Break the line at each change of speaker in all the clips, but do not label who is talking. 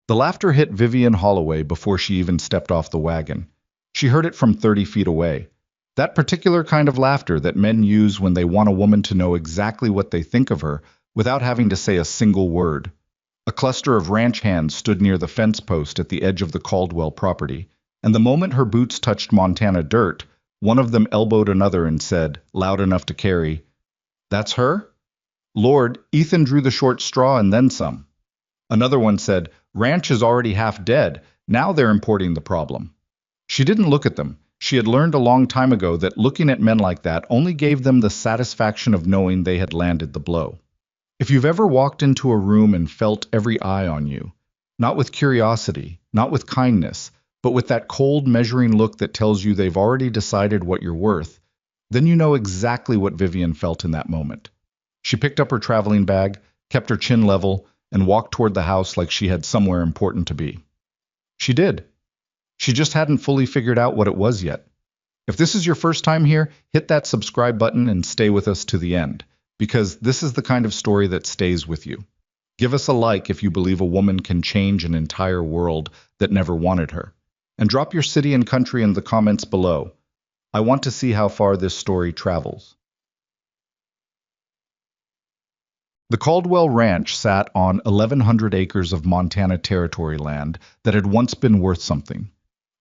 The laughter hit Vivian Holloway before she even stepped off the wagon. She heard it from 30 feet away. That particular kind of laughter that men use when they want a woman to know exactly what they think of her without having to say a single word. A cluster of ranch hands stood near the fence post at the edge of the Caldwell property, and the moment her boots touched Montana dirt, one of them elbowed another and said, loud enough to carry, "That's her?" Lord, Ethan drew the short straw and then some. Another one said, "Ranch is already half dead. Now they're importing the problem." She didn't look at them. She had learned a long time ago that looking at men like that only gave them the satisfaction of knowing they had landed the blow. If you've ever walked into a room and felt every eye on you, not with curiosity, not with kindness, but with that cold measuring look that tells you they've already decided what you're worth, then you know exactly what Vivian felt in that moment. She picked up her traveling bag, kept her chin level, and walked toward the house like she had somewhere important to be. She did. She just hadn't fully figured out what it was yet. If this is your first time here, hit that subscribe button and stay with us to the end, because this is the kind of story that stays with you. Give us a like if you believe a woman can change an entire world that never wanted her. And drop your city and country in the comments below. I want to see how far this story travels. The Caldwell Ranch sat on 1,100 acres of Montana Territory land that had once been worth something.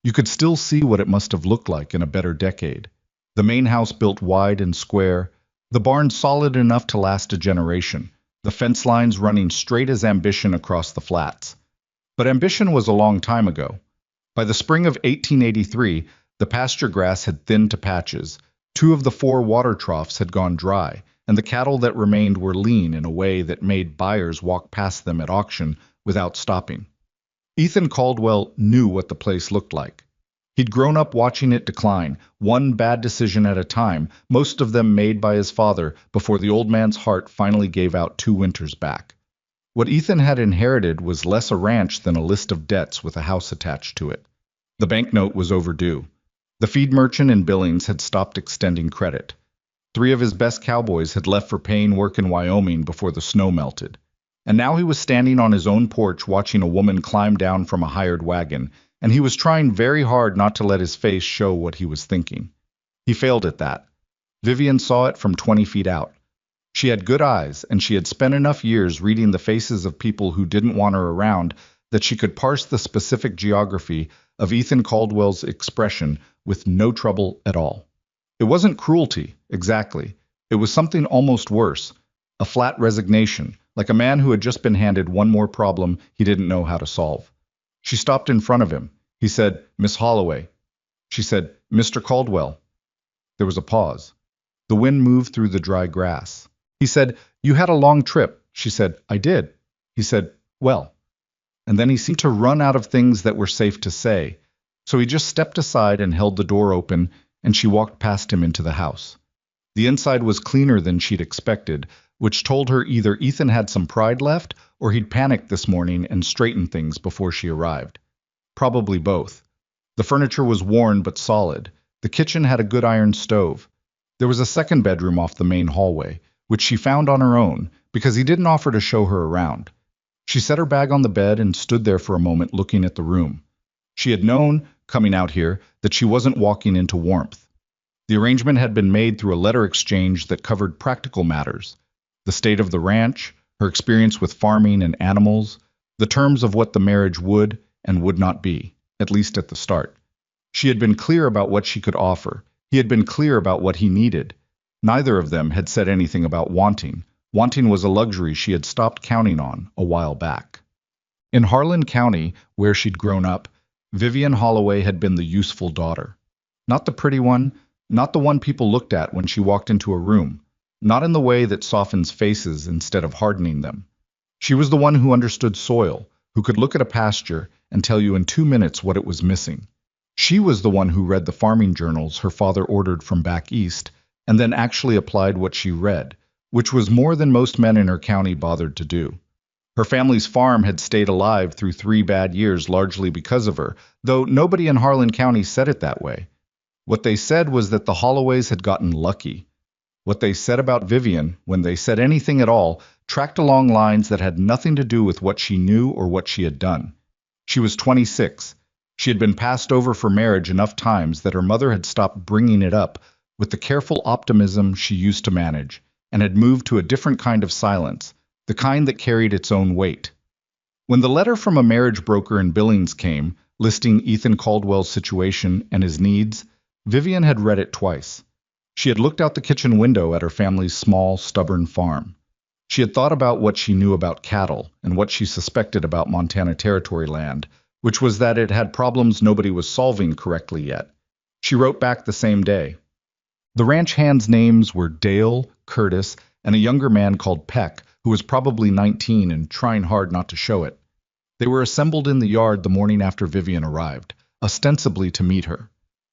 You could still see what it must have looked like in a better decade. The main house built wide and square, the barn solid enough to last a generation, the fence lines running straight as ambition across the flats. But ambition was a long time ago. By the spring of 1883, the pasture grass had thinned to patches, 2 of the 4 water troughs had gone dry, and the cattle that remained were lean in a way that made buyers walk past them at auction without stopping. Ethan Caldwell knew what the place looked like. He'd grown up watching it decline, one bad decision at a time, most of them made by his father before the old man's heart finally gave out 2 winters back. What Ethan had inherited was less a ranch than a list of debts with a house attached to it. The banknote was overdue. The feed merchant in Billings had stopped extending credit. 3 of his best cowboys had left for paying work in Wyoming before the snow melted. And now he was standing on his own porch watching a woman climb down from a hired wagon, and he was trying very hard not to let his face show what he was thinking. He failed at that. Vivian saw it from 20 feet out. She had good eyes, and she had spent enough years reading the faces of people who didn't want her around that she could parse the specific geography of Ethan Caldwell's expression with no trouble at all. It wasn't cruelty, exactly. It was something almost worse, a flat resignation, like a man who had just been handed one more problem he didn't know how to solve. She stopped in front of him. He said, "Miss Holloway." She said, "Mr. Caldwell." There was a pause. The wind moved through the dry grass. He said, "You had a long trip." She said, "I did." He said, "Well." And then he seemed to run out of things that were safe to say. So he just stepped aside and held the door open, and she walked past him into the house. The inside was cleaner than she'd expected, which told her either Ethan had some pride left or he'd panicked this morning and straightened things before she arrived. Probably both. The furniture was worn but solid. The kitchen had a good iron stove. There was a second bedroom off the main hallway, which she found on her own because he didn't offer to show her around. She set her bag on the bed and stood there for a moment looking at the room. She had known, coming out here, that she wasn't walking into warmth. The arrangement had been made through a letter exchange that covered practical matters: the state of the ranch, her experience with farming and animals, the terms of what the marriage would and would not be, at least at the start. She had been clear about what she could offer. He had been clear about what he needed. Neither of them had said anything about wanting. Wanting was a luxury she had stopped counting on a while back. In Harlan County, where she'd grown up, Vivian Holloway had been the useful daughter. Not the pretty one, not the one people looked at when she walked into a room, not in the way that softens faces instead of hardening them. She was the one who understood soil, who could look at a pasture and tell you in 2 minutes what it was missing. She was the one who read the farming journals her father ordered from back east and then actually applied what she read, which was more than most men in her county bothered to do. Her family's farm had stayed alive through 3 bad years largely because of her, though nobody in Harlan County said it that way. What they said was that the Holloways had gotten lucky. What they said about Vivian, when they said anything at all, tracked along lines that had nothing to do with what she knew or what she had done. She was 26. She had been passed over for marriage enough times that her mother had stopped bringing it up with the careful optimism she used to manage, and had moved to a different kind of silence, the kind that carried its own weight. When the letter from a marriage broker in Billings came, listing Ethan Caldwell's situation and his needs, Vivian had read it twice. She had looked out the kitchen window at her family's small, stubborn farm. She had thought about what she knew about cattle and what she suspected about Montana Territory land, which was that it had problems nobody was solving correctly yet. She wrote back the same day. The ranch hands' names were Dale, Curtis, and a younger man called Peck, who was probably 19 and trying hard not to show it. They were assembled in the yard the morning after Vivian arrived, ostensibly to meet her.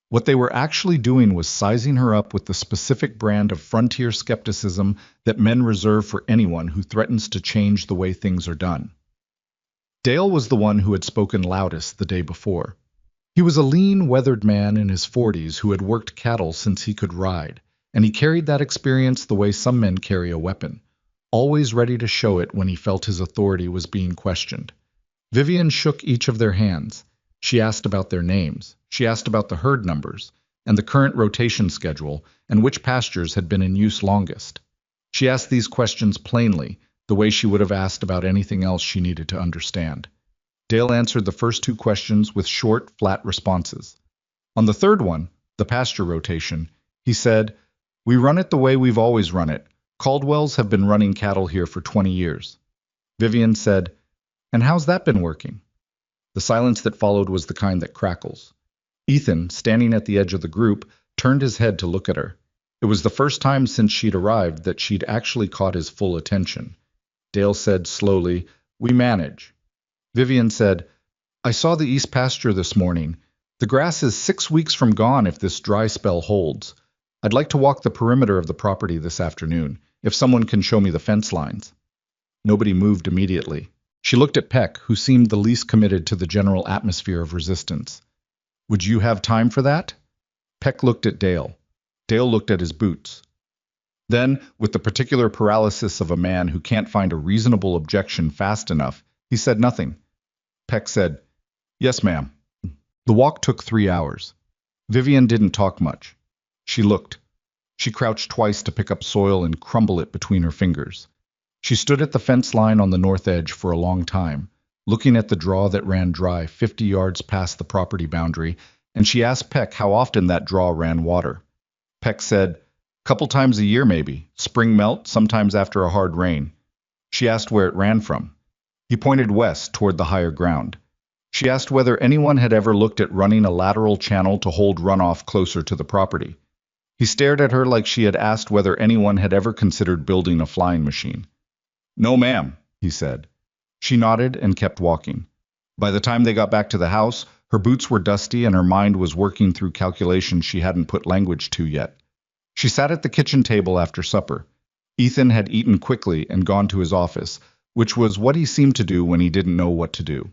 What they were actually doing was sizing her up with the specific brand of frontier skepticism that men reserve for anyone who threatens to change the way things are done. Dale was the one who had spoken loudest the day before. He was a lean, weathered man in his 40s who had worked cattle since he could ride, and he carried that experience the way some men carry a weapon, always ready to show it when he felt his authority was being questioned. Vivian shook each of their hands. She asked about their names. She asked about the herd numbers, and the current rotation schedule, and which pastures had been in use longest. She asked these questions plainly, the way she would have asked about anything else she needed to understand. Dale answered the first two questions with short, flat responses. On the third one, the pasture rotation, he said, "We run it the way we've always run it. Caldwells have been running cattle here for 20 years. Vivian said, "And how's that been working?" The silence that followed was the kind that crackles. Ethan, standing at the edge of the group, turned his head to look at her. It was the first time since she'd arrived that she'd actually caught his full attention. Dale said slowly, "We manage." Vivian said, "I saw the east pasture this morning. The grass is 6 weeks from gone if this dry spell holds. I'd like to walk the perimeter of the property this afternoon, if someone can show me the fence lines." Nobody moved immediately. She looked at Peck, who seemed the least committed to the general atmosphere of resistance. "Would you have time for that?" Peck looked at Dale. Dale looked at his boots. Then, with the particular paralysis of a man who can't find a reasonable objection fast enough, he said nothing. Peck said, "Yes, ma'am." The walk took 3 hours. Vivian didn't talk much. She looked. She crouched twice to pick up soil and crumble it between her fingers. She stood at the fence line on the north edge for a long time, looking at the draw that ran dry 50 yards past the property boundary, and she asked Peck how often that draw ran water. Peck said, "Couple times a year maybe, spring melt, sometimes after a hard rain." She asked where it ran from. He pointed west toward the higher ground. She asked whether anyone had ever looked at running a lateral channel to hold runoff closer to the property. He stared at her like she had asked whether anyone had ever considered building a flying machine. "No, ma'am," he said. She nodded and kept walking. By the time they got back to the house, her boots were dusty and her mind was working through calculations she hadn't put language to yet. She sat at the kitchen table after supper. Ethan had eaten quickly and gone to his office, which was what he seemed to do when he didn't know what to do.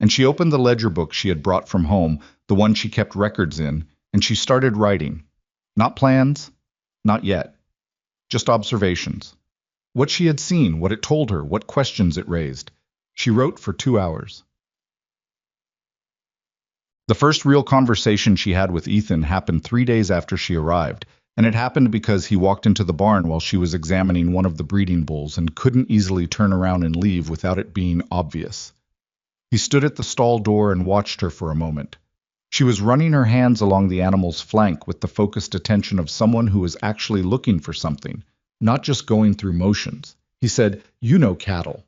And she opened the ledger book she had brought from home, the one she kept records in, and she started writing. Not plans, not yet. Just observations. What she had seen, what it told her, what questions it raised. She wrote for 2 hours. The first real conversation she had with Ethan happened 3 days after she arrived, and it happened because he walked into the barn while she was examining one of the breeding bulls and couldn't easily turn around and leave without it being obvious. He stood at the stall door and watched her for a moment. She was running her hands along the animal's flank with the focused attention of someone who was actually looking for something, not just going through motions. He said, "You know cattle."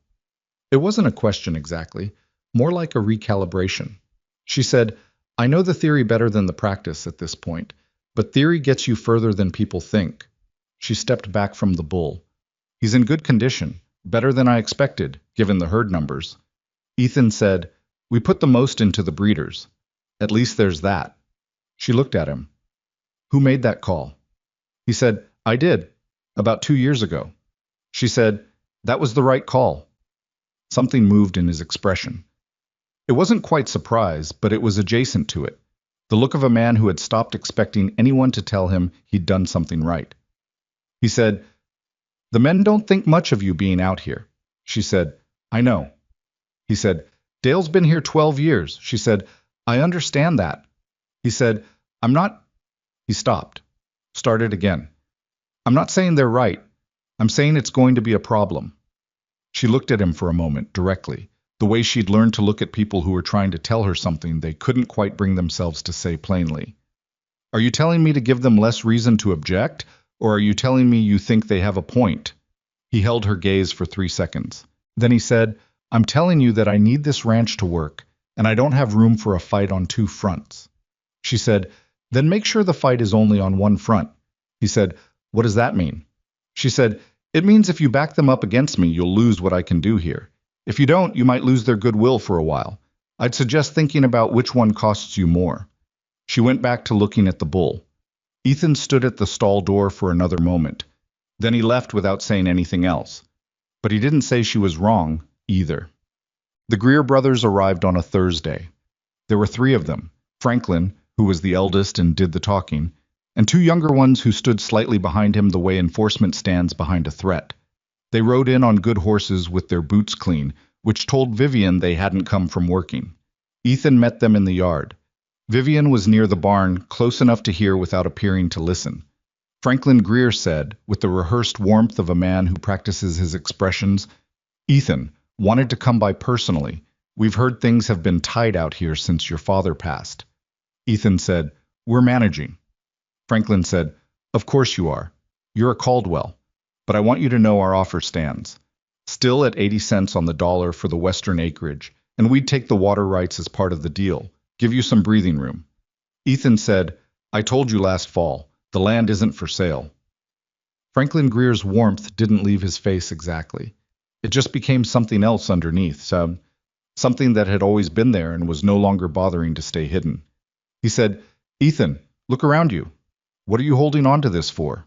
It wasn't a question exactly, more like a recalibration. She said, "I know the theory better than the practice at this point, but theory gets you further than people think." She stepped back from the bull. "He's in good condition, better than I expected, given the herd numbers." Ethan said, "We put the most into the breeders. At least there's that." She looked at him. "Who made that call?" He said, "I did, about 2 years ago." She said, "That was the right call." Something moved in his expression. It wasn't quite surprise, but it was adjacent to it. The look of a man who had stopped expecting anyone to tell him he'd done something right. He said, "The men don't think much of you being out here." She said, "I know." He said, Dale's been here 12 years. She said, I understand that. He said, I'm not. He stopped. Started again. I'm not saying they're right. I'm saying it's going to be a problem. She looked at him for a moment, directly, the way she'd learned to look at people who were trying to tell her something they couldn't quite bring themselves to say plainly. Are you telling me to give them less reason to object, or are you telling me you think they have a point? He held her gaze for 3 seconds. Then he said, I'm telling you that I need this ranch to work, and I don't have room for a fight on 2 fronts. She said, then make sure the fight is only on 1 front. He said, what does that mean? She said, it means if you back them up against me, you'll lose what I can do here. If you don't, you might lose their goodwill for a while. I'd suggest thinking about which one costs you more. She went back to looking at the bull. Ethan stood at the stall door for another moment. Then he left without saying anything else. But he didn't say she was wrong, either. The Greer brothers arrived on a Thursday. There were 3 of them, Franklin, who was the eldest and did the talking, and 2 younger ones who stood slightly behind him the way enforcement stands behind a threat. They rode in on good horses with their boots clean, which told Vivian they hadn't come from working. Ethan met them in the yard. Vivian was near the barn, close enough to hear without appearing to listen. Franklin Greer said, with the rehearsed warmth of a man who practices his expressions, Ethan, wanted to come by personally. We've heard things have been tight out here since your father passed. Ethan said, we're managing. Franklin said, of course you are. You're a Caldwell. But I want you to know our offer stands. Still at 80 cents on the dollar for the western acreage, and we'd take the water rights as part of the deal, give you some breathing room. Ethan said, I told you last fall, the land isn't for sale. Franklin Greer's warmth didn't leave his face exactly. It just became something else underneath, something that had always been there and was no longer bothering to stay hidden. He said, Ethan, look around you. What are you holding on to this for?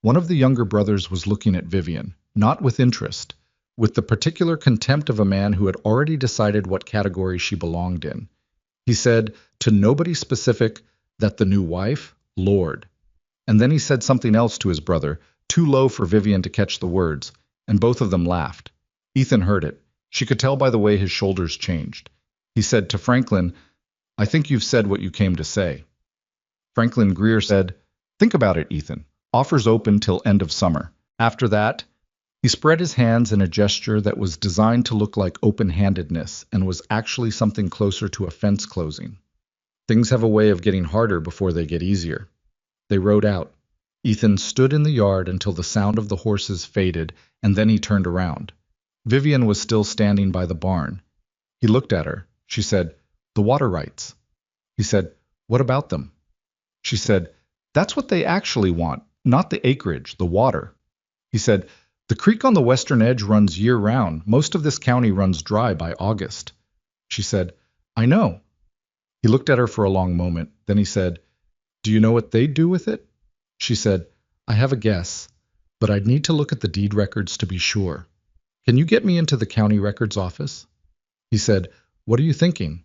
One of the younger brothers was looking at Vivian, not with interest, with the particular contempt of a man who had already decided what category she belonged in. He said, to nobody specific, that the new wife, Lord. And then he said something else to his brother, too low for Vivian to catch the words, and both of them laughed. Ethan heard it. She could tell by the way his shoulders changed. He said to Franklin, I think you've said what you came to say. Franklin Greer said, think about it, Ethan. Offers open till end of summer. After that, he spread his hands in a gesture that was designed to look like open-handedness and was actually something closer to a fence closing. Things have a way of getting harder before they get easier. They rode out. Ethan stood in the yard until the sound of the horses faded, and then he turned around. Vivian was still standing by the barn. He looked at her. She said, the water rights. He said, what about them? She said, that's what they actually want, not the acreage, the water. He said, the creek on the western edge runs year-round. Most of this county runs dry by August. She said, I know. He looked at her for a long moment. Then he said, do you know what they'd do with it? She said, I have a guess, but I'd need to look at the deed records to be sure. Can you get me into the county records office? He said, what are you thinking?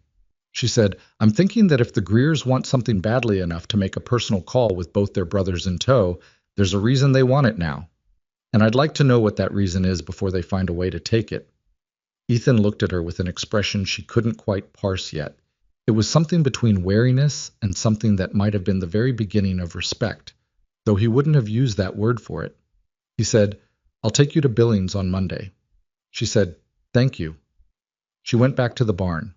She said, I'm thinking that if the Greers want something badly enough to make a personal call with both their brothers in tow, there's a reason they want it now. And I'd like to know what that reason is before they find a way to take it. Ethan looked at her with an expression she couldn't quite parse yet. It was something between wariness and something that might have been the very beginning of respect, though he wouldn't have used that word for it. He said, I'll take you to Billings on Monday. She said, thank you. She went back to the barn.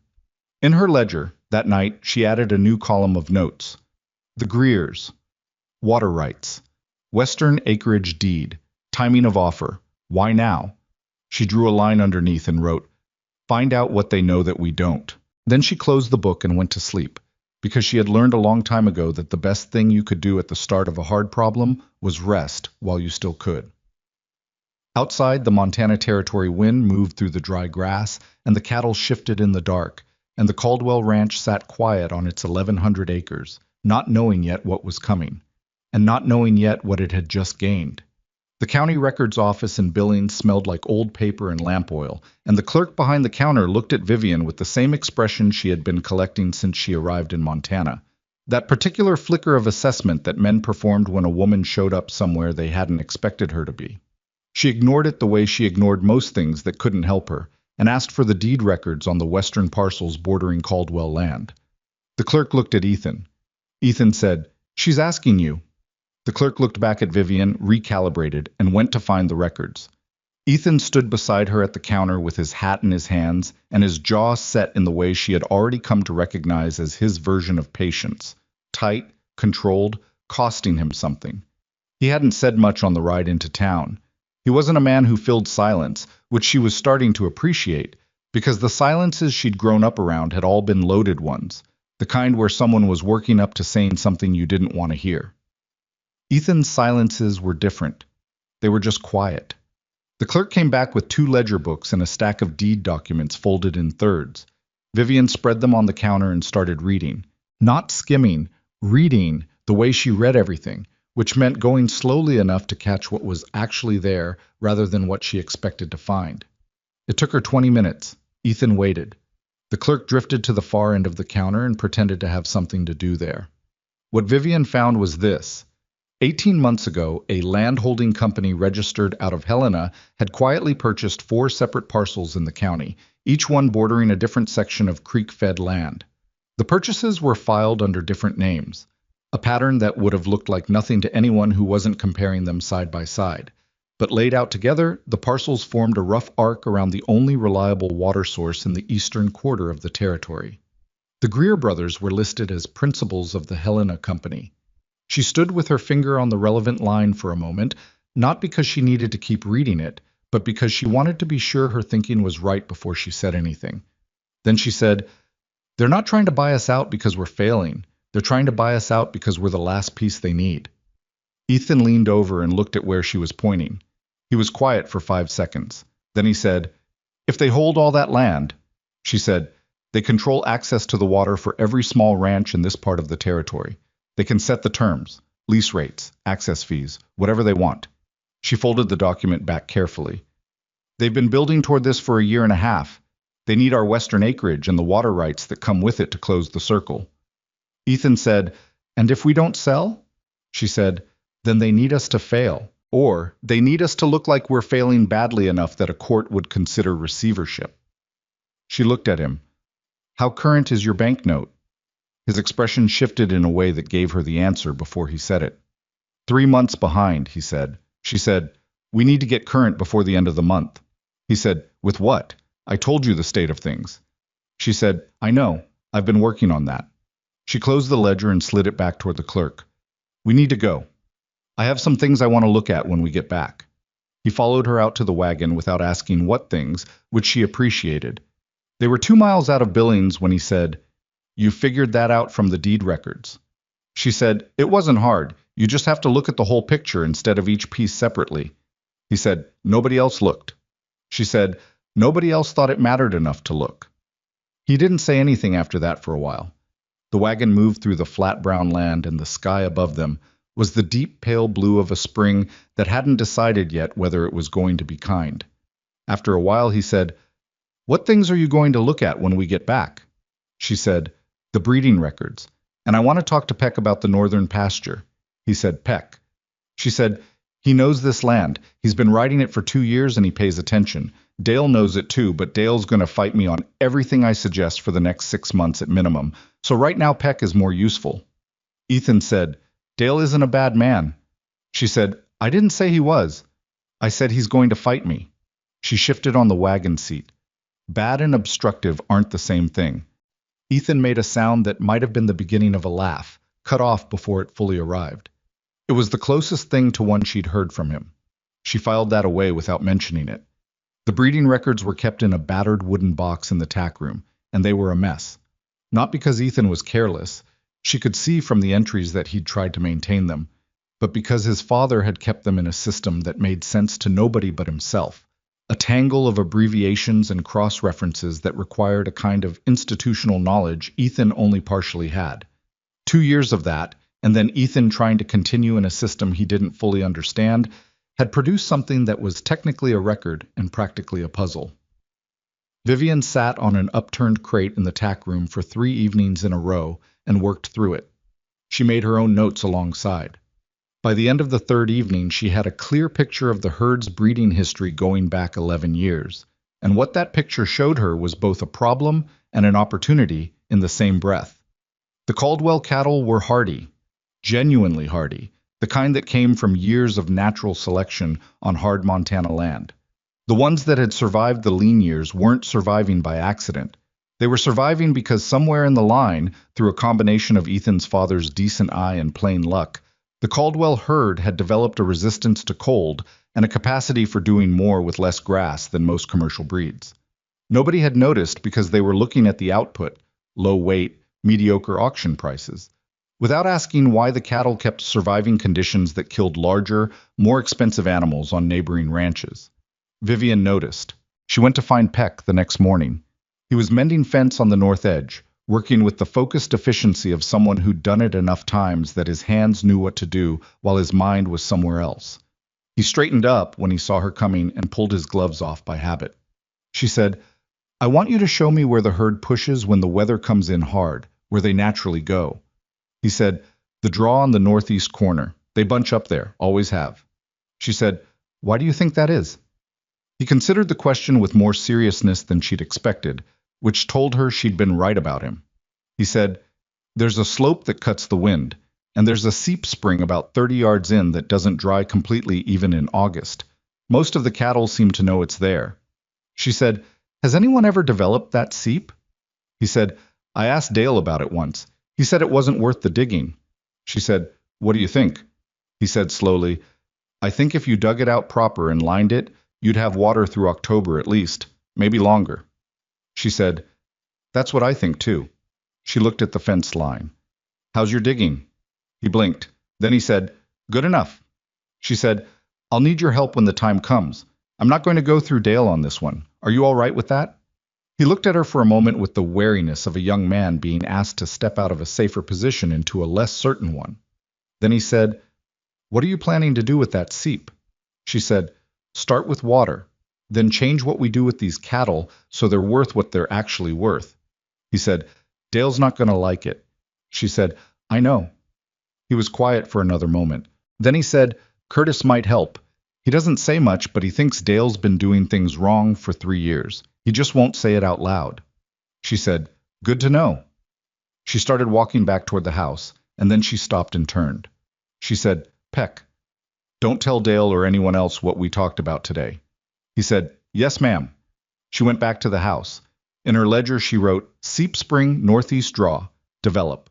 In her ledger, that night, she added a new column of notes. The Greers. Water rights. Western acreage deed. Timing of offer. Why now? She drew a line underneath and wrote, find out what they know that we don't. Then she closed the book and went to sleep, because she had learned a long time ago that the best thing you could do at the start of a hard problem was rest while you still could. Outside, the Montana Territory wind moved through the dry grass, and the cattle shifted in the dark, and the Caldwell Ranch sat quiet on its 1,100 acres, not knowing yet what was coming, and not knowing yet what it had just gained. The county records office in Billings smelled like old paper and lamp oil, and the clerk behind the counter looked at Vivian with the same expression she had been collecting since she arrived in Montana. That particular flicker of assessment that men performed when a woman showed up somewhere they hadn't expected her to be. She ignored it the way she ignored most things that couldn't help her, and asked for the deed records on the western parcels bordering Caldwell land. The clerk looked at Ethan. Ethan said, "She's asking you." The clerk looked back at Vivian, recalibrated, and went to find the records. Ethan stood beside her at the counter with his hat in his hands and his jaw set in the way she had already come to recognize as his version of patience: tight, controlled, costing him something. He hadn't said much on the ride into town. He wasn't a man who filled silence, which she was starting to appreciate, because the silences she'd grown up around had all been loaded ones, the kind where someone was working up to saying something you didn't want to hear. Ethan's silences were different. They were just quiet. The clerk came back with 2 ledger books and a stack of deed documents folded in thirds. Vivian spread them on the counter and started reading. Not skimming, reading the way she read everything, which meant going slowly enough to catch what was actually there rather than what she expected to find. It took her 20 minutes. Ethan waited. The clerk drifted to the far end of the counter and pretended to have something to do there. What Vivian found was this. 18 months ago, a land-holding company registered out of Helena had quietly purchased 4 separate parcels in the county, each one bordering a different section of creek-fed land. The purchases were filed under different names, a pattern that would have looked like nothing to anyone who wasn't comparing them side by side. But laid out together, the parcels formed a rough arc around the only reliable water source in the eastern quarter of the territory. The Greer brothers were listed as principals of the Helena Company. She stood with her finger on the relevant line for a moment, not because she needed to keep reading it, but because she wanted to be sure her thinking was right before she said anything. Then she said, "They're not trying to buy us out because we're failing. They're trying to buy us out because we're the last piece they need." Ethan leaned over and looked at where she was pointing. He was quiet for 5 seconds. Then he said, "If they hold all that land," she said, "they control access to the water for every small ranch in this part of the territory. They can set the terms, lease rates, access fees, whatever they want." She folded the document back carefully. "They've been building toward this for a year and a half. They need our western acreage and the water rights that come with it to close the circle." Ethan said, "And if we don't sell?" She said, "Then they need us to fail. Or they need us to look like we're failing badly enough that a court would consider receivership." She looked at him. "How current is your banknote?" His expression shifted in a way that gave her the answer before he said it. 3 months behind, he said. She said, "We need to get current before the end of the month." He said, "With what? I told you the state of things." She said, "I know. I've been working on that." She closed the ledger and slid it back toward the clerk. "We need to go. I have some things I want to look at when we get back." He followed her out to the wagon without asking what things, which she appreciated. They were 2 miles out of Billings when he said, "You figured that out from the deed records." She said, "It wasn't hard. You just have to look at the whole picture instead of each piece separately." He said, "Nobody else looked." She said, "Nobody else thought it mattered enough to look." He didn't say anything after that for a while. The wagon moved through the flat brown land, and the sky above them was the deep pale blue of a spring that hadn't decided yet whether it was going to be kind. After a while he said, "What things are you going to look at when we get back?" She said, "The breeding records, and I want to talk to Peck about the northern pasture." He said, "Peck." She said, "He knows this land. He's been riding it for 2 years and he pays attention. Dale knows it too, but Dale's going to fight me on everything I suggest for the next 6 months at minimum. So right now Peck is more useful." Ethan said, "Dale isn't a bad man." She said, "I didn't say he was. I said he's going to fight me." She shifted on the wagon seat. Bad and obstructive aren't the same thing. Ethan made a sound that might have been the beginning of a laugh, cut off before it fully arrived. It was the closest thing to one she'd heard from him. She filed that away without mentioning it. The breeding records were kept in a battered wooden box in the tack room, and they were a mess. Not because Ethan was careless. She could see from the entries that he'd tried to maintain them, but because his father had kept them in a system that made sense to nobody but himself. A tangle of abbreviations and cross-references that required a kind of institutional knowledge Ethan only partially had. 2 years of that, and then Ethan trying to continue in a system he didn't fully understand, had produced something that was technically a record and practically a puzzle. Vivian sat on an upturned crate in the tack room for 3 evenings in a row and worked through it. She made her own notes alongside. By the end of the 3rd evening, she had a clear picture of the herd's breeding history going back 11 years, and what that picture showed her was both a problem and an opportunity in the same breath. The Caldwell cattle were hardy, genuinely hardy, the kind that came from years of natural selection on hard Montana land. The ones that had survived the lean years weren't surviving by accident. They were surviving because somewhere in the line, through a combination of Ethan's father's decent eye and plain luck, the Caldwell herd had developed a resistance to cold and a capacity for doing more with less grass than most commercial breeds. Nobody had noticed because they were looking at the output, low weight, mediocre auction prices, without asking why the cattle kept surviving conditions that killed larger, more expensive animals on neighboring ranches. Vivian noticed. She went to find Peck the next morning. He was mending fence on the north edge, working with the focused efficiency of someone who'd done it enough times that his hands knew what to do while his mind was somewhere else. He straightened up when he saw her coming and pulled his gloves off by habit. She said, "I want you to show me where the herd pushes when the weather comes in hard, where they naturally go." He said, "The draw on the northeast corner. They bunch up there, always have." She said, "Why do you think that is?" He considered the question with more seriousness than she'd expected, which told her she'd been right about him. He said, "There's a slope that cuts the wind, and there's a seep spring about 30 yards in that doesn't dry completely even in August. Most of the cattle seem to know it's there." She said, "Has anyone ever developed that seep?" He said, "I asked Dale about it once. He said it wasn't worth the digging." She said, "What do you think?" He said slowly, "I think if you dug it out proper and lined it, you'd have water through October at least, maybe longer." She said, "That's what I think too." She looked at the fence line. "How's your digging?" He blinked. Then he said, "Good enough." She said, "I'll need your help when the time comes. I'm not going to go through Dale on this one. Are you all right with that?" He looked at her for a moment with the wariness of a young man being asked to step out of a safer position into a less certain one. Then he said, "What are you planning to do with that seep?" She said, "Start with water, then change what we do with these cattle so they're worth what they're actually worth." He said, "Dale's not going to like it." She said, "I know." He was quiet for another moment. Then he said, "Curtis might help. He doesn't say much, but he thinks Dale's been doing things wrong for 3 years. He just won't say it out loud." She said, "Good to know." She started walking back toward the house, and then she stopped and turned. She said, "Peck, don't tell Dale or anyone else what we talked about today." He said, "Yes, ma'am." She went back to the house. In her ledger she wrote, "Seep Spring Northeast Draw, develop.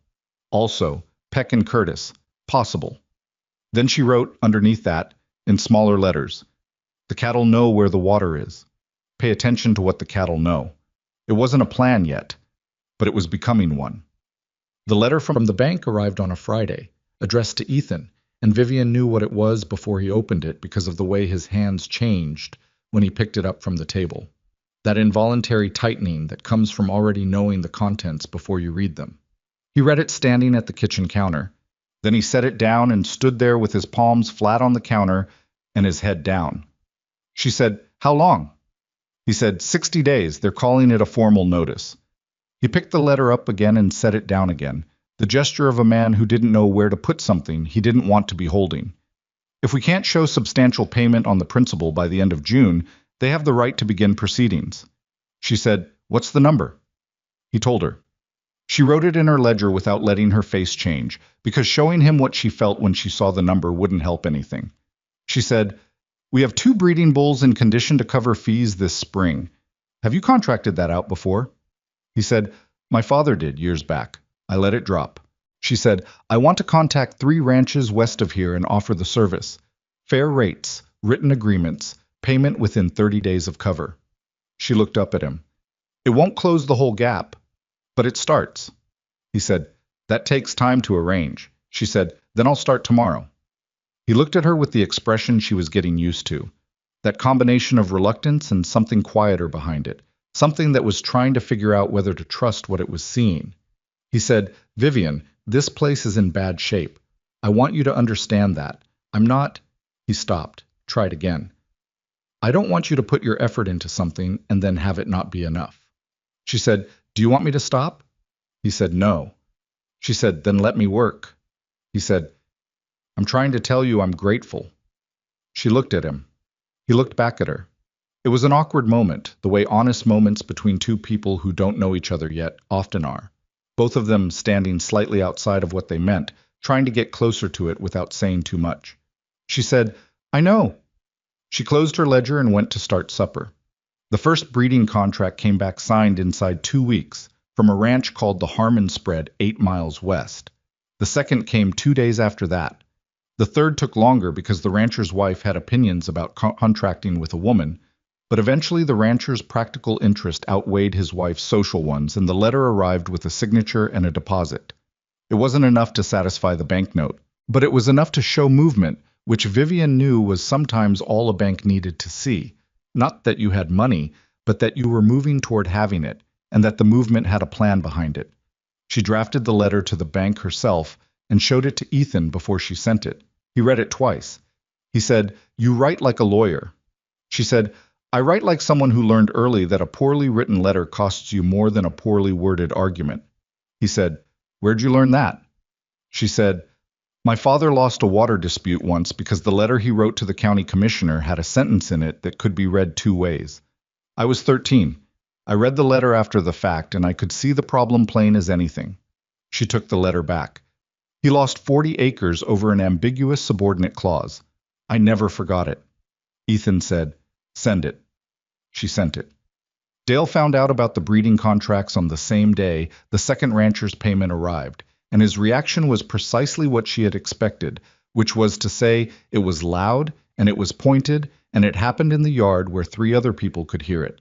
Also, Peck and Curtis, possible." Then she wrote underneath that, in smaller letters, "The cattle know where the water is. Pay attention to what the cattle know." It wasn't a plan yet, but it was becoming one. The letter from the bank arrived on a Friday, addressed to Ethan, and Vivian knew what it was before he opened it because of the way his hands changed when he picked it up from the table. That involuntary tightening that comes from already knowing the contents before you read them. He read it standing at the kitchen counter. Then he set it down and stood there with his palms flat on the counter and his head down. She said, "How long?" He said, 60 days. They're calling it a formal notice." He picked the letter up again and set it down again, the gesture of a man who didn't know where to put something he didn't want to be holding. "If we can't show substantial payment on the principal by the end of June, they have the right to begin proceedings." She said, "What's the number?" He told her. She wrote it in her ledger without letting her face change, because showing him what she felt when she saw the number wouldn't help anything. She said, "We have 2 breeding bulls in condition to cover fees this spring. Have you contracted that out before?" He said, "My father did years back. I let it drop." She said, "I want to contact 3 ranches west of here and offer the service. Fair rates, written agreements, payment within 30 days of cover." She looked up at him. "It won't close the whole gap, but it starts." He said, "That takes time to arrange." She said, "Then I'll start tomorrow." He looked at her with the expression she was getting used to, that combination of reluctance and something quieter behind it, something that was trying to figure out whether to trust what it was seeing. He said, "Vivian, this place is in bad shape. I want you to understand that. I'm not—" He stopped, tried again. "I don't want you to put your effort into something and then have it not be enough." She said, "Do you want me to stop?" He said, "No." She said, "Then let me work." He said, "I'm trying to tell you I'm grateful." She looked at him. He looked back at her. It was an awkward moment, the way honest moments between two people who don't know each other yet often are. Both of them standing slightly outside of what they meant, trying to get closer to it without saying too much. She said, "I know." She closed her ledger and went to start supper. The first breeding contract came back signed inside 2 weeks from a ranch called the Harmon Spread 8 miles west. The second came 2 days after that. The third took longer because the rancher's wife had opinions about contracting with a woman, but eventually the rancher's practical interest outweighed his wife's social ones, and the letter arrived with a signature and a deposit. It wasn't enough to satisfy the banknote, but it was enough to show movement, which Vivian knew was sometimes all a bank needed to see. Not that you had money, but that you were moving toward having it, and that the movement had a plan behind it. She drafted the letter to the bank herself and showed it to Ethan before she sent it. He read it twice. He said, "You write like a lawyer." She said, "I write like someone who learned early that a poorly written letter costs you more than a poorly worded argument." He said, "Where'd you learn that?" She said, "My father lost a water dispute once because the letter he wrote to the county commissioner had a sentence in it that could be read two ways. I was 13. I read the letter after the fact, and I could see the problem plain as anything." She took the letter back. "He lost 40 acres over an ambiguous subordinate clause. I never forgot it." Ethan said, "Send it." She sent it. Dale found out about the breeding contracts on the same day the second rancher's payment arrived, and his reaction was precisely what she had expected, which was to say it was loud, and it was pointed, and it happened in the yard where 3 other people could hear it.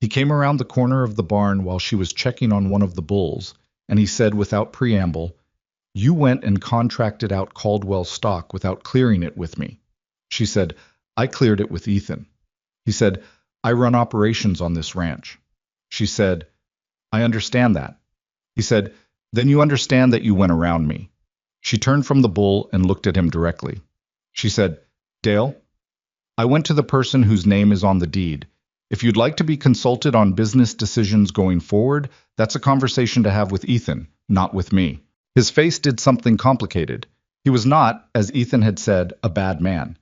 He came around the corner of the barn while she was checking on one of the bulls, and he said without preamble, "You went and contracted out Caldwell stock without clearing it with me." She said, "I cleared it with Ethan." He said, "I run operations on this ranch." She said, "I understand that." He said, "Then you understand that you went around me." She turned from the bull and looked at him directly. She said, "Dale, I went to the person whose name is on the deed. If you'd like to be consulted on business decisions going forward, that's a conversation to have with Ethan, not with me." His face did something complicated. He was not, as Ethan had said, a bad man.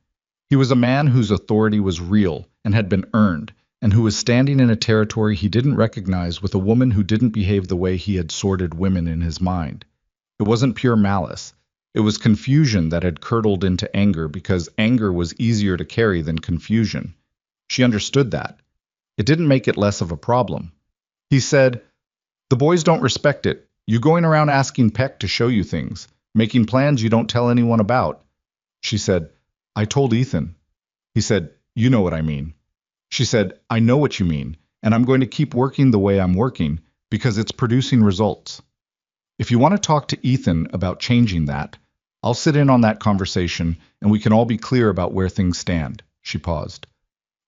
He was a man whose authority was real and had been earned, and who was standing in a territory he didn't recognize with a woman who didn't behave the way he had sorted women in his mind. It wasn't pure malice. It was confusion that had curdled into anger because anger was easier to carry than confusion. She understood that. It didn't make it less of a problem. He said, "The boys don't respect it. You going around asking Peck to show you things, making plans you don't tell anyone about." She said, "I told Ethan." He said, "You know what I mean." She said, "I know what you mean, and I'm going to keep working the way I'm working because it's producing results. If you want to talk to Ethan about changing that, I'll sit in on that conversation and we can all be clear about where things stand." She paused.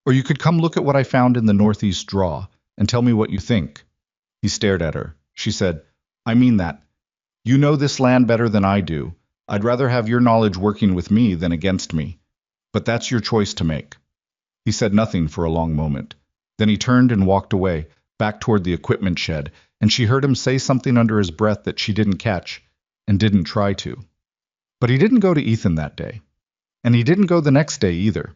"Or you could come look at what I found in the northeast draw and tell me what you think." He stared at her. She said, "I mean that. You know this land better than I do. I'd rather have your knowledge working with me than against me. But that's your choice to make." He said nothing for a long moment. Then he turned and walked away, back toward the equipment shed, and she heard him say something under his breath that she didn't catch and didn't try to. But he didn't go to Ethan that day. And he didn't go the next day either.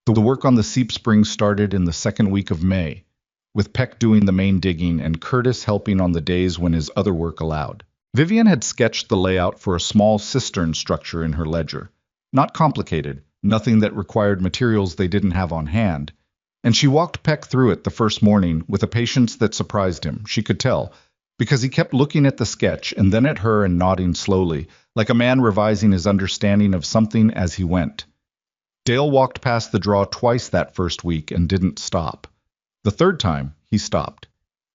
The work on the seep spring started in the second week of May, with Peck doing the main digging and Curtis helping on the days when his other work allowed. Vivian had sketched the layout for a small cistern structure in her ledger. Not complicated, nothing that required materials they didn't have on hand. And she walked Peck through it the first morning with a patience that surprised him, she could tell, because he kept looking at the sketch and then at her and nodding slowly, like a man revising his understanding of something as he went. Dale walked past the draw twice that first week and didn't stop. The third time, he stopped.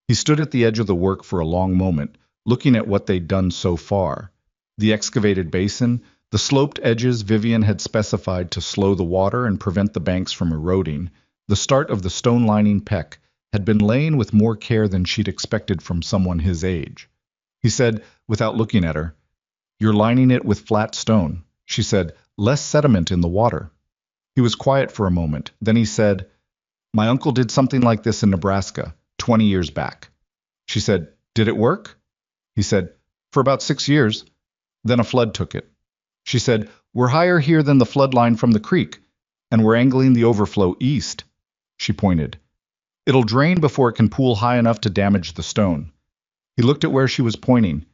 He stood at the edge of the work for a long moment, looking at what they'd done so far. The excavated basin, the sloped edges Vivian had specified to slow the water and prevent the banks from eroding, the start of the stone-lining Peck, had been laying with more care than she'd expected from someone his age. He said, without looking at her, "You're lining it with flat stone." She said, "Less sediment in the water." He was quiet for a moment. Then he said, "My uncle did something like this in Nebraska, 20 years back." She said, "Did it work?" He said, "For about 6 years. Then a flood took it." She said, "We're higher here than the flood line from the creek, and we're angling the overflow east." She pointed. It'll drain before it can pool high enough to damage the stone. He looked at where she was pointing.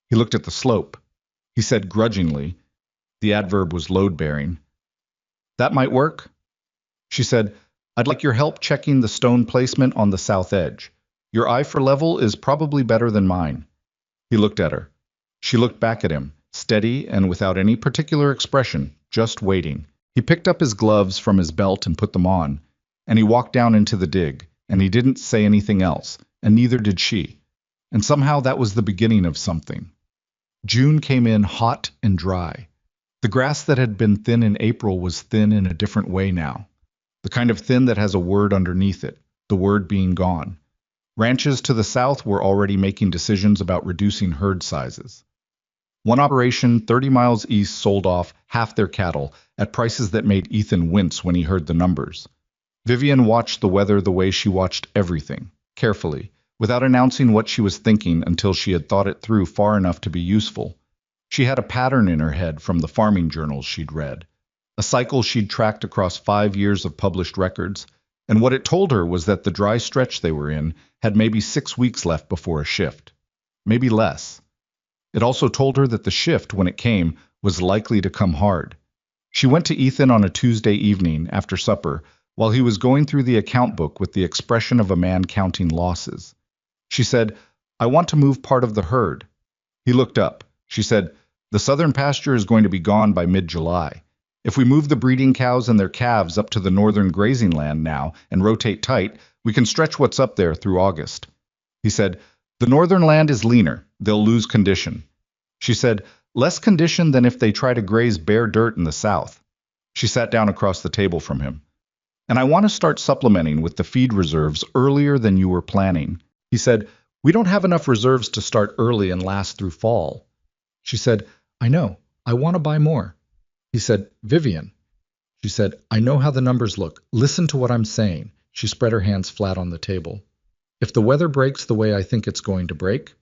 He looked at the slope. He said grudgingly, the adverb was load-bearing, "That might work." She said, "I'd like your help checking the stone placement on the south edge. Your eye for level is probably better than mine." He looked at her. She looked back at him, steady and without any particular expression, just waiting. He picked up his gloves from his belt and put them on, and he walked down into the dig, and he didn't say anything else, and neither did she. And somehow that was the beginning of something. June came in hot and dry. The grass that had been thin in April was thin in a different way now. The kind of thin that has a word underneath it, the word being gone. Ranches to the south were already making decisions about reducing herd sizes. One operation 30 miles east sold off half their cattle at prices that made Ethan wince when he heard the numbers. Vivian watched the weather the way she watched everything, carefully, without announcing what she was thinking until she had thought it through far enough to be useful. She had a pattern in her head from the farming journals she'd read, a cycle she'd tracked across 5 years of published records, and what it told her was that the dry stretch they were in had maybe 6 weeks left before a shift. Maybe less. It also told her that the shift, when it came, was likely to come hard. She went to Ethan on a Tuesday evening after supper while he was going through the account book with the expression of a man counting losses. She said, "I want to move part of the herd." He looked up. She said, "The southern pasture is going to be gone by mid-July. If we move the breeding cows and their calves up to the northern grazing land now and rotate tight, we can stretch what's up there through August." He said, "The northern land is leaner. They'll lose condition." She said, "Less condition than if they try to graze bare dirt in the south." She sat down across the table from him. "And I want to start supplementing with the feed reserves earlier than you were planning." He said, "We don't have enough reserves to start early and last through fall." She said, "I know. I want to buy more." He said, "Vivian." She said, "I know how the numbers look. Listen to what I'm saying." She spread her hands flat on the table. "If the weather breaks the way I think it's going to break,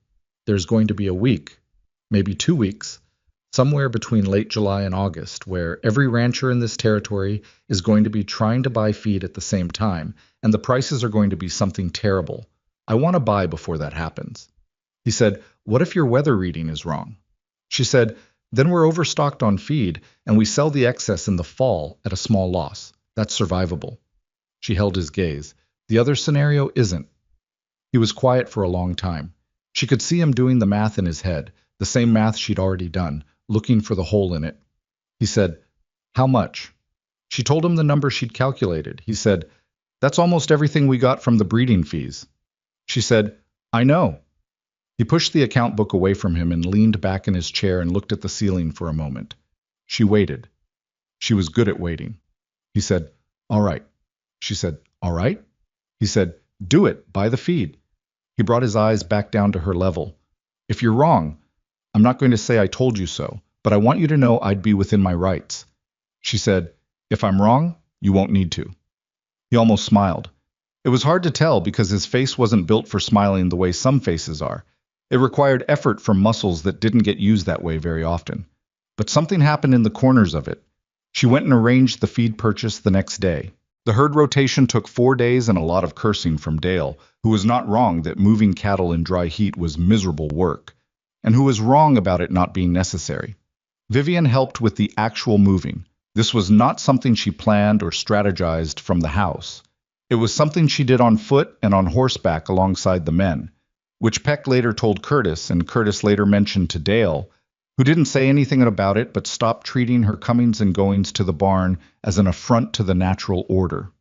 there's going to be a week, maybe 2 weeks, somewhere between late July and August, where every rancher in this territory is going to be trying to buy feed at the same time, and the prices are going to be something terrible. I want to buy before that happens." He said, "What if your weather reading is wrong?" She said, "Then we're overstocked on feed, and we sell the excess in the fall at a small loss. That's survivable." She held his gaze. "The other scenario isn't." He was quiet for a long time. She could see him doing the math in his head, the same math she'd already done, looking for the hole in it. He said, "How much?" She told him the number she'd calculated. He said, "That's almost everything we got from the breeding fees." She said, "I know." He pushed the account book away from him and leaned back in his chair and looked at the ceiling for a moment. She waited. She was good at waiting. He said, "All right." She said, "All right?" He said, "Do it. Buy the feed." He brought his eyes back down to her level. "If you're wrong, I'm not going to say I told you so, but I want you to know I'd be within my rights." She said, "If I'm wrong, you won't need to." He almost smiled. It was hard to tell because his face wasn't built for smiling the way some faces are. It required effort from muscles that didn't get used that way very often. But something happened in the corners of it. She went and arranged the feed purchase the next day. The herd rotation took 4 days and a lot of cursing from Dale, who was not wrong that moving cattle in dry heat was miserable work, and who was wrong about it not being necessary. Vivian helped with the actual moving. This was not something she planned or strategized from the house. It was something she did on foot and on horseback alongside the men, which Peck later told Curtis, and Curtis later mentioned to Dale, who didn't say anything about it but stopped treating her comings and goings to the barn as an affront to the natural order.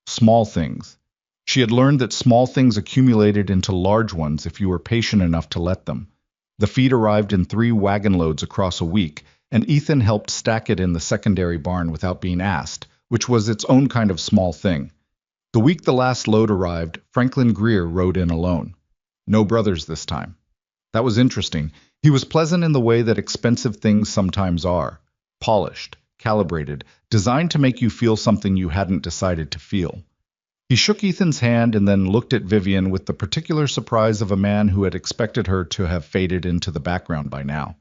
Small things. She had learned that small things accumulated into large ones if you were patient enough to let them. The feed arrived in 3 wagon loads across a week, and Ethan helped stack it in the secondary barn without being asked, which was its own kind of small thing. The week the last load arrived, Franklin Greer rode in alone. No brothers this time. That was interesting. He was pleasant in the way that expensive things sometimes are. Polished, calibrated, designed to make you feel something you hadn't decided to feel. He shook Ethan's hand and then looked at Vivian with the particular surprise of a man who had expected her to have faded into the background by now.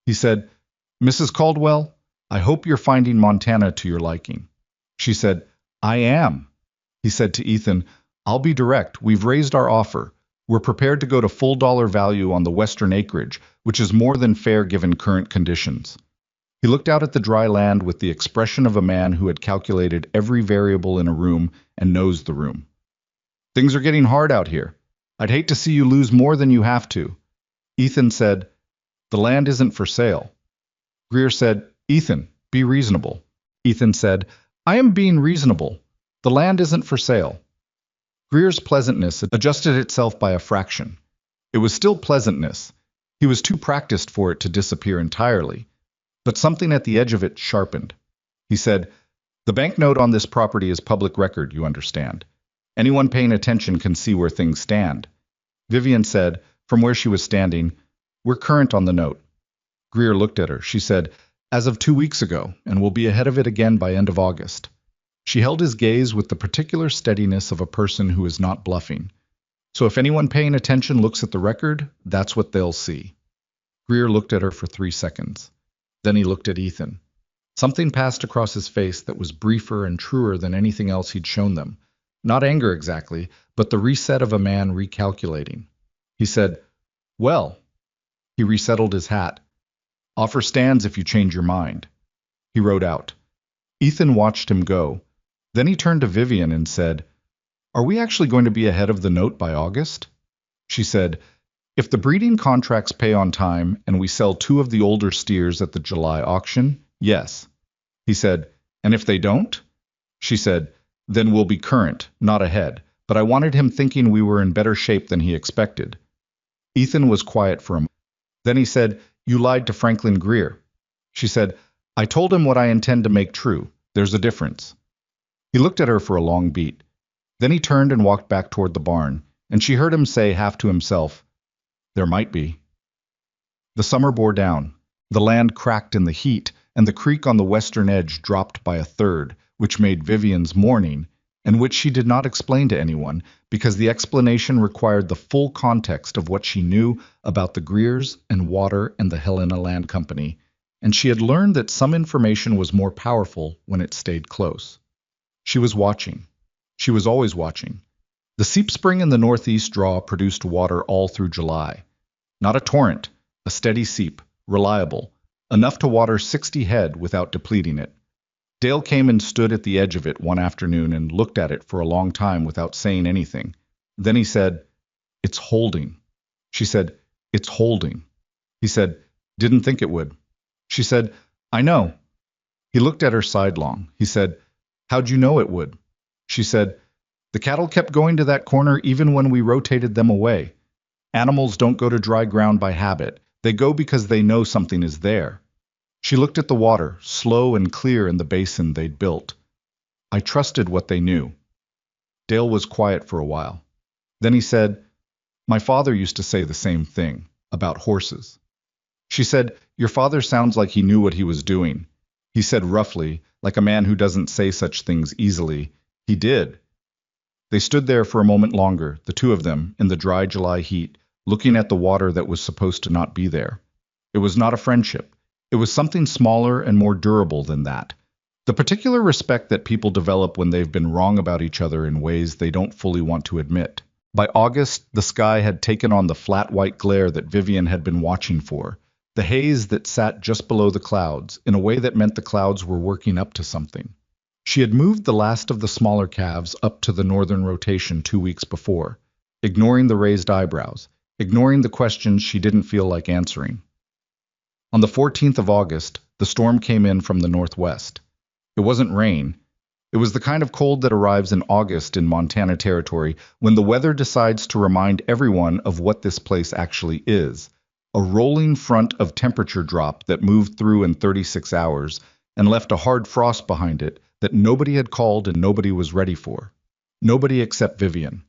He said, "Mrs. Caldwell, I hope you're finding Montana to your liking." She said, "I am." He said to Ethan, "I'll be direct. We've raised our offer. We're prepared to go to full dollar value on the western acreage, which is more than fair given current conditions." He looked out at the dry land with the expression of a man who had calculated every variable in a room and knows the room. "Things are getting hard out here. I'd hate to see you lose more than you have to." Ethan said, "The land isn't for sale." Greer said, "Ethan, be reasonable." Ethan said, "I am being reasonable. The land isn't for sale." Greer's pleasantness adjusted itself by a fraction. It was still pleasantness. He was too practiced for it to disappear entirely. But something at the edge of it sharpened. He said, "The banknote on this property is public record, you understand. Anyone paying attention can see where things stand." Vivian said, from where she was standing, "We're current on the note." Greer looked at her. She said, "As of 2 weeks ago, and we'll be ahead of it again by end of August." She held his gaze with the particular steadiness of a person who is not bluffing. "So if anyone paying attention looks at the record, that's what they'll see." Greer looked at her for 3 seconds. Then he looked at Ethan. Something passed across his face that was briefer and truer than anything else he'd shown them. Not anger exactly, but the reset of a man recalculating. He said, "Well." He resettled his hat. "Offer stands if you change your mind." He rode out. Ethan watched him go. Then he turned to Vivian and said, "Are we actually going to be ahead of the note by August?" She said, "If the breeding contracts pay on time and we sell 2 of the older steers at the July auction, yes." He said, "And if they don't?" She said, "Then we'll be current, not ahead." But I wanted him thinking we were in better shape than he expected. Ethan was quiet for a moment. Then he said, "You lied to Franklin Greer." She said, "I told him what I intend to make true. There's a difference." He looked at her for a long beat. Then he turned and walked back toward the barn, and she heard him say half to himself, "There might be." The summer bore down. The land cracked in the heat, and the creek on the western edge dropped by a third, which made Vivian's morning, and which she did not explain to anyone, because the explanation required the full context of what she knew about the Greers and water and the Helena Land Company, and she had learned that some information was more powerful when it stayed close. She was watching. She was always watching. The seep spring in the northeast draw produced water all through July. Not a torrent, a steady seep, reliable, enough to water 60 head without depleting it. Dale came and stood at the edge of it one afternoon and looked at it for a long time without saying anything. Then he said, "It's holding." She said, "It's holding." He said, "Didn't think it would." She said, "I know." He looked at her sidelong. He said, "How'd you know it would?" She said, "The cattle kept going to that corner even when we rotated them away. Animals don't go to dry ground by habit. They go because they know something is there." She looked at the water, slow and clear in the basin they'd built. "I trusted what they knew." Dale was quiet for a while. Then he said, "My father used to say the same thing, about horses." She said, "Your father sounds like he knew what he was doing." He said roughly, like a man who doesn't say such things easily, "He did." They stood there for a moment longer, the two of them, in the dry July heat, looking at the water that was supposed to not be there. It was not a friendship. It was something smaller and more durable than that. The particular respect that people develop when they've been wrong about each other in ways they don't fully want to admit. By August, the sky had taken on the flat white glare that Vivian had been watching for, the haze that sat just below the clouds, in a way that meant the clouds were working up to something. She had moved the last of the smaller calves up to the northern rotation 2 weeks before, ignoring the raised eyebrows, ignoring the questions she didn't feel like answering. On the 14th of August, the storm came in from the northwest. It wasn't rain. It was the kind of cold that arrives in August in Montana Territory when the weather decides to remind everyone of what this place actually is, a rolling front of temperature drop that moved through in 36 hours and left a hard frost behind it that nobody had called and nobody was ready for. Nobody except Vivian.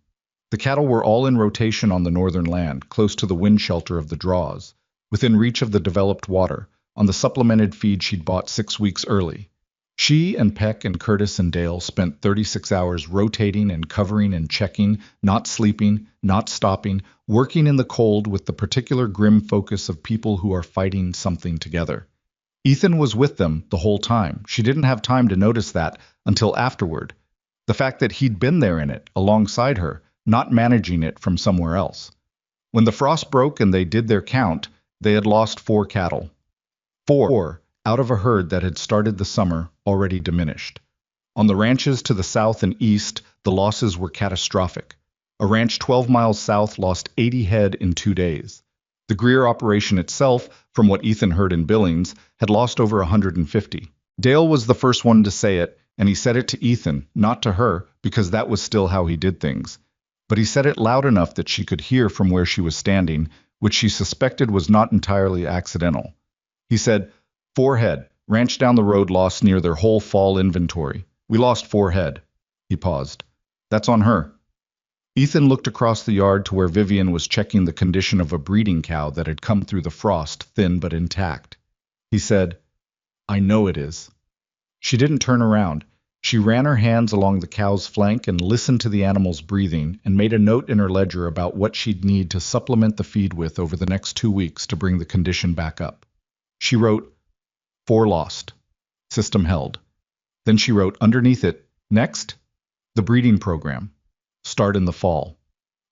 The cattle were all in rotation on the northern land, close to the wind shelter of the draws, within reach of the developed water, on the supplemented feed she'd bought 6 weeks early. She and Peck and Curtis and Dale spent 36 hours rotating and covering and checking, not sleeping, not stopping, working in the cold with the particular grim focus of people who are fighting something together. Ethan was with them the whole time. She didn't have time to notice that until afterward. The fact that he'd been there in it, alongside her, not managing it from somewhere else. When the frost broke and they did their count, they had lost 4 cattle. 4 out of a herd that had started the summer already diminished. On the ranches to the south and east, the losses were catastrophic. A ranch 12 miles south lost 80 head in 2 days. The Greer operation itself, from what Ethan heard in Billings, had lost over 150. Dale was the first one to say it, and he said it to Ethan, not to her, because that was still how he did things. But he said it loud enough that she could hear from where she was standing, which she suspected was not entirely accidental. He said, 4 head, ranch down the road lost near their whole fall inventory. We lost 4 head. He paused. That's on her. Ethan looked across the yard to where Vivian was checking the condition of a breeding cow that had come through the frost, thin but intact. He said, I know it is. She didn't turn around. She ran her hands along the cow's flank and listened to the animal's breathing and made a note in her ledger about what she'd need to supplement the feed with over the next 2 weeks to bring the condition back up. She wrote, 4 lost. System held. Then she wrote underneath it, next, the breeding program. Start in the fall.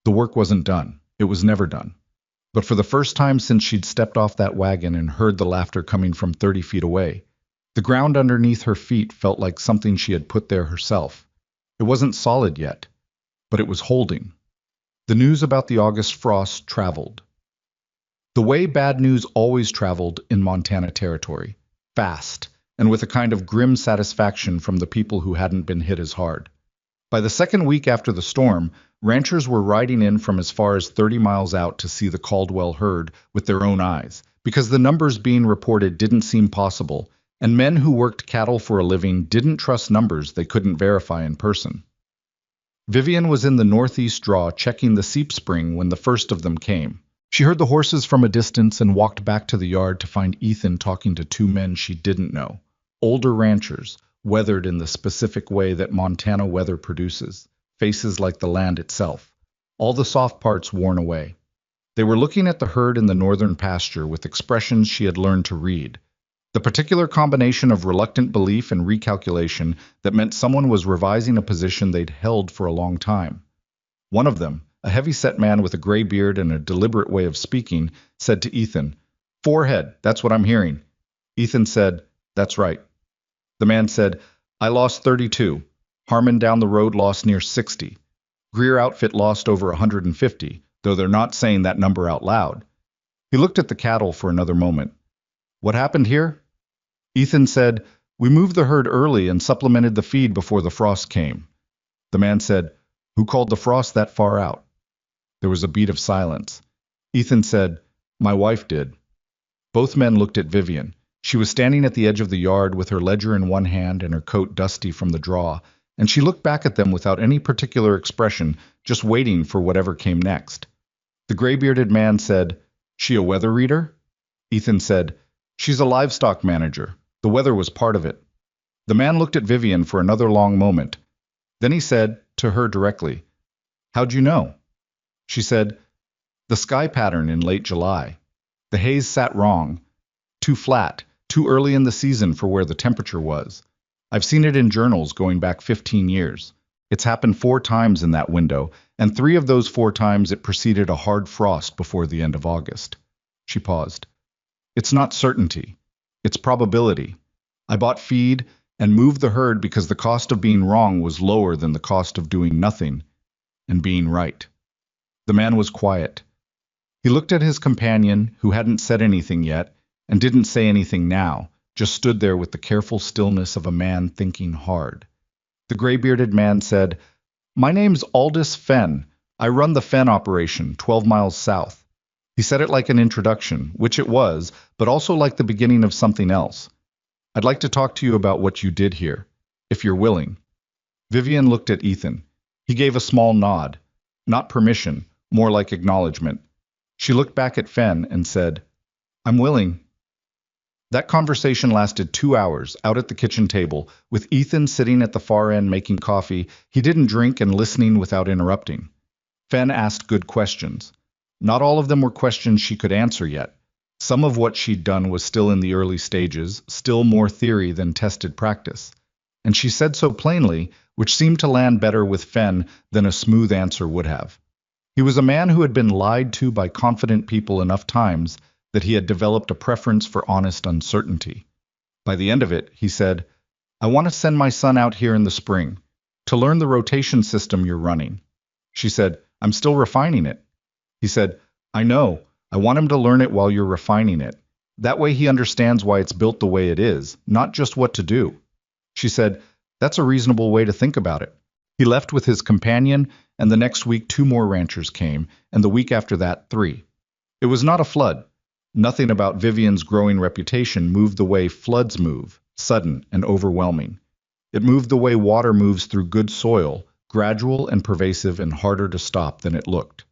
The work wasn't done. It was never done. But for the first time since she'd stepped off that wagon and heard the laughter coming from 30 feet away, the ground underneath her feet felt like something she had put there herself. It wasn't solid yet, but it was holding. The news about the August frost traveled. The way bad news always traveled in Montana territory, fast, and with a kind of grim satisfaction from the people who hadn't been hit as hard. By the second week after the storm, ranchers were riding in from as far as 30 miles out to see the Caldwell herd with their own eyes, because the numbers being reported didn't seem possible, and men who worked cattle for a living didn't trust numbers they couldn't verify in person. Vivian was in the northeast draw checking the seep spring when the first of them came. She heard the horses from a distance and walked back to the yard to find Ethan talking to 2 men she didn't know, older ranchers, weathered in the specific way that Montana weather produces, faces like the land itself, all the soft parts worn away. They were looking at the herd in the northern pasture with expressions she had learned to read, the particular combination of reluctant belief and recalculation that meant someone was revising a position they'd held for a long time. One of them, a heavy-set man with a gray beard and a deliberate way of speaking, said to Ethan, 4 head, that's what I'm hearing. Ethan said, that's right. The man said, I lost 32. Harmon down the road lost near 60. Greer outfit lost over 150, though they're not saying that number out loud. He looked at the cattle for another moment. What happened here? Ethan said, we moved the herd early and supplemented the feed before the frost came. The man said, who called the frost that far out? There was a beat of silence. Ethan said, my wife did. Both men looked at Vivian. She was standing at the edge of the yard with her ledger in one hand and her coat dusty from the draw, and she looked back at them without any particular expression, just waiting for whatever came next. The gray-bearded man said, she a weather reader? Ethan said, she's a livestock manager. The weather was part of it. The man looked at Vivian for another long moment. Then he said, to her directly, how'd you know? She said, the sky pattern in late July. The haze sat wrong, too flat, too early in the season for where the temperature was. I've seen it in journals going back 15 years. It's happened 4 times in that window, and 3 of those 4 times it preceded a hard frost before the end of August. She paused. It's not certainty. It's probability. I bought feed and moved the herd because the cost of being wrong was lower than the cost of doing nothing and being right. The man was quiet. He looked at his companion, who hadn't said anything yet, and didn't say anything now, just stood there with the careful stillness of a man thinking hard. The gray-bearded man said, my name's Aldous Fenn. I run the Fenn operation, 12 miles south. He said it like an introduction, which it was, but also like the beginning of something else. I'd like to talk to you about what you did here, if you're willing. Vivian looked at Ethan. He gave a small nod. Not permission, more like acknowledgement. She looked back at Fenn and said, I'm willing. That conversation lasted 2 hours, out at the kitchen table, with Ethan sitting at the far end making coffee. He didn't drink and listening without interrupting. Fenn asked good questions. Not all of them were questions she could answer yet. Some of what she'd done was still in the early stages, still more theory than tested practice. and she said so plainly, which seemed to land better with Fenn than a smooth answer would have. He was a man who had been lied to by confident people enough times that he had developed a preference for honest uncertainty. By the end of it, he said, I want to send my son out here in the spring to learn the rotation system you're running. She said, I'm still refining it. He said, I know. I want him to learn it while you're refining it. That way he understands why it's built the way it is, not just what to do. She said, that's a reasonable way to think about it. He left with his companion, and the next week 2 more ranchers came, and the week after that 3. It was not a flood. Nothing about Vivian's growing reputation moved the way floods move, sudden and overwhelming. It moved the way water moves through good soil, gradual and pervasive and harder to stop than it looked.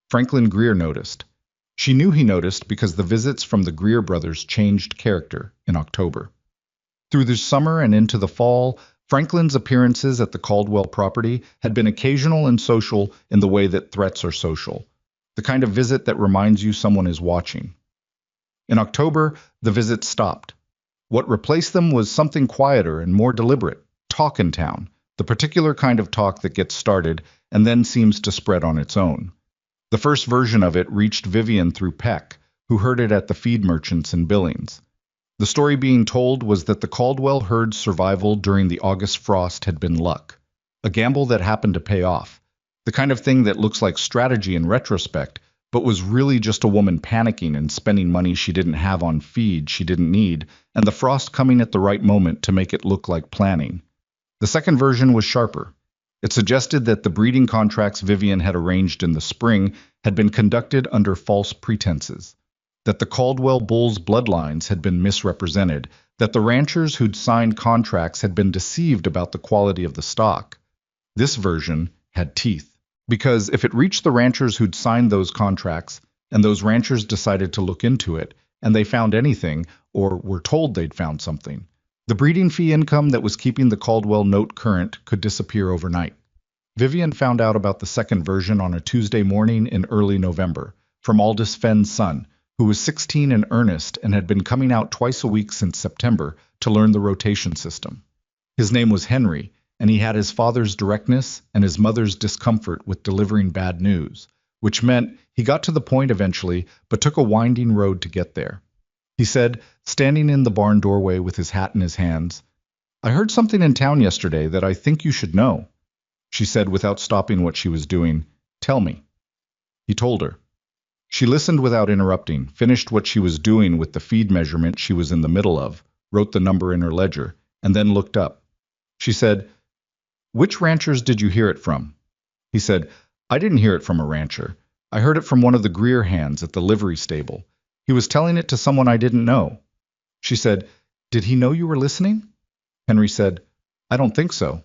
Franklin Greer noticed. She knew he noticed because the visits from the Greer brothers changed character in October. Through the summer and into the fall, Franklin's appearances at the Caldwell property had been occasional and social in the way that threats are social, the kind of visit that reminds you someone is watching. In October, the visits stopped. What replaced them was something quieter and more deliberate, talk in town, the particular kind of talk that gets started and then seems to spread on its own. The first version of it reached Vivian through Peck, who heard it at the feed merchants in Billings. The story being told was that the Caldwell herd's survival during the August frost had been luck, a gamble that happened to pay off, the kind of thing that looks like strategy in retrospect, but was really just a woman panicking and spending money she didn't have on feed she didn't need, and the frost coming at the right moment to make it look like planning. The second version was sharper. It suggested that the breeding contracts Vivian had arranged in the spring had been conducted under false pretenses, that the Caldwell bulls' bloodlines had been misrepresented, that the ranchers who'd signed contracts had been deceived about the quality of the stock. This version had teeth, because if it reached the ranchers who'd signed those contracts, and those ranchers decided to look into it, and they found anything, or were told they'd found something, the breeding fee income that was keeping the Caldwell note current could disappear overnight. Vivian found out about the second version on a Tuesday morning in early November, from Aldous Fenn's son, who was 16 in earnest and had been coming out twice a week since September to learn the rotation system. His name was Henry, and he had his father's directness and his mother's discomfort with delivering bad news, which meant he got to the point eventually, but took a winding road to get there. He said, standing in the barn doorway with his hat in his hands, I heard something in town yesterday that I think you should know. She said without stopping what she was doing, Tell me. He told her. She listened without interrupting, finished what she was doing with the feed measurement she was in the middle of, wrote the number in her ledger, and then looked up. She said, Which ranchers did you hear it from? He said, I didn't hear it from a rancher. I heard it from one of the Greer hands at the livery stable. He was telling it to someone I didn't know. She said, Did he know you were listening? Henry said, I don't think so.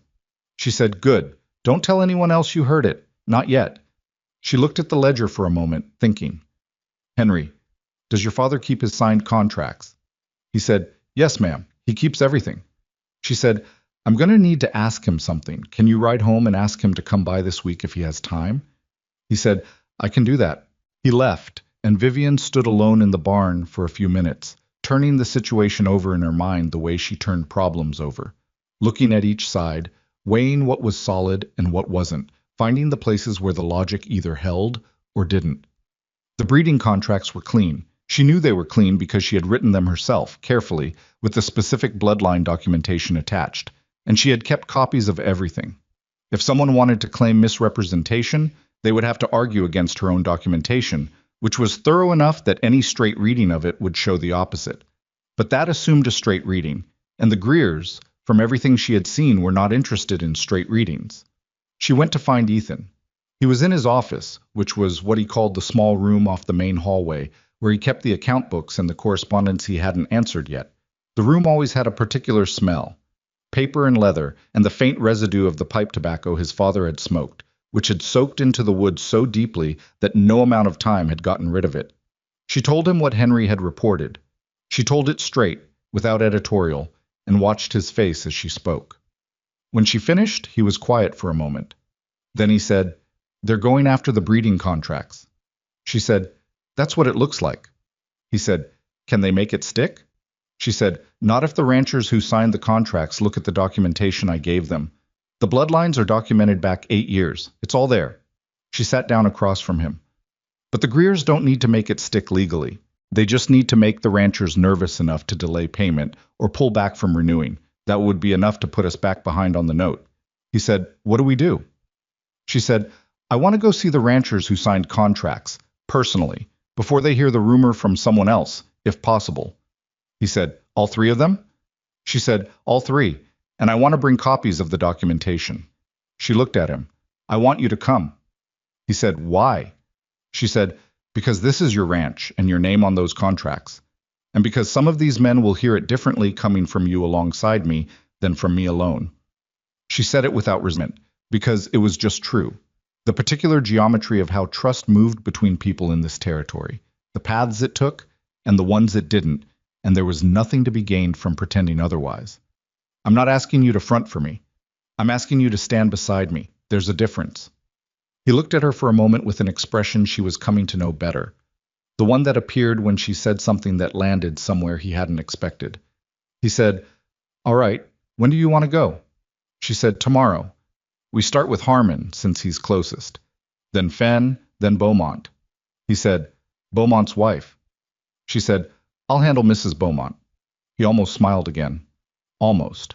She said, Good. Don't tell anyone else you heard it. Not yet. She looked at the ledger for a moment, thinking. Henry, does your father keep his signed contracts? He said, Yes, ma'am. He keeps everything. She said, I'm going to need to ask him something. Can you ride home and ask him to come by this week if he has time? He said, I can do that. He left, and Vivian stood alone in the barn for a few minutes, turning the situation over in her mind the way she turned problems over, looking at each side, weighing what was solid and what wasn't, finding the places where the logic either held or didn't. The breeding contracts were clean. She knew they were clean because she had written them herself, carefully, with the specific bloodline documentation attached, and she had kept copies of everything. If someone wanted to claim misrepresentation, they would have to argue against her own documentation, which was thorough enough that any straight reading of it would show the opposite. But that assumed a straight reading, and the Greers, from everything she had seen, were not interested in straight readings. She went to find Ethan. He was in his office, which was what he called the small room off the main hallway, where he kept the account books and the correspondence he hadn't answered yet. The room always had a particular smell, paper and leather, and the faint residue of the pipe tobacco his father had smoked, which had soaked into the wood so deeply that no amount of time had gotten rid of it. She told him what Henry had reported. She told it straight, without editorial, and watched his face as she spoke. When she finished, he was quiet for a moment. Then he said, They're going after the breeding contracts. She said, That's what it looks like. He said, Can they make it stick? She said, Not if the ranchers who signed the contracts look at the documentation I gave them. The bloodlines are documented back 8 years. It's all there. She sat down across from him. But the Greers don't need to make it stick legally. They just need to make the ranchers nervous enough to delay payment or pull back from renewing. That would be enough to put us back behind on the note. He said, "What do we do?" She said, "I want to go see the ranchers who signed contracts, personally, before they hear the rumor from someone else, if possible." He said, "All three of them?" She said, "All three, and I want to bring copies of the documentation." She looked at him. "I want you to come." He said, "Why?" She said, "Because this is your ranch and your name on those contracts. And because some of these men will hear it differently coming from you alongside me than from me alone." She said it without resentment, because it was just true. The particular geometry of how trust moved between people in this territory, the paths it took, and the ones it didn't, and there was nothing to be gained from pretending otherwise. "I'm not asking you to front for me. I'm asking you to stand beside me. There's a difference." He looked at her for a moment with an expression she was coming to know better, the one that appeared when she said something that landed somewhere he hadn't expected. He said, "All right, when do you want to go?" She said, "Tomorrow. We start with Harmon, since he's closest. Then Fenn, then Beaumont." He said, "Beaumont's wife." She said, "I'll handle Mrs. Beaumont." He almost smiled again. Almost.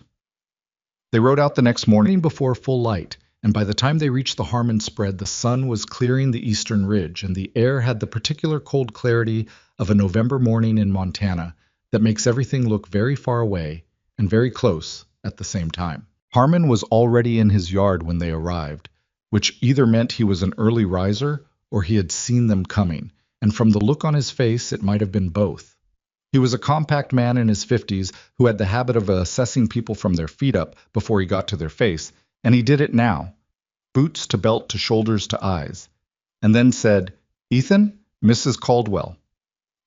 They rode out the next morning before full light, and by the time they reached the Harmon spread, the sun was clearing the eastern ridge, and the air had the particular cold clarity of a November morning in Montana that makes everything look very far away and very close at the same time. Harmon was already in his yard when they arrived, which either meant he was an early riser or he had seen them coming, and from the look on his face it might have been both. He was a compact man in his 50s who had the habit of assessing people from their feet up before he got to their face, and he did it now, boots to belt to shoulders to eyes, and then said, "Ethan, Mrs. Caldwell."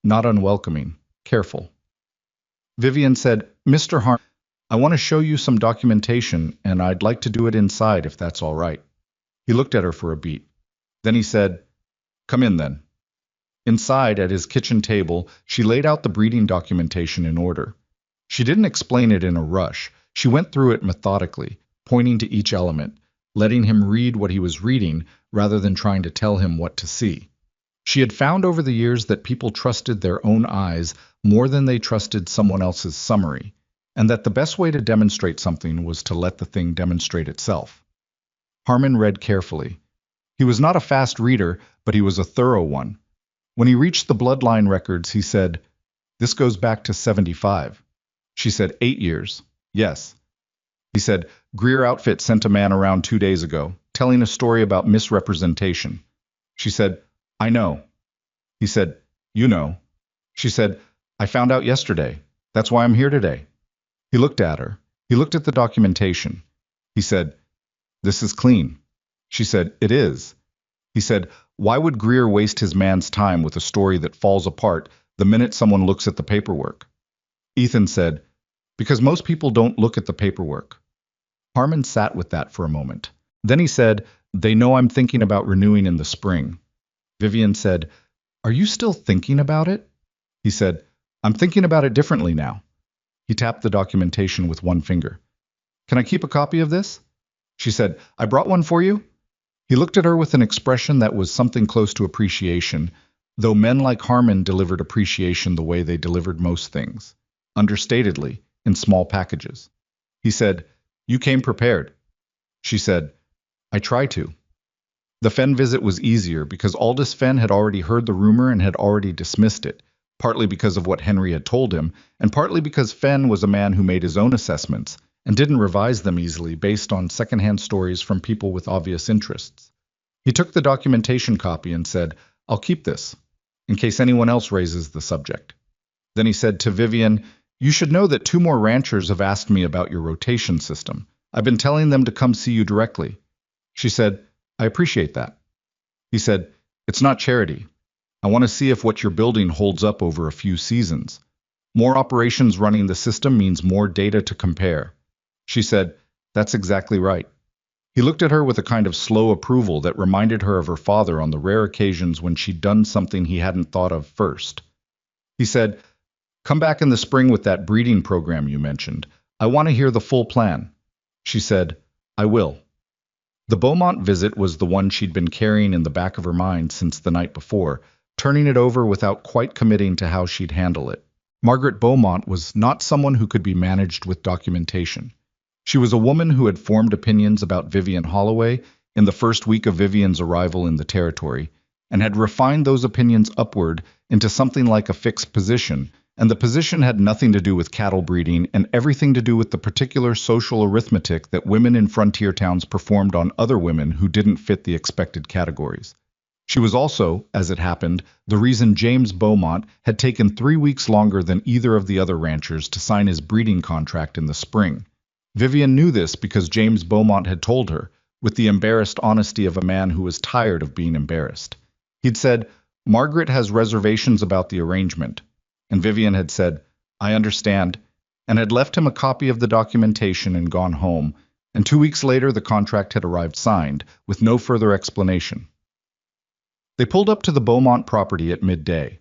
Not unwelcoming, careful. Vivian said, "Mr. Harmon, I want to show you some documentation, and I'd like to do it inside if that's all right." He looked at her for a beat. Then he said, "Come in then." Inside, at his kitchen table, she laid out the breeding documentation in order. She didn't explain it in a rush. She went through it methodically, pointing to each element, letting him read what he was reading rather than trying to tell him what to see. She had found over the years that people trusted their own eyes more than they trusted someone else's summary, and that the best way to demonstrate something was to let the thing demonstrate itself. Harmon read carefully. He was not a fast reader, but he was a thorough one. When he reached the bloodline records, he said, "This goes back to 75. She said, 8 years. "Yes." He said, "Greer outfit sent a man around 2 days ago, telling a story about misrepresentation." She said, "I know." He said, "You know." She said, "I found out yesterday. That's why I'm here today." He looked at her. He looked at the documentation. He said, "This is clean." She said, "It is." He said, "Why would Greer waste his man's time with a story that falls apart the minute someone looks at the paperwork?" Ethan said, "Because most people don't look at the paperwork." Harmon sat with that for a moment. Then he said, "They know I'm thinking about renewing in the spring." Vivian said, "Are you still thinking about it?" He said, "I'm thinking about it differently now." He tapped the documentation with one finger. "Can I keep a copy of this?" She said, "I brought one for you." He looked at her with an expression that was something close to appreciation, though men like Harmon delivered appreciation the way they delivered most things, understatedly, in small packages. He said, "You came prepared." She said, "I try to." The Fenn visit was easier because Aldous Fenn had already heard the rumor and had already dismissed it, partly because of what Henry had told him, and partly because Fenn was a man who made his own assessments and didn't revise them easily based on secondhand stories from people with obvious interests. He took the documentation copy and said, "I'll keep this, in case anyone else raises the subject." Then he said to Vivian, "You should know that 2 more ranchers have asked me about your rotation system. I've been telling them to come see you directly." She said, "I appreciate that." He said, "It's not charity. I want to see if what you're building holds up over a few seasons. More operations running the system means more data to compare." She said, "That's exactly right." He looked at her with a kind of slow approval that reminded her of her father on the rare occasions when she'd done something he hadn't thought of first. He said, Come back in the spring with that breeding program you mentioned. I want to hear the full plan. She said, I will. The Beaumont visit was the one she'd been carrying in the back of her mind since the night before, turning it over without quite committing to how she'd handle it. Margaret Beaumont was not someone who could be managed with documentation. She was a woman who had formed opinions about Vivian Holloway in the first week of Vivian's arrival in the territory, and had refined those opinions upward into something like a fixed position, and the position had nothing to do with cattle breeding and everything to do with the particular social arithmetic that women in frontier towns performed on other women who didn't fit the expected categories. She was also, as it happened, the reason James Beaumont had taken 3 weeks longer than either of the other ranchers to sign his breeding contract in the spring. Vivian knew this because James Beaumont had told her, with the embarrassed honesty of a man who was tired of being embarrassed. He'd said, Margaret has reservations about the arrangement. And Vivian had said, I understand, and had left him a copy of the documentation and gone home, and 2 weeks later the contract had arrived signed, with no further explanation. They pulled up to the Beaumont property at midday.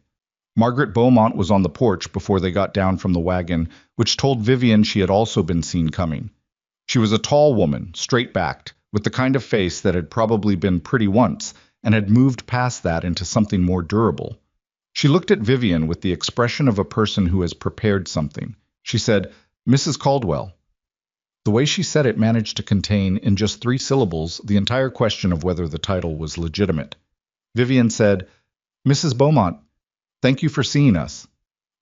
Margaret Beaumont was on the porch before they got down from the wagon, which told Vivian she had also been seen coming. She was a tall woman, straight-backed, with the kind of face that had probably been pretty once, and had moved past that into something more durable. She looked at Vivian with the expression of a person who has prepared something. She said, Mrs. Caldwell. The way she said it managed to contain, in just 3 syllables, the entire question of whether the title was legitimate. Vivian said, Mrs. Beaumont, thank you for seeing us.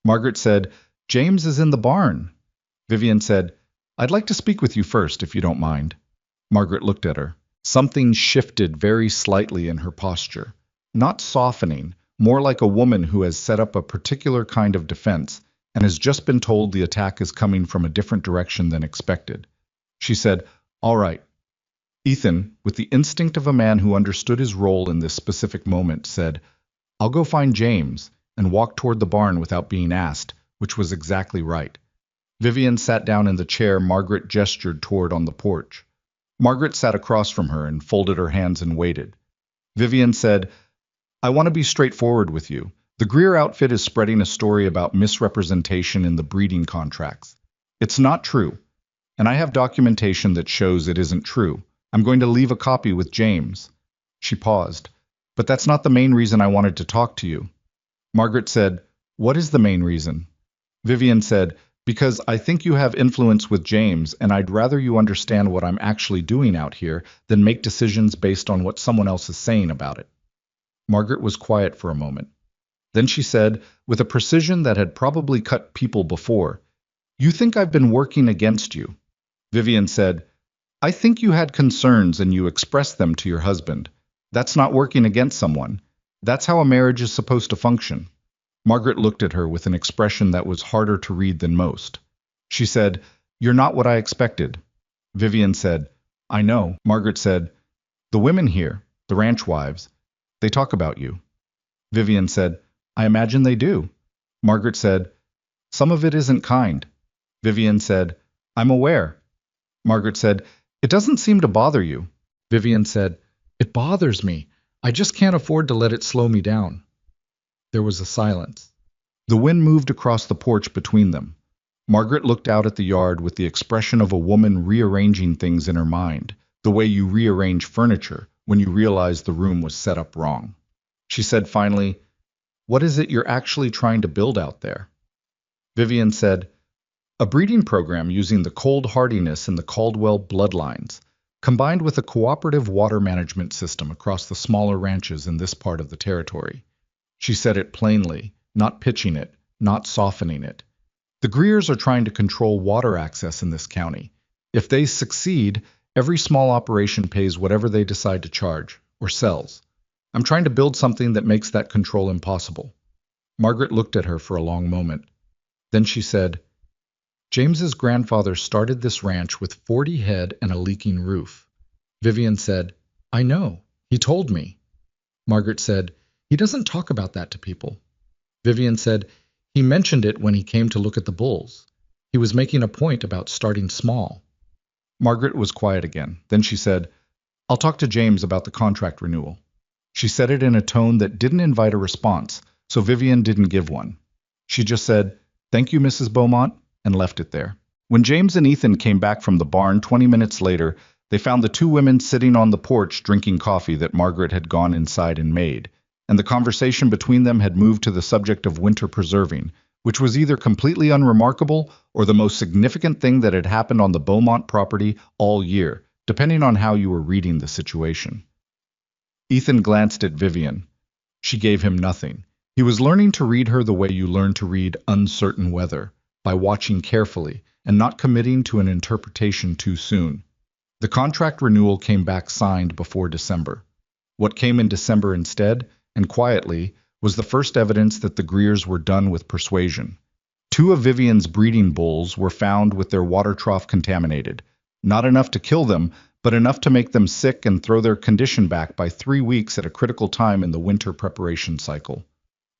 Margaret said, James is in the barn. Vivian said, I'd like to speak with you first, if you don't mind. Margaret looked at her. Something shifted very slightly in her posture. Not softening, more like a woman who has set up a particular kind of defense and has just been told the attack is coming from a different direction than expected. She said, All right. Ethan, with the instinct of a man who understood his role in this specific moment, said, I'll go find James, and walked toward the barn without being asked, which was exactly right. Vivian sat down in the chair Margaret gestured toward on the porch. Margaret sat across from her and folded her hands and waited. Vivian said, I want to be straightforward with you. The Greer outfit is spreading a story about misrepresentation in the breeding contracts. It's not true, and I have documentation that shows it isn't true. I'm going to leave a copy with James. She paused. But that's not the main reason I wanted to talk to you. Margaret said, What is the main reason? Vivian said, Because I think you have influence with James, and I'd rather you understand what I'm actually doing out here than make decisions based on what someone else is saying about it. Margaret was quiet for a moment. Then she said, with a precision that had probably cut people before, You think I've been working against you? Vivian said, I think you had concerns and you expressed them to your husband. That's not working against someone. That's how a marriage is supposed to function. Margaret looked at her with an expression that was harder to read than most. She said, You're not what I expected. Vivian said, I know. Margaret said, The women here, the ranch wives, they talk about you. Vivian said, I imagine they do. Margaret said, Some of it isn't kind. Vivian said, I'm aware. Margaret said, It doesn't seem to bother you. Vivian said, It bothers me. I just can't afford to let it slow me down. There was a silence. The wind moved across the porch between them. Margaret looked out at the yard with the expression of a woman rearranging things in her mind, the way you rearrange furniture when you realize the room was set up wrong. She said finally, What is it you're actually trying to build out there? Vivian said, A breeding program using the cold hardiness in the Caldwell bloodlines, combined with a cooperative water management system across the smaller ranches in this part of the territory. She said it plainly, not pitching it, not softening it. The Greers are trying to control water access in this county. If they succeed, every small operation pays whatever they decide to charge, or sells. I'm trying to build something that makes that control impossible. Margaret looked at her for a long moment. Then she said, James's grandfather started this ranch with 40 head and a leaking roof. Vivian said, I know. He told me. Margaret said, He doesn't talk about that to people. Vivian said, He mentioned it when he came to look at the bulls. He was making a point about starting small. Margaret was quiet again. Then she said, I'll talk to James about the contract renewal. She said it in a tone that didn't invite a response, so Vivian didn't give one. She just said, "Thank you, Mrs. Beaumont," and left it there. When James and Ethan came back from the barn 20 minutes later, they found the two women sitting on the porch drinking coffee that Margaret had gone inside and made, and the conversation between them had moved to the subject of winter preserving, which was either completely unremarkable or the most significant thing that had happened on the Beaumont property all year, depending on how you were reading the situation. Ethan glanced at Vivian. She gave him nothing. He was learning to read her the way you learn to read uncertain weather, by watching carefully and not committing to an interpretation too soon. The contract renewal came back signed before December. What came in December instead, and quietly, was the first evidence that the Greers were done with persuasion. Two of Vivian's breeding bulls were found with their water trough contaminated. Not enough to kill them, but enough to make them sick and throw their condition back by 3 weeks at a critical time in the winter preparation cycle.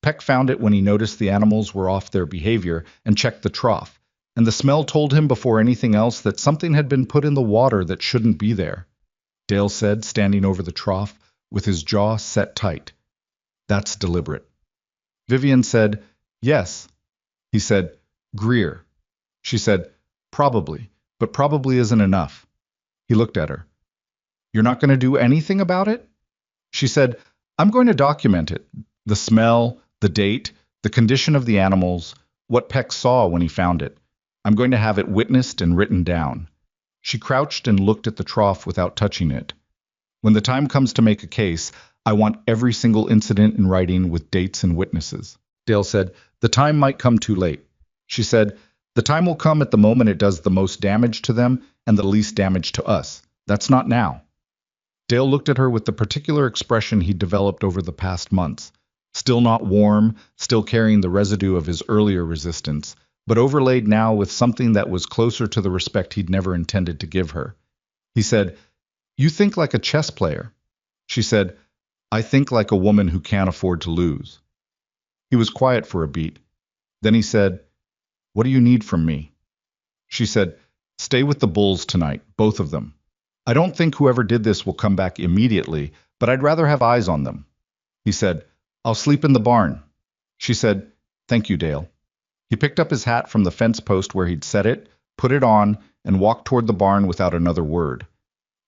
Peck found it when he noticed the animals were off their behavior and checked the trough, and the smell told him before anything else that something had been put in the water that shouldn't be there. Dale said, standing over the trough, with his jaw set tight. "That's deliberate." Vivian said, "Yes." He said, "Greer." She said, "Probably, but probably isn't enough." He looked at her. "You're not going to do anything about it?" She said, "I'm going to document it. The smell, the date, the condition of the animals, what Peck saw when he found it. I'm going to have it witnessed and written down." She crouched and looked at the trough without touching it. "When the time comes to make a case, I want every single incident in writing with dates and witnesses." Dale said, "The time might come too late." She said, "The time will come at the moment it does the most damage to them and the least damage to us. That's not now." Dale looked at her with the particular expression he'd developed over the past months. Still not warm, still carrying the residue of his earlier resistance, but overlaid now with something that was closer to the respect he'd never intended to give her. He said, "You think like a chess player." She said, "I think like a woman who can't afford to lose." He was quiet for a beat. Then he said, "What do you need from me?" She said, "Stay with the bulls tonight, both of them. I don't think whoever did this will come back immediately, but I'd rather have eyes on them." He said, "I'll sleep in the barn." She said, "Thank you, Dale." He picked up his hat from the fence post where he'd set it, put it on, and walked toward the barn without another word.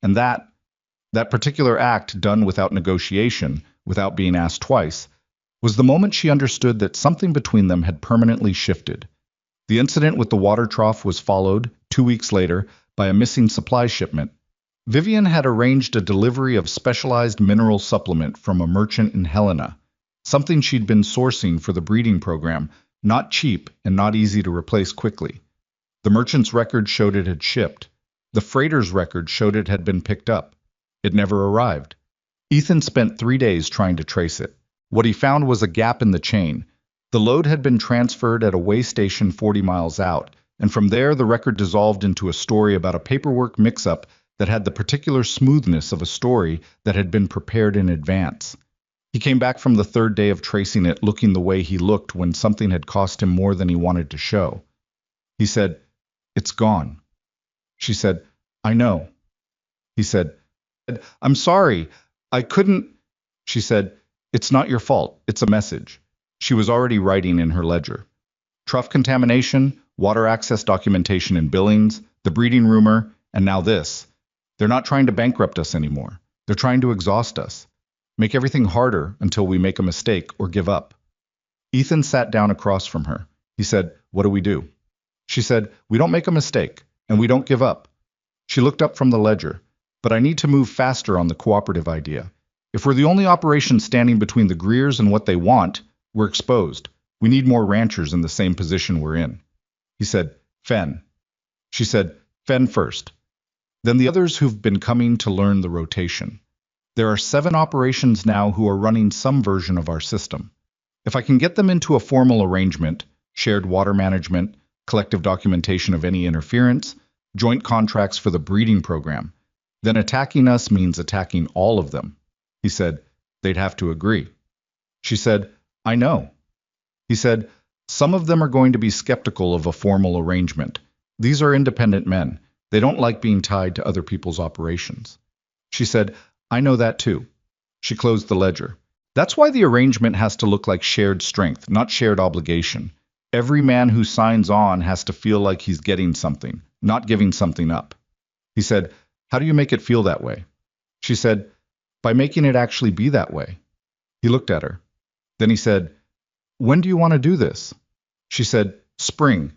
And that particular act done without negotiation, without being asked twice, was the moment she understood that something between them had permanently shifted. The incident with the water trough was followed, 2 weeks later, by a missing supply shipment. Vivian had arranged a delivery of specialized mineral supplement from a merchant in Helena, something she'd been sourcing for the breeding program, not cheap and not easy to replace quickly. The merchant's record showed it had shipped. The freighter's record showed it had been picked up. It never arrived. Ethan spent 3 days trying to trace it. What he found was a gap in the chain. The load had been transferred at a way station 40 miles out, and from there the record dissolved into a story about a paperwork mix-up that had the particular smoothness of a story that had been prepared in advance. He came back from the 3rd day of tracing it looking the way he looked when something had cost him more than he wanted to show. He said, "It's gone." She said, "I know." He said, "I'm sorry. I couldn't." She said, "It's not your fault. It's a message." She was already writing in her ledger. Trough contamination, water access documentation in Billings, the breeding rumor, and now this. They're not trying to bankrupt us anymore. They're trying to exhaust us. Make everything harder until we make a mistake or give up. Ethan sat down across from her. He said, "What do we do?" She said, "We don't make a mistake, and we don't give up." She looked up from the ledger. "But I need to move faster on the cooperative idea. If we're the only operation standing between the Greers and what they want, we're exposed. We need more ranchers in the same position we're in." He said, "Fen." She said, "Fen first. Then the others who've been coming to learn the rotation. There are 7 operations now who are running some version of our system. If I can get them into a formal arrangement, shared water management, collective documentation of any interference, joint contracts for the breeding program, then attacking us means attacking all of them." He said, "They'd have to agree." She said, "I know." He said, "Some of them are going to be skeptical of a formal arrangement. These are independent men. They don't like being tied to other people's operations." She said, "I know that too." She closed the ledger. "That's why the arrangement has to look like shared strength, not shared obligation. Every man who signs on has to feel like he's getting something, not giving something up. He said, "How do you make it feel that way?" She said, "By making it actually be that way." He looked at her. Then he said, "When do you want to do this?" She said, "Spring.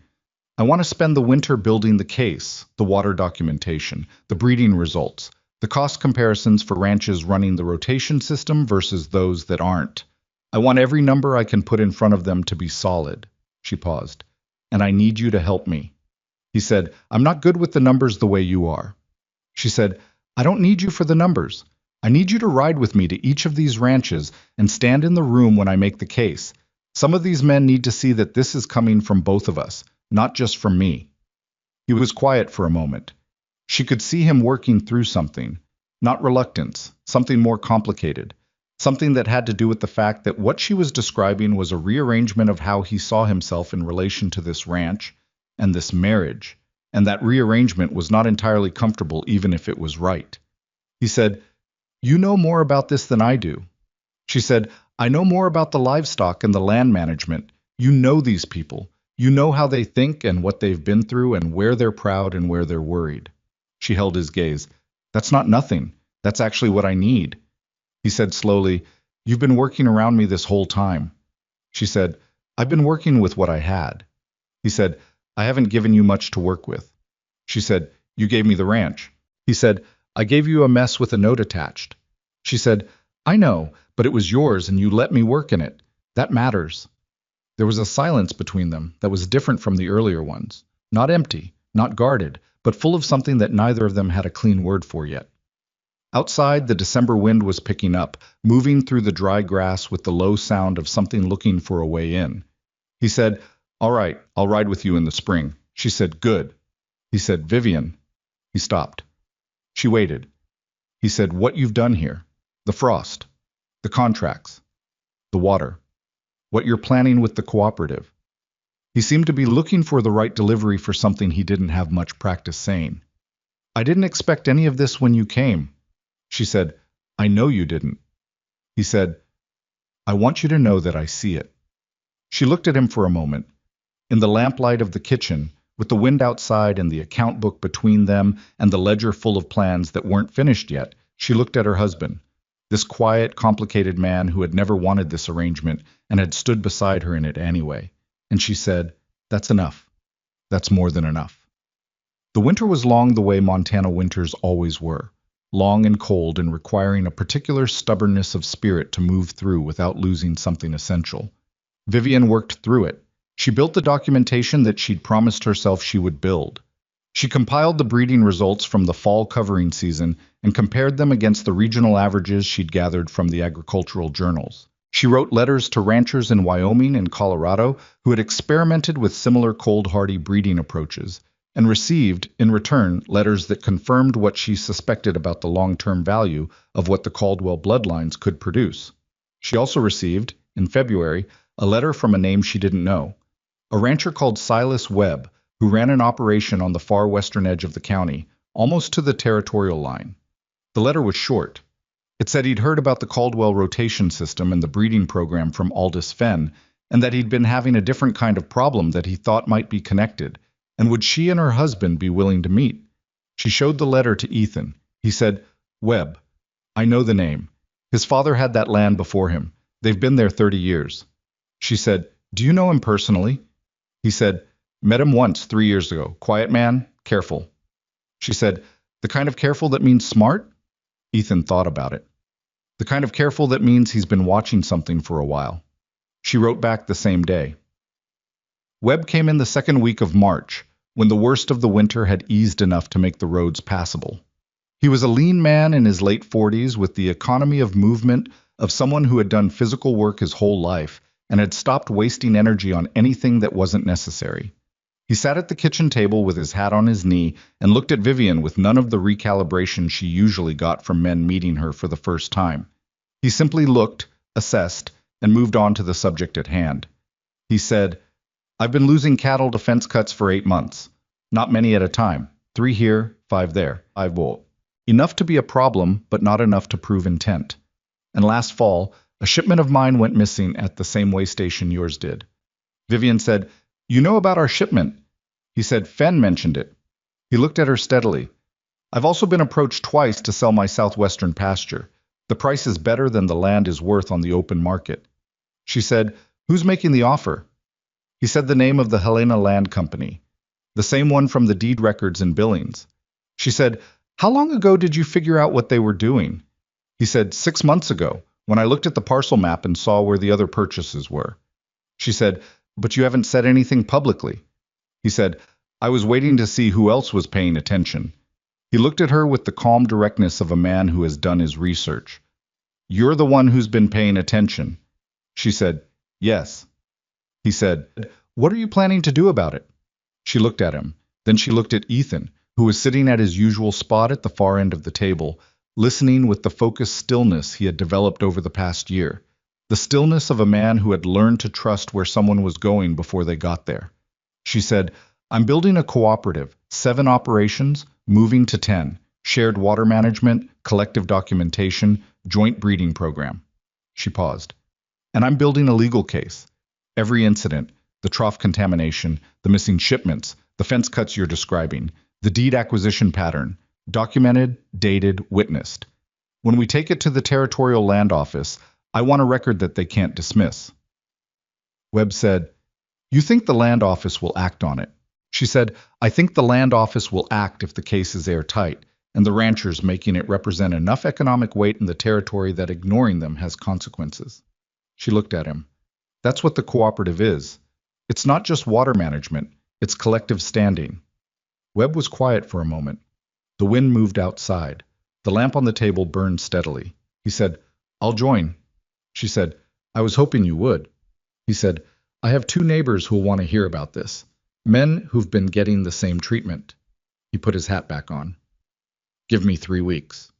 I want to spend the winter building the case, the water documentation, the breeding results, the cost comparisons for ranches running the rotation system versus those that aren't. I want every number I can put in front of them to be solid." She paused. "And I need you to help me." He said, "I'm not good with the numbers the way you are." She said, "I don't need you for the numbers. I need you to ride with me to each of these ranches and stand in the room when I make the case. Some of these men need to see that this is coming from both of us, not just from me." He was quiet for a moment. She could see him working through something, not reluctance, something more complicated, something that had to do with the fact that what she was describing was a rearrangement of how he saw himself in relation to this ranch and this marriage, and that rearrangement was not entirely comfortable even if it was right. He said, "You know more about this than I do." She said, "I know more about the livestock and the land management. You know these people. You know how they think and what they've been through and where they're proud and where they're worried." She held his gaze. "That's not nothing. That's actually what I need." He said slowly, "You've been working around me this whole time." She said, "I've been working with what I had." He said, "I haven't given you much to work with." She said, "You gave me the ranch." He said, "I gave you a mess with a note attached." She said, "I know, but it was yours and you let me work in it. That matters." There was a silence between them that was different from the earlier ones. Not empty, not guarded, but full of something that neither of them had a clean word for yet. Outside, the December wind was picking up, moving through the dry grass with the low sound of something looking for a way in. He said, "All right, I'll ride with you in the spring." She said, "Good." He said, "Vivian." He stopped. She waited. He said, "What you've done here. The frost. The contracts. The water. What you're planning with the cooperative." He seemed to be looking for the right delivery for something he didn't have much practice saying. "I didn't expect any of this when you came." She said, "I know you didn't." He said, "I want you to know that I see it." She looked at him for a moment. In the lamplight of the kitchen, with the wind outside and the account book between them and the ledger full of plans that weren't finished yet, she looked at her husband, this quiet, complicated man who had never wanted this arrangement and had stood beside her in it anyway. And she said, "That's enough. That's more than enough." The winter was long the way Montana winters always were, long and cold and requiring a particular stubbornness of spirit to move through without losing something essential. Vivian worked through it. She built the documentation that she'd promised herself she would build. She compiled the breeding results from the fall covering season and compared them against the regional averages she'd gathered from the agricultural journals. She wrote letters to ranchers in Wyoming and Colorado who had experimented with similar cold-hardy breeding approaches, and received, in return, letters that confirmed what she suspected about the long-term value of what the Caldwell bloodlines could produce. She also received, in February, a letter from a name she didn't know, a rancher called Silas Webb, who ran an operation on the far western edge of the county, almost to the territorial line. The letter was short. It said he'd heard about the Caldwell rotation system and the breeding program from Aldous Fenn, and that he'd been having a different kind of problem that he thought might be connected, and would she and her husband be willing to meet? She showed the letter to Ethan. He said, "Webb. I know the name. His father had that land before him. They've been there 30 years. She said, "Do you know him personally?" He said, "Met him once 3 years ago. Quiet man, careful." She said, "The kind of careful that means smart?" Ethan thought about it. "The kind of careful that means he's been watching something for a while." She wrote back the same day. Webb came in the second week of March, when the worst of the winter had eased enough to make the roads passable. He was a lean man in his late 40s with the economy of movement of someone who had done physical work his whole life and had stopped wasting energy on anything that wasn't necessary. He sat at the kitchen table with his hat on his knee and looked at Vivian with none of the recalibration she usually got from men meeting her for the first time. He simply looked, assessed, and moved on to the subject at hand. He said, "I've been losing cattle to fence cuts for 8 months. Not many at a time. 3 here, 5 there. 5 volt. Enough to be a problem, but not enough to prove intent. And last fall, a shipment of mine went missing at the same way station yours did." Vivian said, You know about our shipment? He said, Fen mentioned it. He looked at her steadily. I've also been approached twice to sell my southwestern pasture. The price is better than the land is worth on the open market. She said, Who's making the offer? He said the name of the Helena Land Company, the same one from the deed records and billings. She said, How long ago did you figure out what they were doing? He said, 6 months ago, when I looked at the parcel map and saw where the other purchases were. She said, But you haven't said anything publicly. He said, I was waiting to see who else was paying attention. He looked at her with the calm directness of a man who has done his research. You're the one who's been paying attention. She said, Yes. He said, What are you planning to do about it? She looked at him. Then she looked at Ethan, who was sitting at his usual spot at the far end of the table, listening with the focused stillness he had developed over the past year, the stillness of a man who had learned to trust where someone was going before they got there. She said, I'm building a cooperative, 7 operations, moving to 10, shared water management, collective documentation, joint breeding program. She paused. And I'm building a legal case. Every incident, the trough contamination, the missing shipments, the fence cuts you're describing, the deed acquisition pattern, documented, dated, witnessed. When we take it to the Territorial Land Office, I want a record that they can't dismiss. Webb said, You think the Land Office will act on it? She said, I think the Land Office will act if the case is airtight, and the ranchers making it represent enough economic weight in the territory that ignoring them has consequences. She looked at him. That's what the cooperative is. It's not just water management, it's collective standing. Webb was quiet for a moment. The wind moved outside. The lamp on the table burned steadily. He said, I'll join. She said, I was hoping you would. He said, I have 2 neighbors who'll want to hear about this. Men who've been getting the same treatment. He put his hat back on. Give me 3 weeks.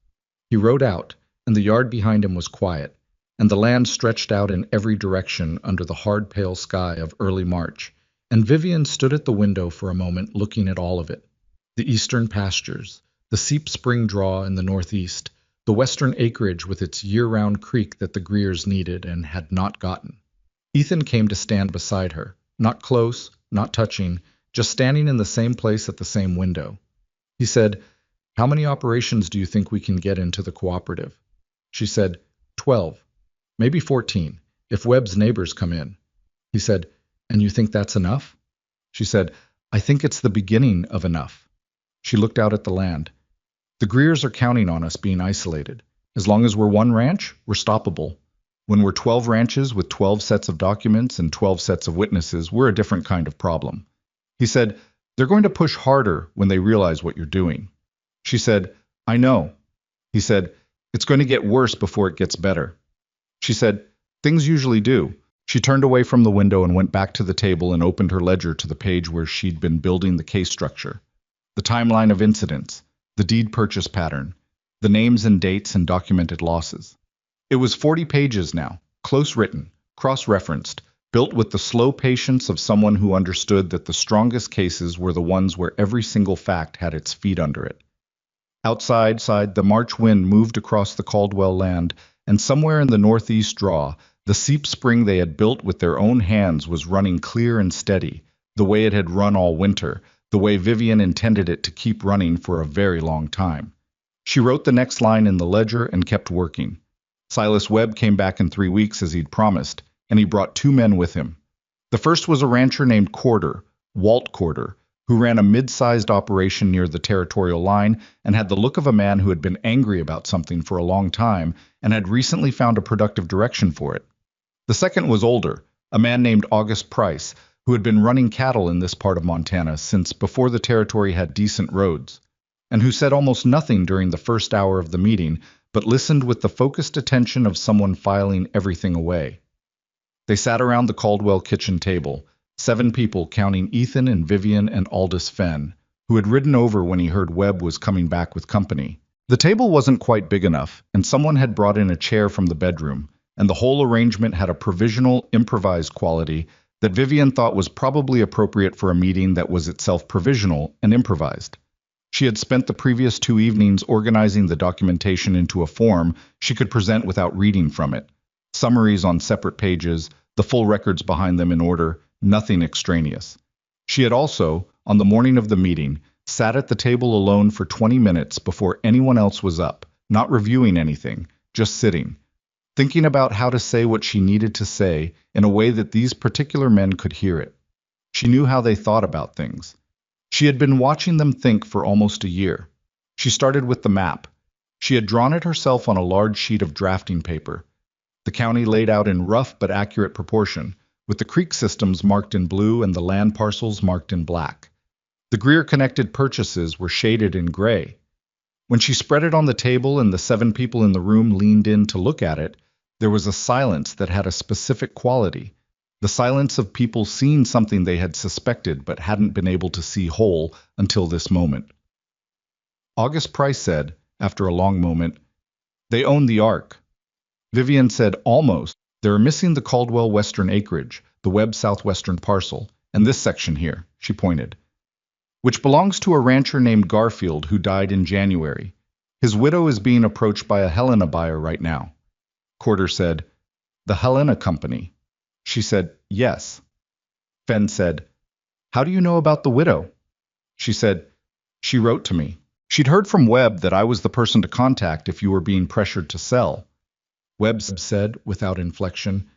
He rode out, and the yard behind him was quiet, and the land stretched out in every direction under the hard pale sky of early March, and Vivian stood at the window for a moment looking at all of it. The eastern pastures, the Seep Spring draw in the northeast, the western acreage with its year-round creek that the Greers needed and had not gotten. Ethan came to stand beside her, not close, not touching, just standing in the same place at the same window. He said, How many operations do you think we can get into the cooperative? She said, 12, maybe 14, if Webb's neighbors come in. He said, And you think that's enough? She said, I think it's the beginning of enough. She looked out at the land. The Greers are counting on us being isolated. As long as we're one ranch, we're stoppable. When we're 12 ranches with 12 sets of documents and 12 sets of witnesses, we're a different kind of problem. He said, They're going to push harder when they realize what you're doing. She said, I know. He said, It's going to get worse before it gets better. She said, Things usually do. She turned away from the window and went back to the table and opened her ledger to the page where she'd been building the case structure. The timeline of incidents, the deed purchase pattern, the names and dates and documented losses. It was 40 pages now, close written, cross-referenced, built with the slow patience of someone who understood that the strongest cases were the ones where every single fact had its feet under it. Outside, the March wind moved across the Caldwell land, and somewhere in the northeast draw, the Seep Spring they had built with their own hands was running clear and steady, the way it had run all winter, the way Vivian intended it to keep running for a very long time. She wrote the next line in the ledger and kept working. Silas Webb came back in 3 weeks as he'd promised, and he brought 2 men with him. The first was a rancher named Corder, Walt Corder, who ran a mid-sized operation near the territorial line and had the look of a man who had been angry about something for a long time and had recently found a productive direction for it. The second was older, a man named August Price, who had been running cattle in this part of Montana since before the territory had decent roads, and who said almost nothing during the first hour of the meeting, but listened with the focused attention of someone filing everything away. They sat around the Caldwell kitchen table, 7 people counting Ethan and Vivian and Aldous Fenn, who had ridden over when he heard Webb was coming back with company. The table wasn't quite big enough, and someone had brought in a chair from the bedroom, and the whole arrangement had a provisional, improvised quality that Vivian thought was probably appropriate for a meeting that was itself provisional and improvised. She had spent the previous 2 evenings organizing the documentation into a form she could present without reading from it. Summaries on separate pages, the full records behind them in order, nothing extraneous. She had also, on the morning of the meeting, sat at the table alone for 20 minutes before anyone else was up, not reviewing anything, just sitting, thinking about how to say what she needed to say in a way that these particular men could hear it. She knew how they thought about things. She had been watching them think for almost a year. She started with the map. She had drawn it herself on a large sheet of drafting paper, the county laid out in rough but accurate proportion, with the creek systems marked in blue and the land parcels marked in black. The Greer-connected purchases were shaded in gray. When she spread it on the table and the 7 people in the room leaned in to look at it, there was a silence that had a specific quality, the silence of people seeing something they had suspected but hadn't been able to see whole until this moment. August Price said, after a long moment, "They own the Ark." Vivian said, "Almost. They're missing the Caldwell Western acreage, the Webb Southwestern parcel, and this section here," she pointed, "which belongs to a rancher named Garfield who died in January. His widow is being approached by a Helena buyer right now." Corder said, "The Helena Company." She said, "Yes." Fenn said, "How do you know about the widow?" She said, "She wrote to me. She'd heard from Webb that I was the person to contact if you were being pressured to sell." Webb said, without inflection,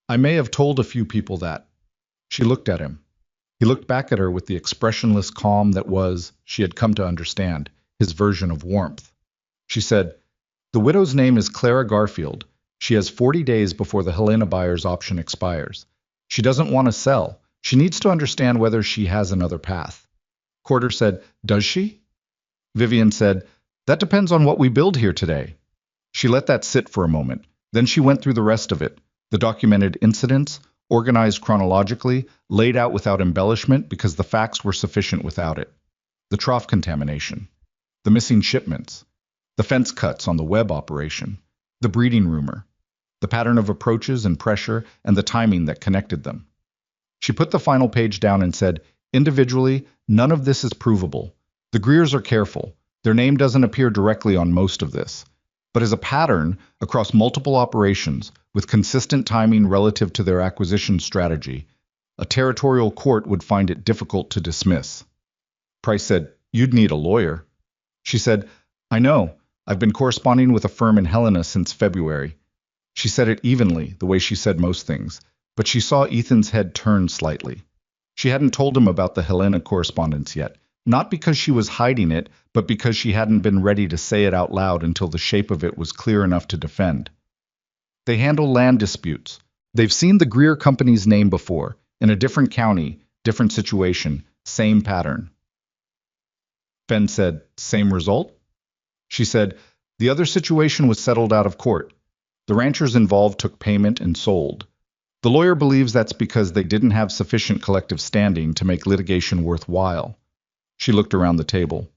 "I may have told a few people that." She looked at him. He looked back at her with the expressionless calm that was, she had come to understand, his version of warmth. She said, "The widow's name is Clara Garfield. She has 40 days before the Helena buyer's option expires. She doesn't want to sell. She needs to understand whether she has another path." Corder said, "Does she?" Vivian said, "That depends on what we build here today." She let that sit for a moment. Then she went through the rest of it, the documented incidents, organized chronologically, laid out without embellishment because the facts were sufficient without it. The trough contamination, the missing shipments, the fence cuts on the Webb operation, the breeding rumor, the pattern of approaches and pressure, and the timing that connected them. She put the final page down and said, "Individually, none of this is provable. The Greers are careful. Their name doesn't appear directly on most of this. But as a pattern across multiple operations with consistent timing relative to their acquisition strategy, a territorial court would find it difficult to dismiss." Price said, "You'd need a lawyer." She said, "I know. I've been corresponding with a firm in Helena since February." She said it evenly, the way she said most things, but she saw Ethan's head turn slightly. She hadn't told him about the Helena correspondence yet, not because she was hiding it, but because she hadn't been ready to say it out loud until the shape of it was clear enough to defend. "They handle land disputes. They've seen the Greer Company's name before, in a different county, different situation, same pattern." Fenn said, "Same result?" She said, "The other situation was settled out of court. The ranchers involved took payment and sold. The lawyer believes that's because they didn't have sufficient collective standing to make litigation worthwhile." She looked around the table.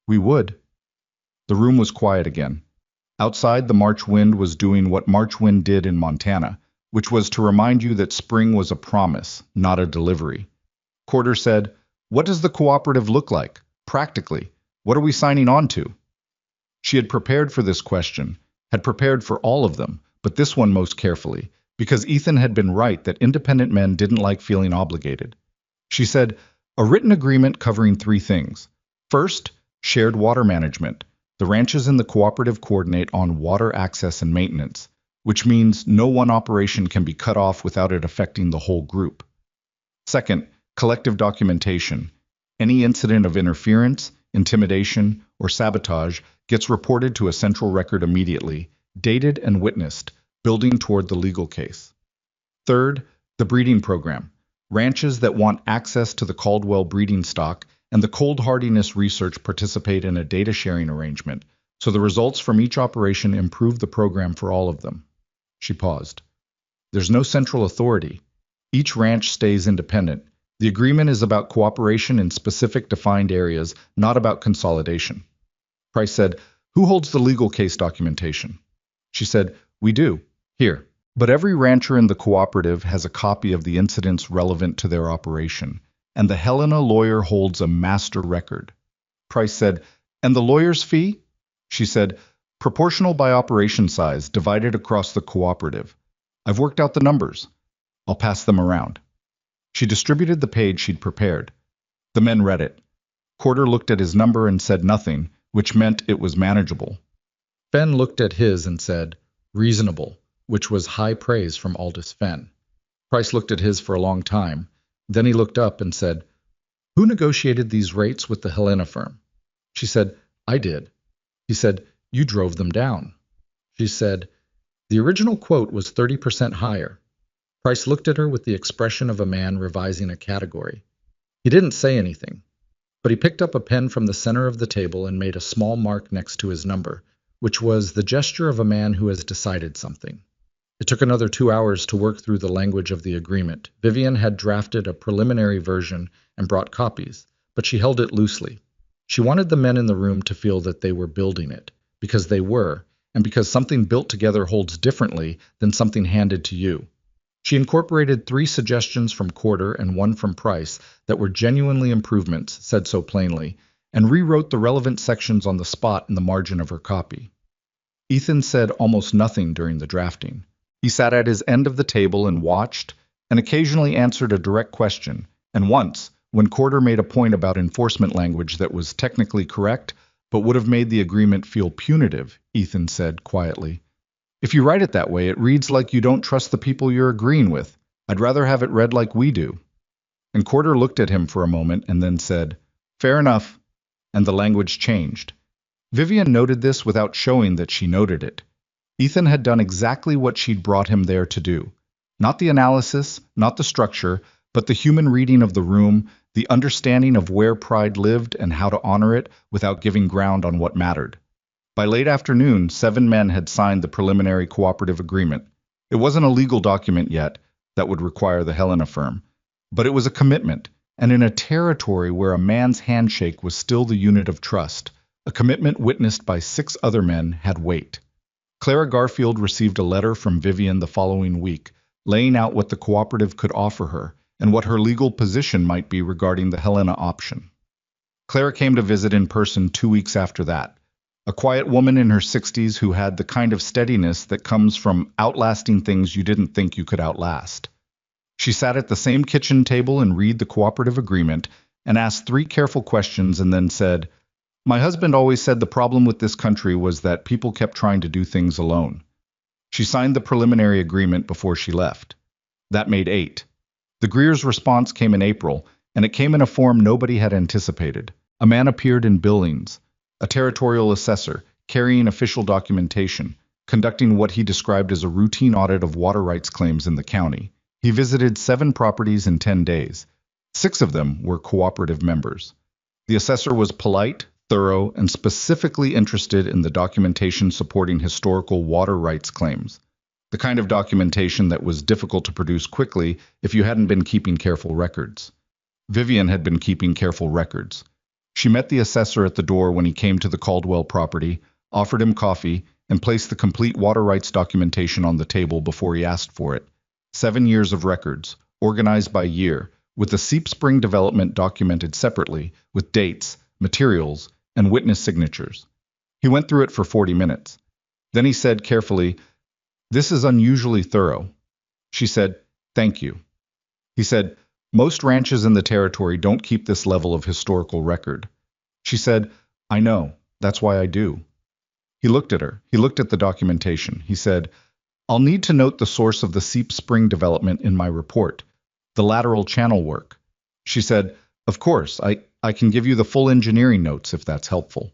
"We would." The room was quiet again. Outside, the March wind was doing what March wind did in Montana, which was to remind you that spring was a promise, not a delivery. Corder said, "What does the cooperative look like, practically? What are we signing on to?" She had prepared for this question, had prepared for all of them, but this one most carefully, because Ethan had been right that independent men didn't like feeling obligated. She said, "A written agreement covering 3 things. First, shared water management. The ranches in the cooperative coordinate on water access and maintenance, which means no one operation can be cut off without it affecting the whole group. Second, collective documentation. Any incident of interference, intimidation, or sabotage gets reported to a central record immediately, dated and witnessed, building toward the legal case. Third, the breeding program. Ranches that want access to the Caldwell breeding stock and the cold hardiness research participate in a data sharing arrangement, so the results from each operation improve the program for all of them." She paused. "There's no central authority. Each ranch stays independent. The agreement is about cooperation in specific defined areas, not about consolidation." Price said, "Who holds the legal case documentation?" She said, "We do. Here. But every rancher in the cooperative has a copy of the incidents relevant to their operation, and the Helena lawyer holds a master record." Price said, "And the lawyer's fee?" She said, "Proportional by operation size, divided across the cooperative. I've worked out the numbers. I'll pass them around." She distributed the page she'd prepared. The men read it. Corder looked at his number and said nothing, which meant it was manageable. Fenn looked at his and said, reasonable, which was high praise from Aldous Fenn. Price looked at his for a long time. Then he looked up and said, who negotiated these rates with the Helena firm? She said, I did. He said, you drove them down. She said, the original quote was 30% higher. Price looked at her with the expression of a man revising a category. He didn't say anything, but he picked up a pen from the center of the table and made a small mark next to his number, which was the gesture of a man who has decided something. It took another 2 hours to work through the language of the agreement. Vivian had drafted a preliminary version and brought copies, but she held it loosely. She wanted the men in the room to feel that they were building it, because they were, and because something built together holds differently than something handed to you. She incorporated 3 suggestions from Corder and 1 from Price that were genuinely improvements, said so plainly, and rewrote the relevant sections on the spot in the margin of her copy. Ethan said almost nothing during the drafting. He sat at his end of the table and watched, and occasionally answered a direct question, and once, when Corder made a point about enforcement language that was technically correct, but would have made the agreement feel punitive, Ethan said quietly, if you write it that way, it reads like you don't trust the people you're agreeing with. I'd rather have it read like we do. And Corder looked at him for a moment and then said, fair enough, and the language changed. Vivian noted this without showing that she noted it. Ethan had done exactly what she'd brought him there to do. Not the analysis, not the structure, but the human reading of the room, the understanding of where pride lived and how to honor it without giving ground on what mattered. By late afternoon, 7 men had signed the preliminary cooperative agreement. It wasn't a legal document yet that would require the Helena firm, but it was a commitment, and in a territory where a man's handshake was still the unit of trust, a commitment witnessed by 6 other men had weight. Clara Garfield received a letter from Vivian the following week, laying out what the cooperative could offer her and what her legal position might be regarding the Helena option. Clara came to visit in person 2 weeks after that. A quiet woman in her 60s who had the kind of steadiness that comes from outlasting things you didn't think you could outlast. She sat at the same kitchen table and read the cooperative agreement and asked 3 careful questions and then said, my husband always said the problem with this country was that people kept trying to do things alone. She signed the preliminary agreement before she left. That made 8. The Greer's response came in April, and it came in a form nobody had anticipated. A man appeared in Billings, a territorial assessor, carrying official documentation, conducting what he described as a routine audit of water rights claims in the county. He visited 7 properties in 10 days. 6 of them were cooperative members. The assessor was polite, thorough, and specifically interested in the documentation supporting historical water rights claims, the kind of documentation that was difficult to produce quickly if you hadn't been keeping careful records. Vivian had been keeping careful records. She met the assessor at the door when he came to the Caldwell property, offered him coffee, and placed the complete water rights documentation on the table before he asked for it. 7 years of records, organized by year, with the Seep Spring development documented separately, with dates, materials, and witness signatures. He went through it for 40 minutes. Then he said carefully, this is unusually thorough. She said, thank you. He said, most ranches in the territory don't keep this level of historical record. She said, I know, that's why I do. He looked at her. He looked at the documentation. He said, I'll need to note the source of the Seep Spring development in my report, the lateral channel work. She said, of course, I can give you the full engineering notes if that's helpful.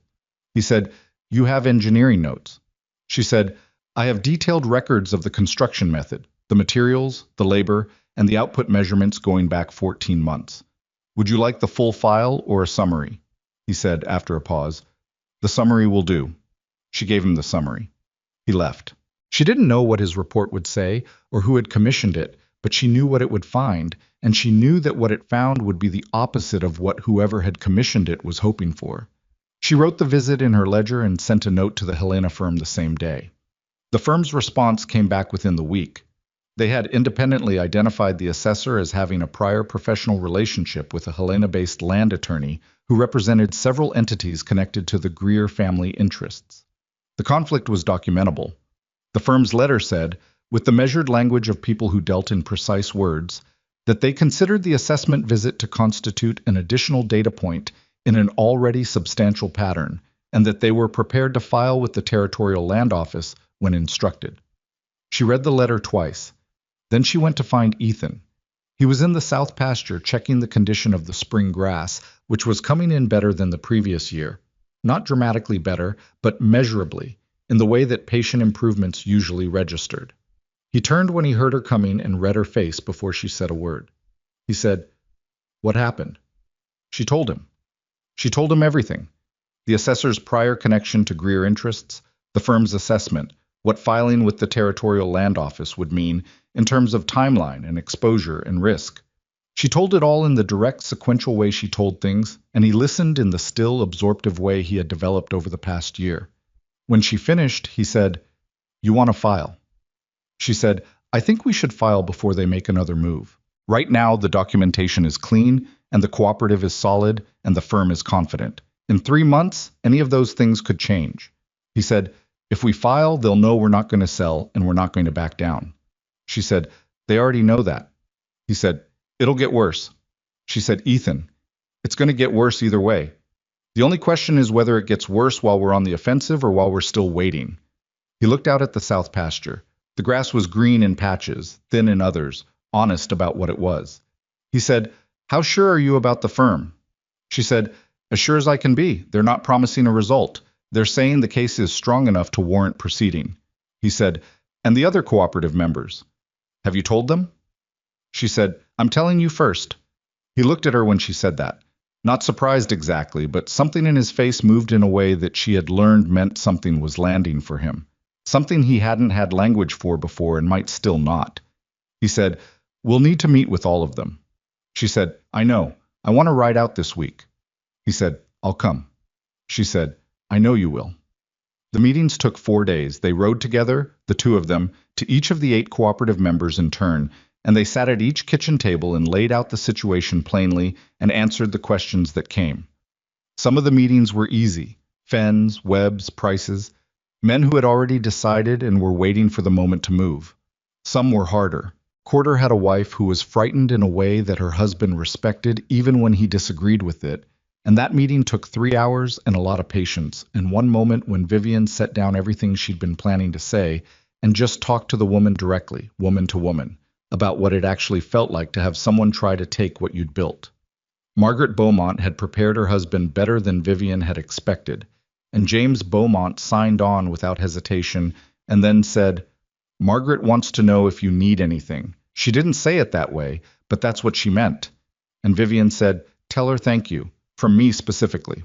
He said, you have engineering notes. She said, I have detailed records of the construction method, the materials, the labor, and the output measurements going back 14 months. Would you like the full file or a summary? He said after a pause. The summary will do. She gave him the summary. He left. She didn't know what his report would say or who had commissioned it, but she knew what it would find, and she knew that what it found would be the opposite of what whoever had commissioned it was hoping for. She wrote the visit in her ledger and sent a note to the Helena firm the same day. The firm's response came back within the week. They had independently identified the assessor as having a prior professional relationship with a Helena-based land attorney who represented several entities connected to the Greer family interests. The conflict was documentable. The firm's letter said, with the measured language of people who dealt in precise words, that they considered the assessment visit to constitute an additional data point in an already substantial pattern, and that they were prepared to file with the Territorial Land Office when instructed. She read the letter twice. Then she went to find Ethan. He was in the south pasture checking the condition of the spring grass, which was coming in better than the previous year. Not dramatically better, but measurably, in the way that patient improvements usually registered. He turned when he heard her coming and read her face before she said a word. He said, "What happened?" She told him. She told him everything. The assessor's prior connection to Greer interests, the firm's assessment, what filing with the Territorial Land Office would mean in terms of timeline and exposure and risk. She told it all in the direct, sequential way she told things, and he listened in the still, absorptive way he had developed over the past year. When she finished, he said, "You want to file?" She said, "I think we should file before they make another move. Right now, the documentation is clean, and the cooperative is solid, and the firm is confident. In 3 months, any of those things could change." He said, "If we file, they'll know we're not going to sell, and we're not going to back down." She said, "They already know that." He said, "It'll get worse." She said, "Ethan, it's going to get worse either way. The only question is whether it gets worse while we're on the offensive or while we're still waiting." He looked out at the south pasture. The grass was green in patches, thin in others, honest about what it was. He said, "How sure are you about the firm?" She said, "As sure as I can be. They're not promising a result. They're saying the case is strong enough to warrant proceeding." He said, "And the other cooperative members? Have you told them?" She said, "I'm telling you first." He looked at her when she said that. Not surprised exactly, but something in his face moved in a way that she had learned meant something was landing for him. Something he hadn't had language for before and might still not. He said, "We'll need to meet with all of them." She said, "I know. I want to ride out this week." He said, "I'll come." She said, "I know you will." The meetings took 4 days. They rode together, the two of them, to each of the 8 cooperative members in turn, and they sat at each kitchen table and laid out the situation plainly and answered the questions that came. Some of the meetings were easy. Fens, webs, prices. Men who had already decided and were waiting for the moment to move. Some were harder. Corder had a wife who was frightened in a way that her husband respected even when he disagreed with it, and that meeting took 3 hours and a lot of patience, and one moment when Vivian set down everything she'd been planning to say and just talked to the woman directly, woman to woman, about what it actually felt like to have someone try to take what you'd built. Margaret Beaumont had prepared her husband better than Vivian had expected, and James Beaumont signed on without hesitation and then said, "Margaret wants to know if you need anything." She didn't say it that way, but that's what she meant. And Vivian said, "Tell her thank you, from me specifically."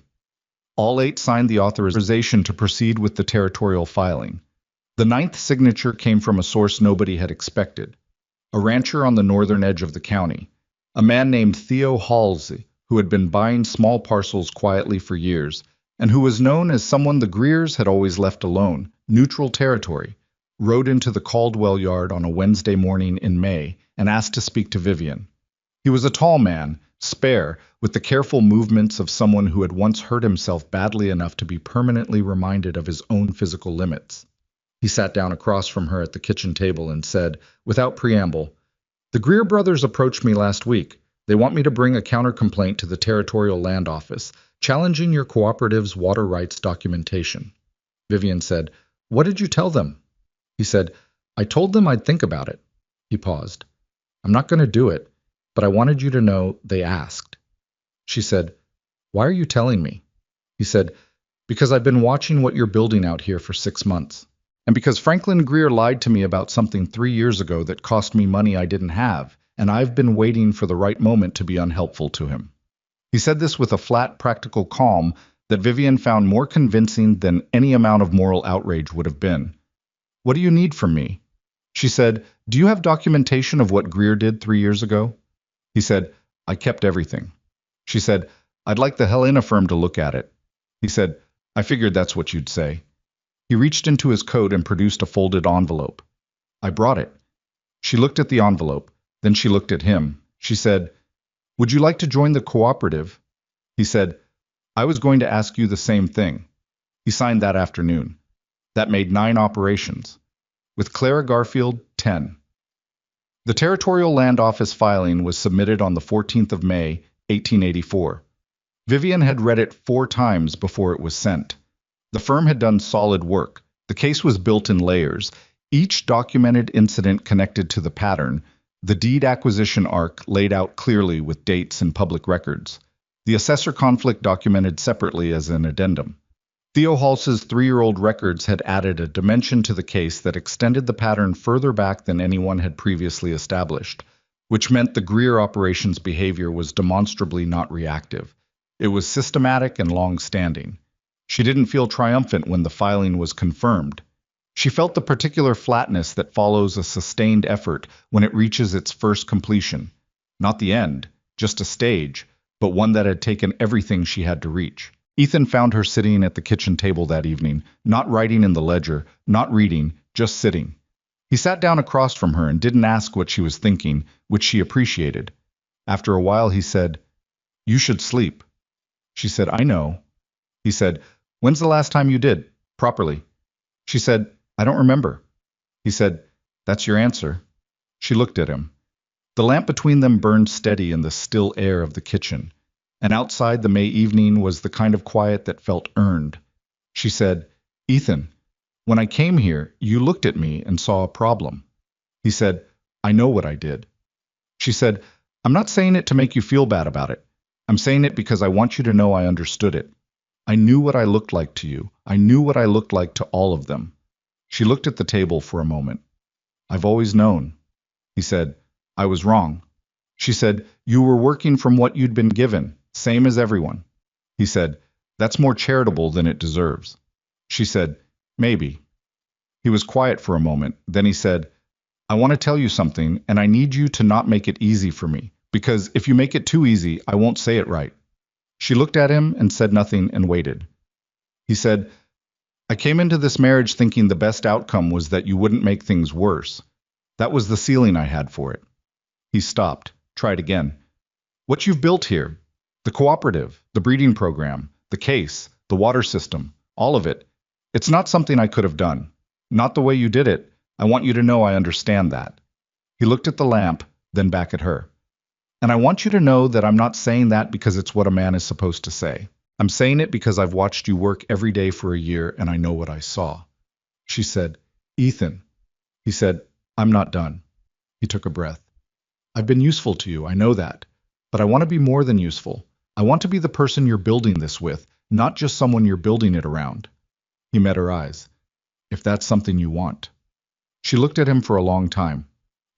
All 8 signed the authorization to proceed with the territorial filing. The 9th signature came from a source nobody had expected, a rancher on the northern edge of the county, a man named Theo Halsey, who had been buying small parcels quietly for years, and who was known as someone the Greers had always left alone, neutral territory, rode into the Caldwell yard on a Wednesday morning in May and asked to speak to Vivian. He was a tall man, spare, with the careful movements of someone who had once hurt himself badly enough to be permanently reminded of his own physical limits. He sat down across from her at the kitchen table and said, without preamble, "The Greer brothers approached me last week. They want me to bring a counter-complaint to the Territorial Land Office, challenging your cooperative's water rights documentation." Vivian said, "What did you tell them?" He said, "I told them I'd think about it." He paused. "I'm not going to do it, but I wanted you to know they asked." She said, "Why are you telling me?" He said, "Because I've been watching what you're building out here for 6 months. And because Franklin Greer lied to me about something 3 years ago that cost me money I didn't have, and I've been waiting for the right moment to be unhelpful to him." He said this with a flat, practical calm that Vivian found more convincing than any amount of moral outrage would have been. "What do you need from me?" She said, "Do you have documentation of what Greer did 3 years ago?" He said, "I kept everything." She said, "I'd like the Helena firm to look at it." He said, "I figured that's what you'd say." He reached into his coat and produced a folded envelope. "I brought it." She looked at the envelope. Then she looked at him. She said, "Would you like to join the cooperative?" He said, "I was going to ask you the same thing." He signed that afternoon. That made 9 operations. With Clara Garfield, 10. The Territorial Land Office filing was submitted on the 14th of May, 1884. Vivian had read it 4 times before it was sent. The firm had done solid work. The case was built in layers, each documented incident connected to the pattern, the deed acquisition arc laid out clearly with dates and public records, the assessor conflict documented separately as an addendum. Theo Hals's 3-year-old records had added a dimension to the case that extended the pattern further back than anyone had previously established, which meant the Greer operation's behavior was demonstrably not reactive. It was systematic and long-standing. She didn't feel triumphant when the filing was confirmed. She felt the particular flatness that follows a sustained effort when it reaches its first completion. Not the end, just a stage, but one that had taken everything she had to reach. Ethan found her sitting at the kitchen table that evening, not writing in the ledger, not reading, just sitting. He sat down across from her and didn't ask what she was thinking, which she appreciated. After a while he said, "You should sleep." She said, "I know." He said, "When's the last time you did? Properly?" She said, "I don't remember." He said, "That's your answer." She looked at him. The lamp between them burned steady in the still air of the kitchen, and outside the May evening was the kind of quiet that felt earned. She said, "Ethan, when I came here, you looked at me and saw a problem." He said, "I know what I did." She said, "I'm not saying it to make you feel bad about it. I'm saying it because I want you to know I understood it. I knew what I looked like to you. I knew what I looked like to all of them." She looked at the table for a moment. "I've always known." He said, "I was wrong." She said, "You were working from what you'd been given, same as everyone." He said, "That's more charitable than it deserves." She said, "Maybe." He was quiet for a moment. Then he said, "I want to tell you something, and I need you to not make it easy for me, because if you make it too easy, I won't say it right." She looked at him and said nothing and waited. He said, "I came into this marriage thinking the best outcome was that you wouldn't make things worse. That was the ceiling I had for it." He stopped, tried again. "What you've built here, the cooperative, the breeding program, the case, the water system, all of it, it's not something I could have done. Not the way you did it. I want you to know I understand that." He looked at the lamp, then back at her. "And I want you to know that I'm not saying that because it's what a man is supposed to say. I'm saying it because I've watched you work every day for a year and I know what I saw." She said, "Ethan." He said, "I'm not done." He took a breath. "I've been useful to you, I know that. But I want to be more than useful. I want to be the person you're building this with, not just someone you're building it around." He met her eyes. "If that's something you want." She looked at him for a long time.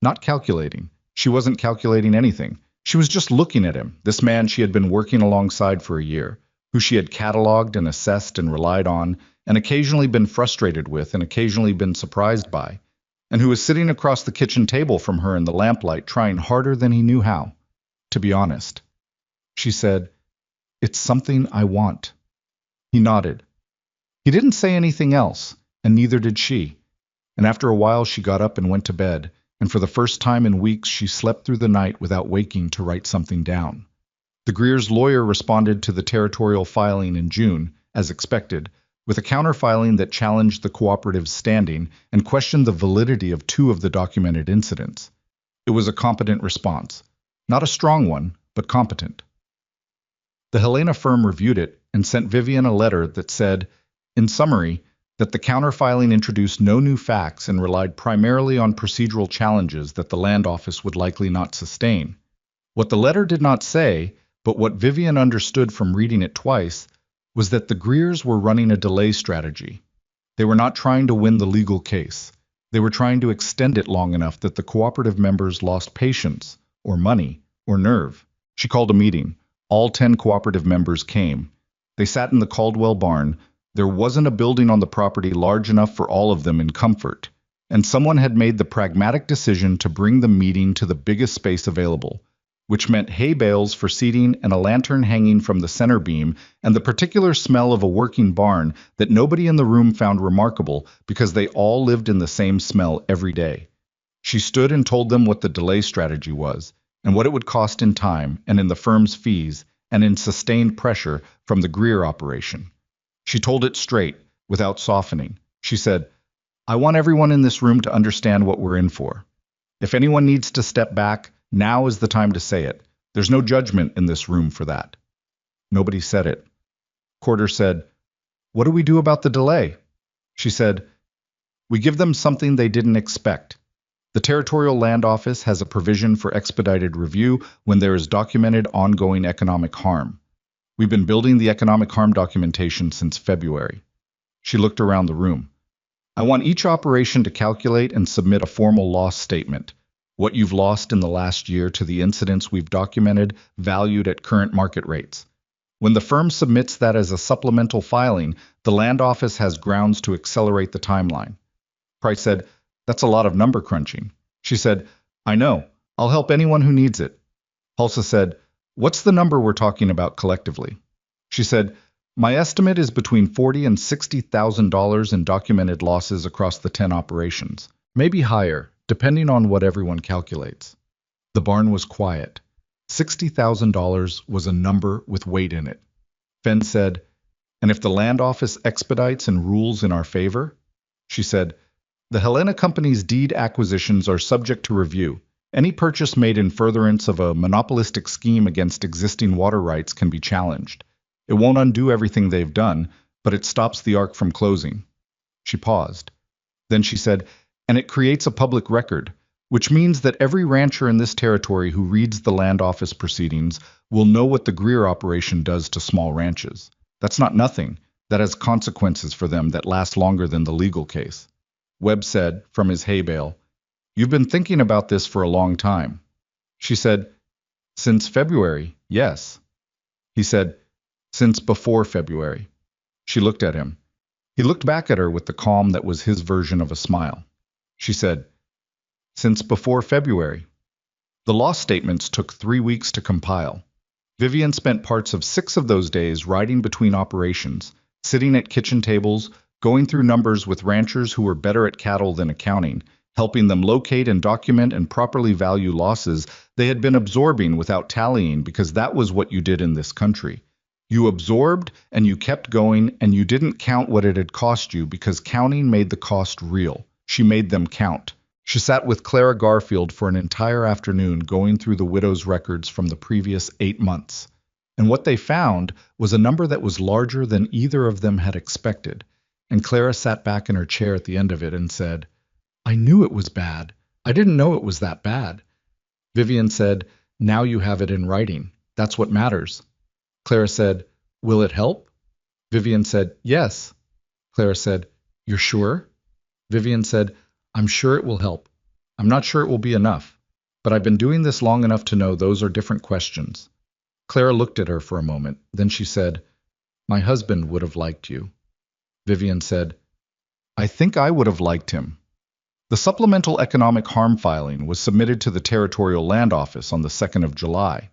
Not calculating. She wasn't calculating anything. She was just looking at him, this man she had been working alongside for a year, who she had cataloged and assessed and relied on, and occasionally been frustrated with and occasionally been surprised by, and who was sitting across the kitchen table from her in the lamplight trying harder than he knew how, to be honest. She said, "It's something I want." He nodded. He didn't say anything else, and neither did she. And after a while she got up and went to bed, and for the first time in weeks she slept through the night without waking to write something down. The Greer's lawyer responded to the territorial filing in June, as expected, with a counterfiling that challenged the cooperative's standing and questioned the validity of 2 of the documented incidents. It was a competent response. Not a strong one, but competent. The Helena firm reviewed it and sent Vivian a letter that said, in summary, that the counterfiling introduced no new facts and relied primarily on procedural challenges that the land office would likely not sustain. What the letter did not say, but what Vivian understood from reading it twice, was that the Greers were running a delay strategy. They were not trying to win the legal case. They were trying to extend it long enough that the cooperative members lost patience, or money, or nerve. She called a meeting. All 10 cooperative members came. They sat in the Caldwell barn. There wasn't a building on the property large enough for all of them in comfort, and someone had made the pragmatic decision to bring the meeting to the biggest space available, which meant hay bales for seating and a lantern hanging from the center beam, and the particular smell of a working barn that nobody in the room found remarkable because they all lived in the same smell every day. She stood and told them what the delay strategy was, and what it would cost in time and in the firm's fees and in sustained pressure from the Greer operation. She told it straight, without softening. She said, "I want everyone in this room to understand what we're in for. If anyone needs to step back, now is the time to say it. There's no judgment in this room for that. Nobody said it. Corder said, "What do we do about the delay?" She said, "We give them something they didn't expect. The Territorial Land Office has a provision for expedited review when there is documented ongoing economic harm. We've been building the economic harm documentation since February." She looked around the room. "I want each operation to calculate and submit a formal loss statement. What you've lost in the last year to the incidents we've documented, valued at current market rates. When the firm submits that as a supplemental filing, the Land Office has grounds to accelerate the timeline." Price said, "That's a lot of number crunching." She said, "I know. I'll help anyone who needs it." Hulsa said, "What's the number we're talking about collectively?" She said, "My estimate is between $40,000 and $60,000 in documented losses across the 10 operations. Maybe higher, depending on what everyone calculates." The barn was quiet. $60,000 was a number with weight in it. Fenn said, "And if the Land Office expedites and rules in our favor?" She said, "The Helena Company's deed acquisitions are subject to review. Any purchase made in furtherance of a monopolistic scheme against existing water rights can be challenged. It won't undo everything they've done, but it stops the arc from closing." She paused. Then she said, "And it creates a public record, which means that every rancher in this territory who reads the Land Office proceedings will know what the Greer operation does to small ranches. That's not nothing. That has consequences for them that last longer than the legal case." Webb said, from his hay bale, "You've been thinking about this for a long time." She said, "Since February, yes." He said, "Since before February." She looked at him. He looked back at her with the calm that was his version of a smile. She said, "Since before February." The loss statements took 3 weeks to compile. Vivian spent parts of 6 of those days riding between operations, sitting at kitchen tables, going through numbers with ranchers who were better at cattle than accounting, helping them locate and document and properly value losses they had been absorbing without tallying, because that was what you did in this country. You absorbed and you kept going, and you didn't count what it had cost you, because counting made the cost real. She made them count. She sat with Clara Garfield for an entire afternoon going through the widow's records from the previous 8 months. And what they found was a number that was larger than either of them had expected. And Clara sat back in her chair at the end of it and said, "I knew it was bad. I didn't know it was that bad." Vivian said, "Now you have it in writing. That's what matters." Clara said, "Will it help?" Vivian said, "Yes." Clara said, "You're sure?" Vivian said, "I'm sure it will help. I'm not sure it will be enough. But I've been doing this long enough to know those are different questions." Clara looked at her for a moment. Then she said, "My husband would have liked you." Vivian said, "I think I would have liked him." The supplemental economic harm filing was submitted to the Territorial Land Office on the 2nd of July.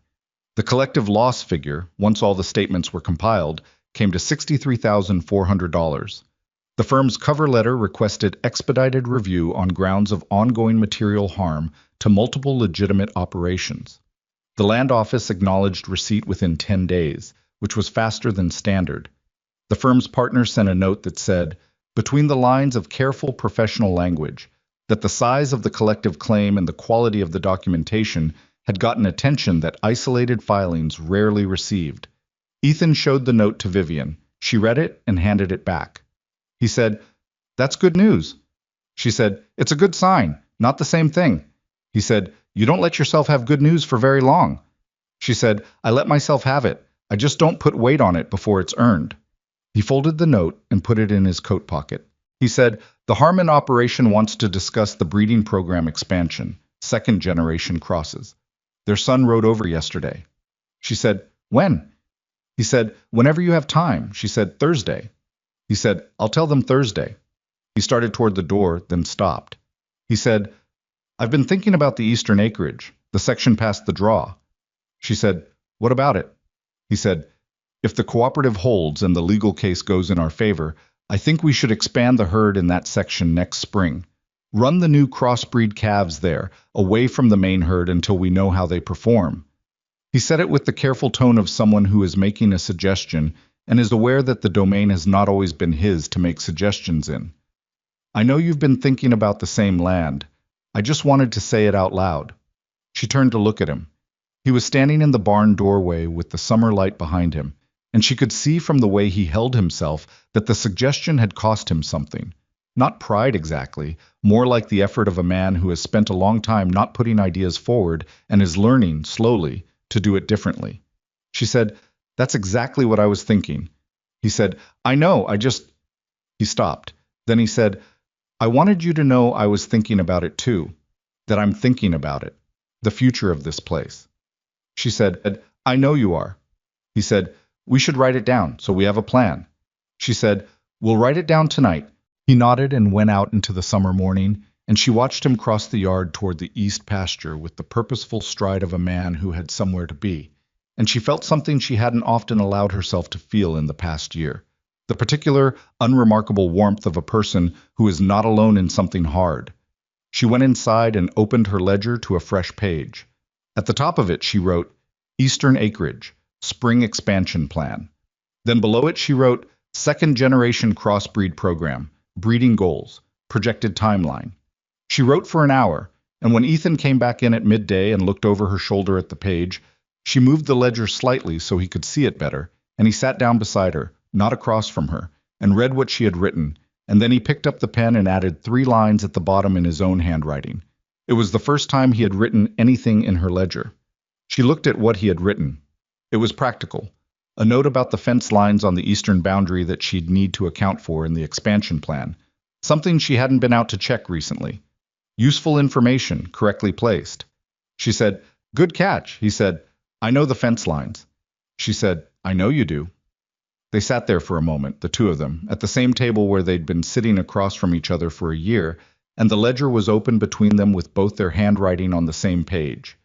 The collective loss figure, once all the statements were compiled, came to $63,400. The firm's cover letter requested expedited review on grounds of ongoing material harm to multiple legitimate operations. The Land Office acknowledged receipt within 10 days, which was faster than standard. The firm's partner sent a note that said, between the lines of careful professional language, that the size of the collective claim and the quality of the documentation had gotten attention that isolated filings rarely received. Ethan showed the note to Vivian. She read it and handed it back. He said, "That's good news." She said, "It's a good sign, not the same thing." He said, "You don't let yourself have good news for very long." She said, "I let myself have it. I just don't put weight on it before it's earned." He folded the note and put it in his coat pocket. He said, "The Harmon operation wants to discuss the breeding program expansion, second-generation crosses. Their son rode over yesterday." She said, "When?" He said, "Whenever you have time." She said, "Thursday." He said, "I'll tell them Thursday." He started toward the door, then stopped. He said, "I've been thinking about the eastern acreage, the section past the draw." She said, "What about it?" He said, "If the cooperative holds and the legal case goes in our favor, I think we should expand the herd in that section next spring. Run the new crossbreed calves there, away from the main herd until we know how they perform." He said it with the careful tone of someone who is making a suggestion and is aware that the domain has not always been his to make suggestions in. "I know you've been thinking about the same land. I just wanted to say it out loud." She turned to look at him. He was standing in the barn doorway with the summer light behind him, and she could see from the way he held himself that the suggestion had cost him something. Not pride exactly, more like the effort of a man who has spent a long time not putting ideas forward and is learning, slowly, to do it differently. She said, "That's exactly what I was thinking." He said, "I know, I just—" He stopped. Then he said, "I wanted you to know I was thinking about it too, that I'm thinking about it, the future of this place." She said, "I know you are." He said, "We should write it down so we have a plan." She said, "We'll write it down tonight." He nodded and went out into the summer morning, and she watched him cross the yard toward the east pasture with the purposeful stride of a man who had somewhere to be. And she felt something she hadn't often allowed herself to feel in the past year. The particular, unremarkable warmth of a person who is not alone in something hard. She went inside and opened her ledger to a fresh page. At the top of it she wrote, "Eastern Acreage, Spring Expansion Plan." Then below it she wrote, "Second Generation Crossbreed Program, Breeding Goals, Projected Timeline." She wrote for an hour, and when Ethan came back in at midday and looked over her shoulder at the page, she moved the ledger slightly so he could see it better, and he sat down beside her, not across from her, and read what she had written, and then he picked up the pen and added 3 lines at the bottom in his own handwriting. It was the first time he had written anything in her ledger. She looked at what he had written. It was practical. A note about the fence lines on the eastern boundary that she'd need to account for in the expansion plan. Something she hadn't been out to check recently. Useful information, correctly placed. She said, "Good catch," he said. "I know the fence lines." She said, "I know you do." They sat there for a moment, the two of them, at the same table where they'd been sitting across from each other for a year, and the ledger was open between them with both their handwriting on the same page.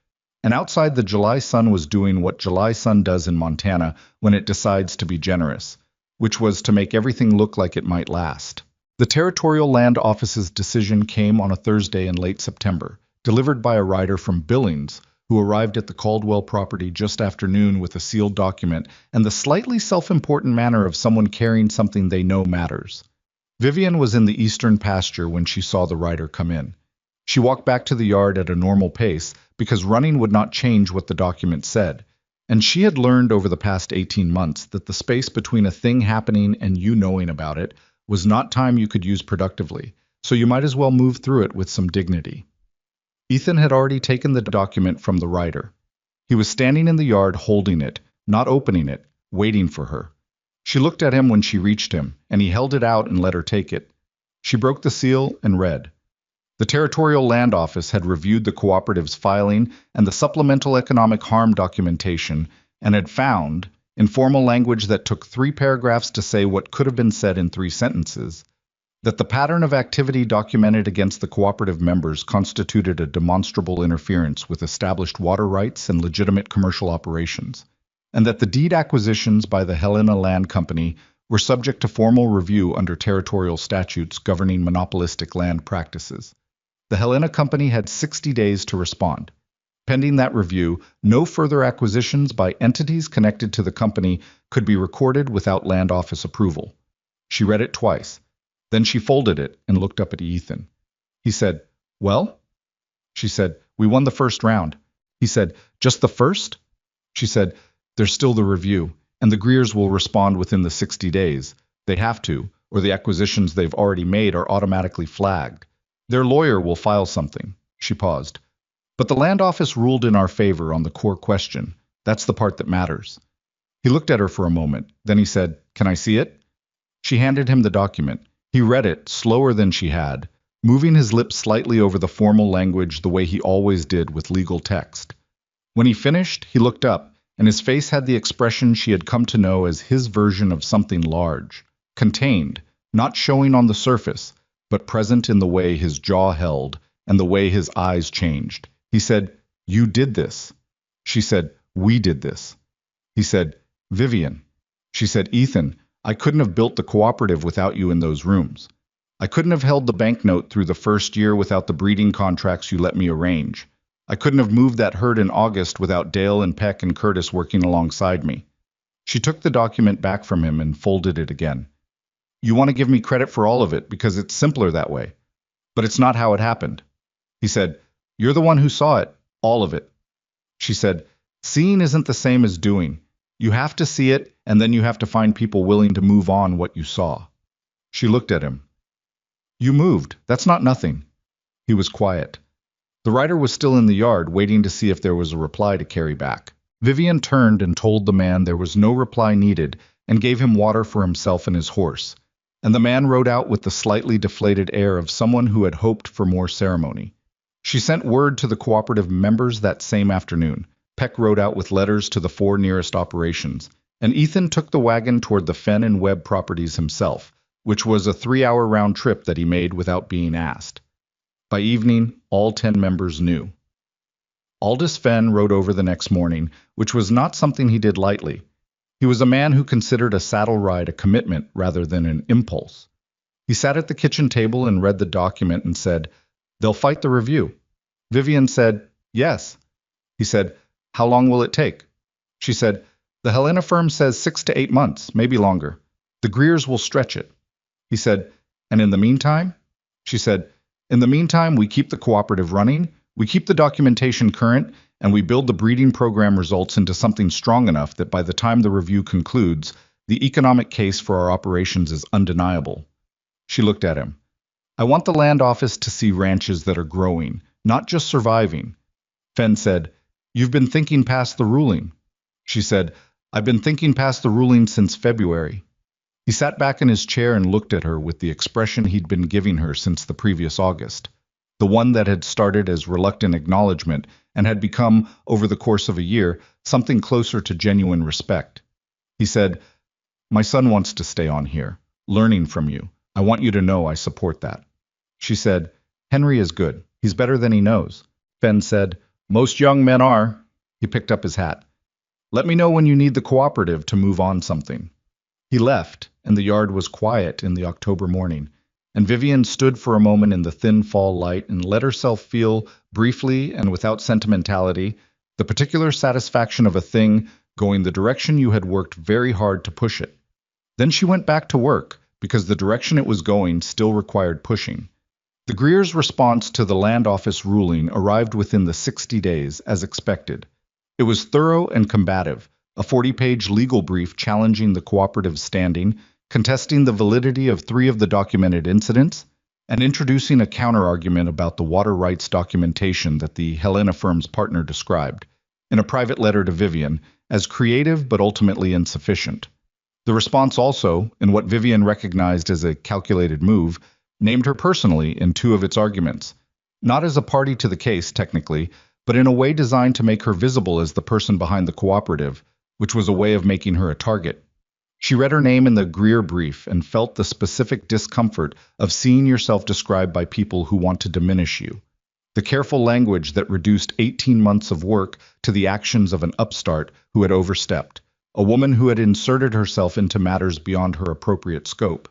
And outside, the July sun was doing what July sun does in Montana when it decides to be generous, which was to make everything look like it might last. The Territorial Land Office's decision came on a Thursday in late September, delivered by a rider from Billings, who arrived at the Caldwell property just after noon with a sealed document and the slightly self-important manner of someone carrying something they know matters. Vivian was in the eastern pasture when she saw the rider come in. She walked back to the yard at a normal pace because running would not change what the document said, and she had learned over the past 18 months that the space between a thing happening and you knowing about it was not time you could use productively, so you might as well move through it with some dignity. Ethan had already taken the document from the rider. He was standing in the yard holding it, not opening it, waiting for her. She looked at him when she reached him, and he held it out and let her take it. She broke the seal and read. The Territorial Land Office had reviewed the cooperative's filing and the supplemental economic harm documentation and had found, in formal language that took 3 paragraphs to say what could have been said in 3 sentences, that the pattern of activity documented against the cooperative members constituted a demonstrable interference with established water rights and legitimate commercial operations, and that the deed acquisitions by the Helena Land Company were subject to formal review under territorial statutes governing monopolistic land practices. The Helena Company had 60 days to respond. Pending that review, no further acquisitions by entities connected to the company could be recorded without land office approval. She read it twice. Then she folded it and looked up at Ethan. He said, "Well?" She said, "We won the first round." He said, "Just the first?" She said, "There's still the review, and the Greers will respond within the 60 days. They have to, or the acquisitions they've already made are automatically flagged. Their lawyer will file something." She paused. "But the land office ruled in our favor on the core question. That's the part that matters." He looked at her for a moment. Then he said, "Can I see it?" She handed him the document. He read it, slower than she had, moving his lips slightly over the formal language the way he always did with legal text. When he finished, he looked up, and his face had the expression she had come to know as his version of something large, contained, not showing on the surface, but present in the way his jaw held and the way his eyes changed. He said, "You did this." She said, "We did this." He said, "Vivian." She said, "Ethan, I couldn't have built the cooperative without you in those rooms. I couldn't have held the banknote through the first year without the breeding contracts you let me arrange. I couldn't have moved that herd in August without Dale and Peck and Curtis working alongside me." She took the document back from him and folded it again. "You want to give me credit for all of it because it's simpler that way. But it's not how it happened." He said, "You're the one who saw it, all of it." She said, "Seeing isn't the same as doing. You have to see it, and then you have to find people willing to move on what you saw." She looked at him. "You moved. That's not nothing." He was quiet. The writer was still in the yard, waiting to see if there was a reply to carry back. Vivian turned and told the man there was no reply needed and gave him water for himself and his horse. And the man rode out with the slightly deflated air of someone who had hoped for more ceremony. She sent word to the cooperative members that same afternoon. Peck rode out with letters to the 4 nearest operations, and Ethan took the wagon toward the Fenn and Webb properties himself, which was a 3-hour round trip that he made without being asked. By evening, all 10 members knew. Aldous Fenn rode over the next morning, which was not something he did lightly. He was a man who considered a saddle ride a commitment rather than an impulse. He sat at the kitchen table and read the document and said, "They'll fight the review." Vivian said, "Yes." He said, "How long will it take?" She said, "The Helena firm says 6 to 8 months, maybe longer. The Greers will stretch it." He said, "And in the meantime?" She said, "In the meantime, we keep the cooperative running, we keep the documentation current, and we build the breeding program results into something strong enough that by the time the review concludes, the economic case for our operations is undeniable." She looked at him. "I want the land office to see ranches that are growing, not just surviving." Fenn said, "You've been thinking past the ruling." She said, "I've been thinking past the ruling since February." He sat back in his chair and looked at her with the expression he'd been giving her since the previous August, the one that had started as reluctant acknowledgement and had become, over the course of a year, something closer to genuine respect. He said, "My son wants to stay on here, learning from you. I want you to know I support that." She said, "Henry is good. He's better than he knows." Fenn said, "Most young men are." He picked up his hat. "Let me know when you need the cooperative to move on something." He left, and the yard was quiet in the October morning, and Vivian stood for a moment in the thin fall light and let herself feel, briefly and without sentimentality, the particular satisfaction of a thing going the direction you had worked very hard to push it. Then she went back to work, because the direction it was going still required pushing. The Greers' response to the land office ruling arrived within the 60 days, as expected. It was thorough and combative, a 40-page legal brief challenging the cooperative's standing, contesting the validity of 3 of the documented incidents, and introducing a counterargument about the water rights documentation that the Helena firm's partner described, in a private letter to Vivian, as creative but ultimately insufficient. The response also, in what Vivian recognized as a calculated move, named her personally in 2 of its arguments, not as a party to the case, technically, but in a way designed to make her visible as the person behind the cooperative, which was a way of making her a target. She read her name in the Greer brief and felt the specific discomfort of seeing yourself described by people who want to diminish you. The careful language that reduced 18 months of work to the actions of an upstart who had overstepped, a woman who had inserted herself into matters beyond her appropriate scope.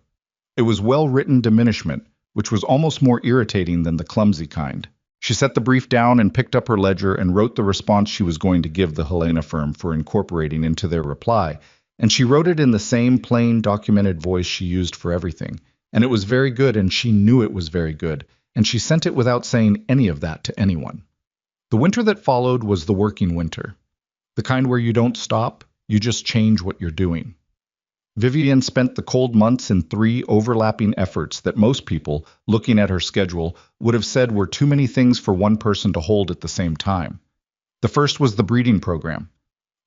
It was well-written diminishment, which was almost more irritating than the clumsy kind. She set the brief down and picked up her ledger and wrote the response she was going to give the Helena firm for incorporating into their reply, and she wrote it in the same plain, documented voice she used for everything. And it was very good, and she knew it was very good, and she sent it without saying any of that to anyone. The winter that followed was the working winter, the kind where you don't stop, you just change what you're doing. Vivian spent the cold months in 3 overlapping efforts that most people, looking at her schedule, would have said were too many things for one person to hold at the same time. The first was the breeding program.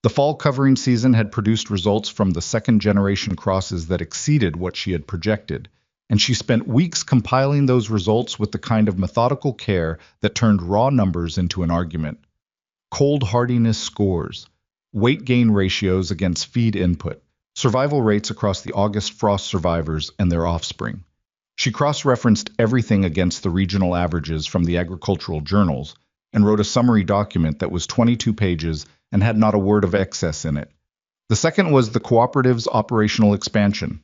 The fall covering season had produced results from the second-generation crosses that exceeded what she had projected, and she spent weeks compiling those results with the kind of methodical care that turned raw numbers into an argument. Cold hardiness scores, weight gain ratios against feed input, survival rates across the August frost survivors and their offspring. She cross-referenced everything against the regional averages from the agricultural journals and wrote a summary document that was 22 pages and had not a word of excess in it. The second was the cooperative's operational expansion.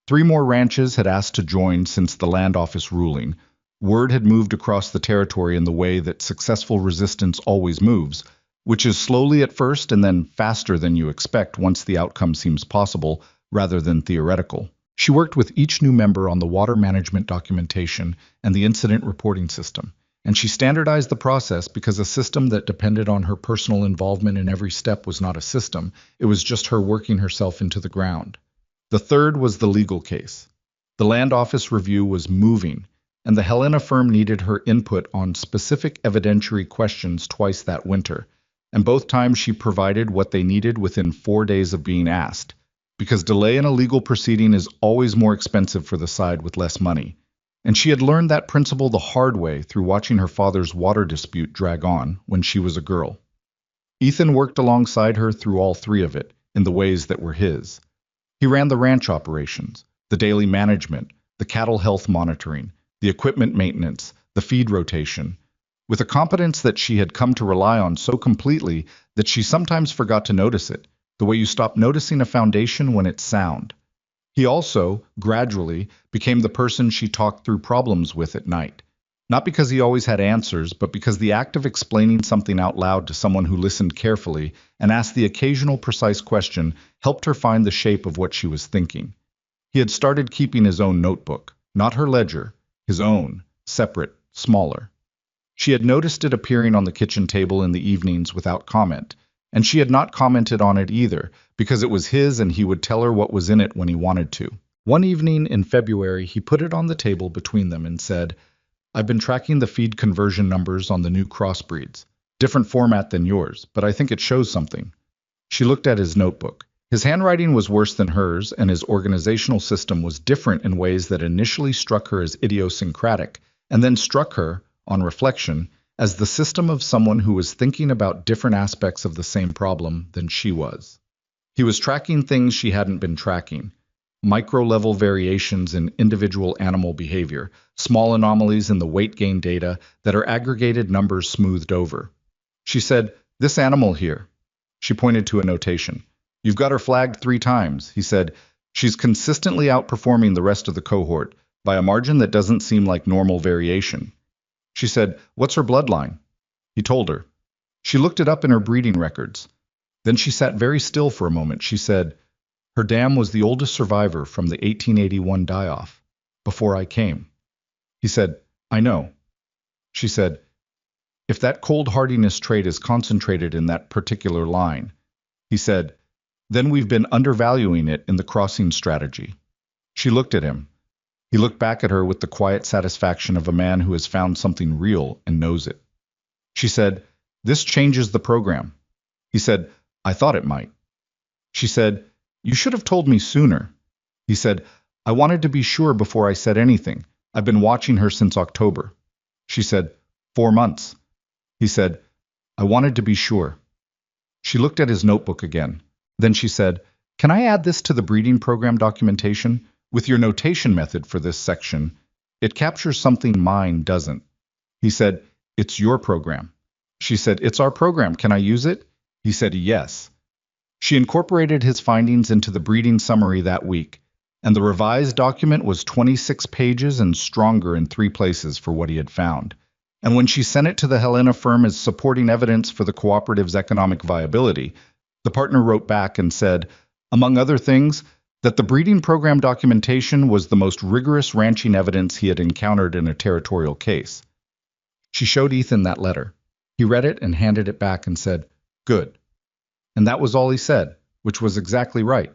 3 more ranches had asked to join since the land office ruling. Word had moved across the territory in the way that successful resistance always moves, which is slowly at first and then faster than you expect once the outcome seems possible rather than theoretical. She worked with each new member on the water management documentation and the incident reporting system, and she standardized the process because a system that depended on her personal involvement in every step was not a system, it was just her working herself into the ground. The third was the legal case. The land office review was moving, and the Helena firm needed her input on specific evidentiary questions twice that winter, and both times she provided what they needed within 4 days of being asked, because delay in a legal proceeding is always more expensive for the side with less money. And she had learned that principle the hard way through watching her father's water dispute drag on when she was a girl. Ethan worked alongside her through all three of it, in the ways that were his. He ran the ranch operations, the daily management, the cattle health monitoring, the equipment maintenance, the feed rotation, with a competence that she had come to rely on so completely that she sometimes forgot to notice it, the way you stop noticing a foundation when it's sound. He also, gradually, became the person she talked through problems with at night. Not because he always had answers, but because the act of explaining something out loud to someone who listened carefully and asked the occasional precise question helped her find the shape of what she was thinking. He had started keeping his own notebook, not her ledger, his own, separate, smaller. She had noticed it appearing on the kitchen table in the evenings without comment, and she had not commented on it either, because it was his and he would tell her what was in it when he wanted to. One evening in February, he put it on the table between them and said, "I've been tracking the feed conversion numbers on the new crossbreeds. Different format than yours, but I think it shows something." She looked at his notebook. His handwriting was worse than hers, and his organizational system was different in ways that initially struck her as idiosyncratic, and then struck her, on reflection, as the system of someone who was thinking about different aspects of the same problem than she was. He was tracking things she hadn't been tracking, micro-level variations in individual animal behavior, small anomalies in the weight gain data that are aggregated numbers smoothed over. She said, "This animal here." She pointed to a notation. "You've got her flagged 3 times." He said, "She's consistently outperforming the rest of the cohort by a margin that doesn't seem like normal variation." She said, "What's her bloodline?" He told her. She looked it up in her breeding records. Then she sat very still for a moment. She said, "Her dam was the oldest survivor from the 1881 die-off, before I came." He said, "I know." She said, "If that cold hardiness trait is concentrated in that particular line," he said, "then we've been undervaluing it in the crossing strategy." She looked at him. He looked back at her with the quiet satisfaction of a man who has found something real and knows it. She said, "This changes the program." He said, "I thought it might." She said, "You should have told me sooner." He said, "I wanted to be sure before I said anything. I've been watching her since October." She said, 4 months. He said, "I wanted to be sure." She looked at his notebook again. Then she said, "Can I add this to the breeding program documentation? With your notation method for this section, it captures something mine doesn't." He said, "It's your program." She said, "It's our program. Can I use it?" He said, "Yes." She incorporated his findings into the breeding summary that week, and the revised document was 26 pages and stronger in 3 places for what he had found. And when she sent it to the Helena firm as supporting evidence for the cooperative's economic viability, the partner wrote back and said, among other things, that the breeding program documentation was the most rigorous ranching evidence he had encountered in a territorial case. She showed Ethan that letter. He read it and handed it back and said, "Good." And that was all he said, which was exactly right.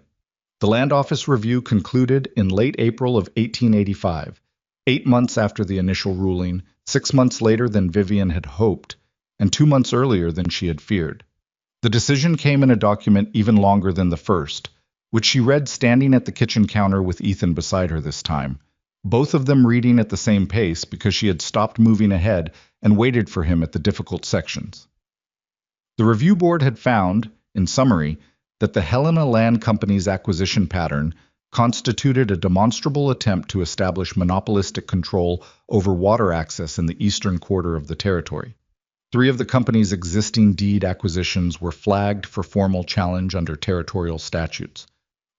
The Land Office review concluded in late April of 1885, 8 months after the initial ruling, 6 months later than Vivian had hoped, and 2 months earlier than she had feared. The decision came in a document even longer than the first, which she read standing at the kitchen counter with Ethan beside her this time, both of them reading at the same pace because she had stopped moving ahead and waited for him at the difficult sections. The review board had found, in summary, that the Helena Land Company's acquisition pattern constituted a demonstrable attempt to establish monopolistic control over water access in the eastern quarter of the territory. 3 of the company's existing deed acquisitions were flagged for formal challenge under territorial statutes.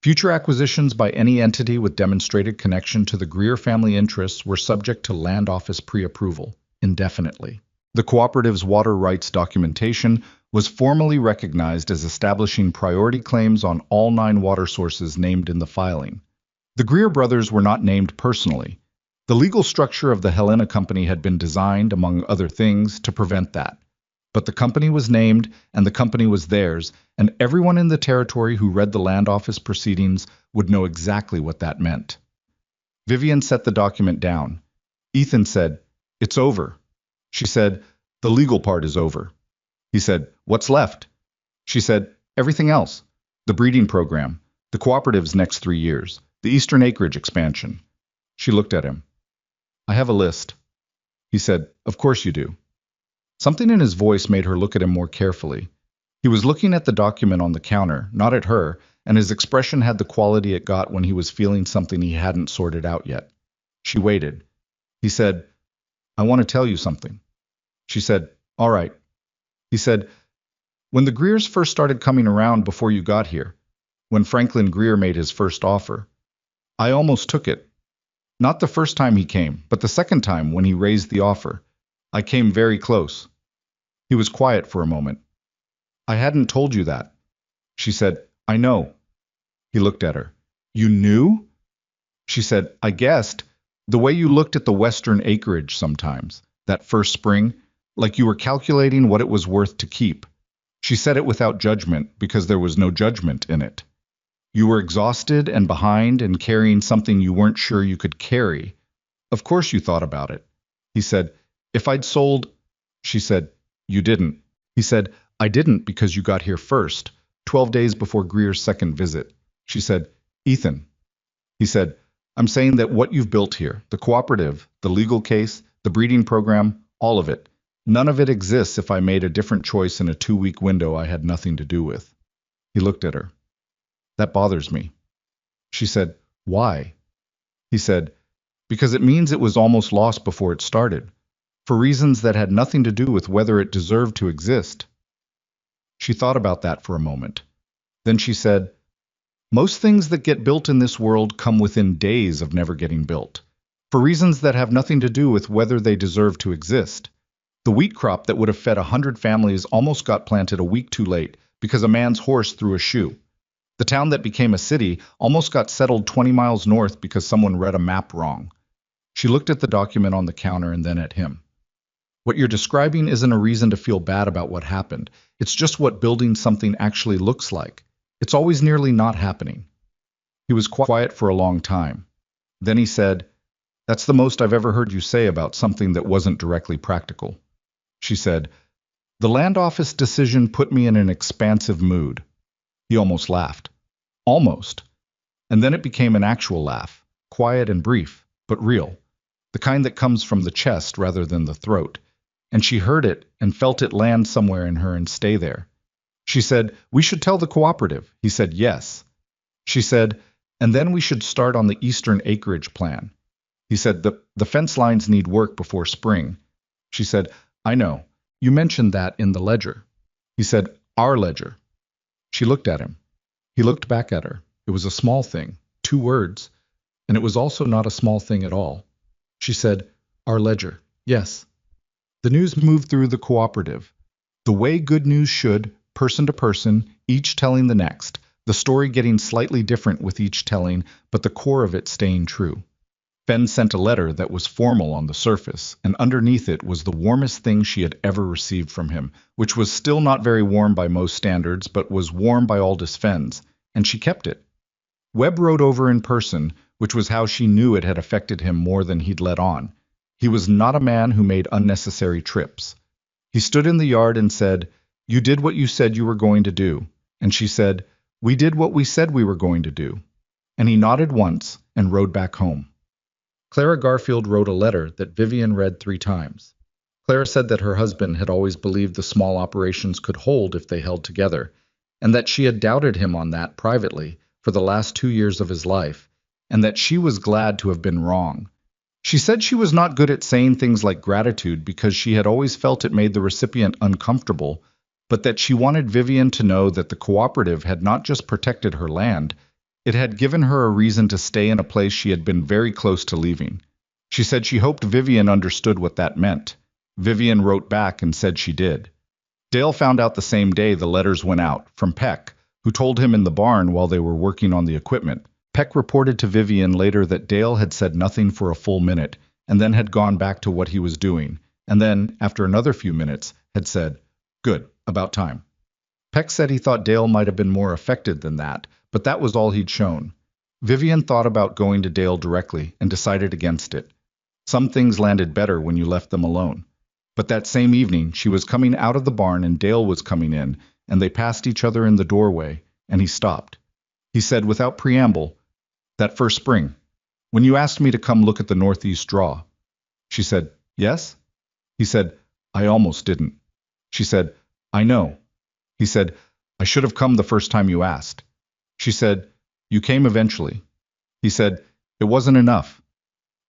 Future acquisitions by any entity with demonstrated connection to the Greer family interests were subject to Land Office pre-approval, indefinitely. The cooperative's water rights documentation was formally recognized as establishing priority claims on all 9 water sources named in the filing. The Greer brothers were not named personally. The legal structure of the Helena Company had been designed, among other things, to prevent that. But the company was named, and the company was theirs, and everyone in the territory who read the land office proceedings would know exactly what that meant. Vivian set the document down. Ethan said, "It's over." She said, "The legal part is over." He said, "What's left?" She said, "Everything else. The breeding program, the cooperative's next 3 years, the Eastern acreage expansion." She looked at him. "I have a list." He said, "Of course you do." Something in his voice made her look at him more carefully. He was looking at the document on the counter, not at her, and his expression had the quality it got when he was feeling something he hadn't sorted out yet. She waited. He said, "I want to tell you something." She said, "All right." He said, "When the Greers first started coming around before you got here, when Franklin Greer made his first offer, I almost took it. Not the first time he came, but the second time when he raised the offer. I came very close." He was quiet for a moment. "I hadn't told you that." She said, "I know." He looked at her. "You knew?" She said, "I guessed. The way you looked at the western acreage sometimes, that first spring, like you were calculating what it was worth to keep." She said it without judgment, because there was no judgment in it. "You were exhausted and behind and carrying something you weren't sure you could carry. Of course you thought about it." He said, "If I'd sold—" She said, "You didn't." He said, "I didn't because you got here first, 12 days before Greer's second visit." She said, "Ethan." He said, "I'm saying that what you've built here, the cooperative, the legal case, the breeding program, all of it, none of it exists if I made a different choice in a 2-week window I had nothing to do with." He looked at her. "That bothers me." She said, "Why?" He said, "Because it means it was almost lost before it started, for reasons that had nothing to do with whether it deserved to exist." She thought about that for a moment. Then she said, "Most things that get built in this world come within days of never getting built, for reasons that have nothing to do with whether they deserve to exist. The wheat crop that would have fed 100 families almost got planted a week too late because a man's horse threw a shoe. The town that became a city almost got settled 20 miles north because someone read a map wrong." She looked at the document on the counter and then at him. "What you're describing isn't a reason to feel bad about what happened. It's just what building something actually looks like. It's always nearly not happening." He was quiet for a long time. Then he said, "That's the most I've ever heard you say about something that wasn't directly practical." She said, "The land office decision put me in an expansive mood." He almost laughed. Almost. And then it became an actual laugh, quiet and brief, but real, the kind that comes from the chest rather than the throat. And she heard it and felt it land somewhere in her and stay there. She said, "We should tell the cooperative." He said, "Yes." She said, "And then we should start on the Eastern acreage plan." He said, The fence lines need work before spring." She said, "I know. You mentioned that in the ledger." He said, "Our ledger." She looked at him. He looked back at her. It was a small thing, 2 words, and it was also not a small thing at all. She said, "Our ledger, yes." The news moved through the cooperative, the way good news should, person to person, each telling the next, the story getting slightly different with each telling, but the core of it staying true. Fenn sent a letter that was formal on the surface, and underneath it was the warmest thing she had ever received from him, which was still not very warm by most standards, but was warm by Aldous Fenn's, and she kept it. Webb wrote over in person, which was how she knew it had affected him more than he'd let on. He was not a man who made unnecessary trips. He stood in the yard and said, "You did what you said you were going to do." And she said, "We did what we said we were going to do." And he nodded once and rode back home. Clara Garfield wrote a letter that Vivian read 3 times. Clara said that her husband had always believed the small operations could hold if they held together, and that she had doubted him on that privately for the last 2 years of his life, and that she was glad to have been wrong. She said she was not good at saying things like gratitude because she had always felt it made the recipient uncomfortable, but that she wanted Vivian to know that the cooperative had not just protected her land, it had given her a reason to stay in a place she had been very close to leaving. She said she hoped Vivian understood what that meant. Vivian wrote back and said she did. Dale found out the same day the letters went out, from Peck, who told him in the barn while they were working on the equipment. Peck reported to Vivian later that Dale had said nothing for a full minute, and then had gone back to what he was doing, and then, after another few minutes, had said, "Good, about time." Peck said he thought Dale might have been more affected than that, but that was all he'd shown. Vivian thought about going to Dale directly and decided against it. Some things landed better when you left them alone. But that same evening, she was coming out of the barn and Dale was coming in, and they passed each other in the doorway, and he stopped. He said without preamble, "That first spring, when you asked me to come look at the northeast draw." She said, "Yes?" He said, "I almost didn't." She said, "I know." He said, "I should have come the first time you asked." She said, "You came eventually." He said, "It wasn't enough."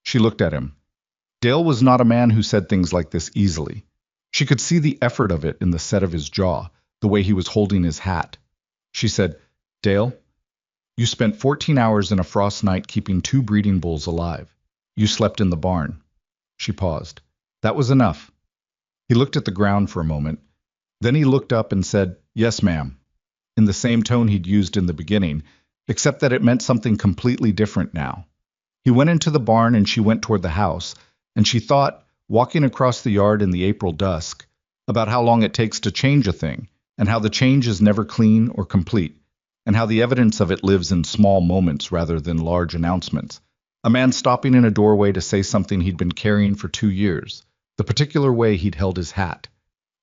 She looked at him. Dale was not a man who said things like this easily. She could see the effort of it in the set of his jaw, the way he was holding his hat. She said, "Dale, you spent 14 hours in a frost night keeping 2 breeding bulls alive. You slept in the barn." She paused. "That was enough." He looked at the ground for a moment. Then he looked up and said, "Yes, ma'am," in the same tone he'd used in the beginning, except that it meant something completely different now. He went into the barn and she went toward the house, and she thought, walking across the yard in the April dusk, about how long it takes to change a thing, and how the change is never clean or complete, and how the evidence of it lives in small moments rather than large announcements. A man stopping in a doorway to say something he'd been carrying for 2 years, the particular way he'd held his hat.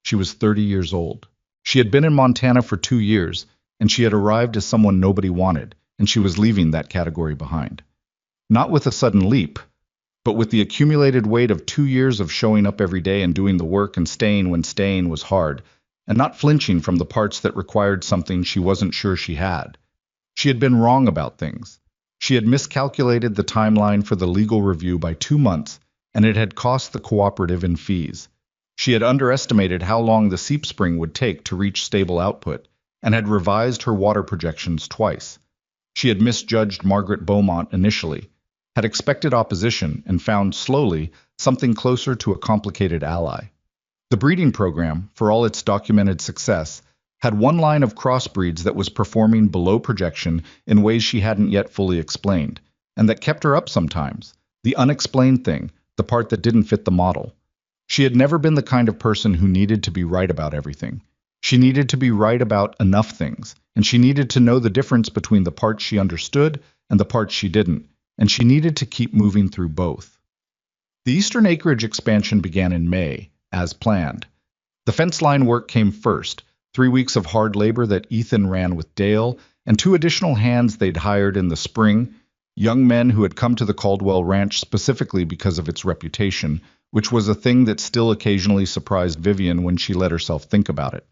She was 30 years old. She had been in Montana for 2 years, and she had arrived as someone nobody wanted, and she was leaving that category behind. Not with a sudden leap, but with the accumulated weight of 2 years of showing up every day and doing the work and staying when staying was hard, and not flinching from the parts that required something she wasn't sure she had. She had been wrong about things. She had miscalculated the timeline for the legal review by 2 months, and it had cost the cooperative in fees. She had underestimated how long the seep spring would take to reach stable output, and had revised her water projections twice. She had misjudged Margaret Beaumont initially, had expected opposition, and found slowly something closer to a complicated ally. The breeding program, for all its documented success, had one line of crossbreeds that was performing below projection in ways she hadn't yet fully explained, and that kept her up sometimes, the unexplained thing, the part that didn't fit the model. She had never been the kind of person who needed to be right about everything. She needed to be right about enough things, and she needed to know the difference between the parts she understood and the parts she didn't, and she needed to keep moving through both. The eastern acreage expansion began in May, as planned. The fence line work came first, 3 weeks of hard labor that Ethan ran with Dale, and 2 additional hands they'd hired in the spring, young men who had come to the Caldwell Ranch specifically because of its reputation, which was a thing that still occasionally surprised Vivian when she let herself think about it.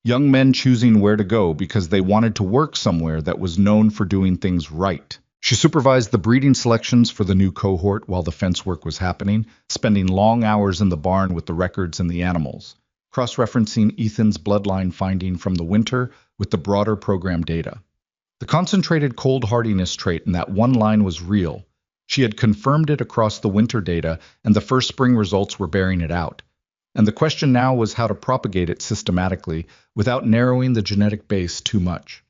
Young men choosing where to go because they wanted to work somewhere that was known for doing things right. She supervised the breeding selections for the new cohort while the fence work was happening, spending long hours in the barn with the records and the animals, cross-referencing Ethan's bloodline finding from the winter with the broader program data. The concentrated cold hardiness trait in that one line was real. She had confirmed it across the winter data, and the first spring results were bearing it out. And the question now was how to propagate it systematically without narrowing the genetic base too much.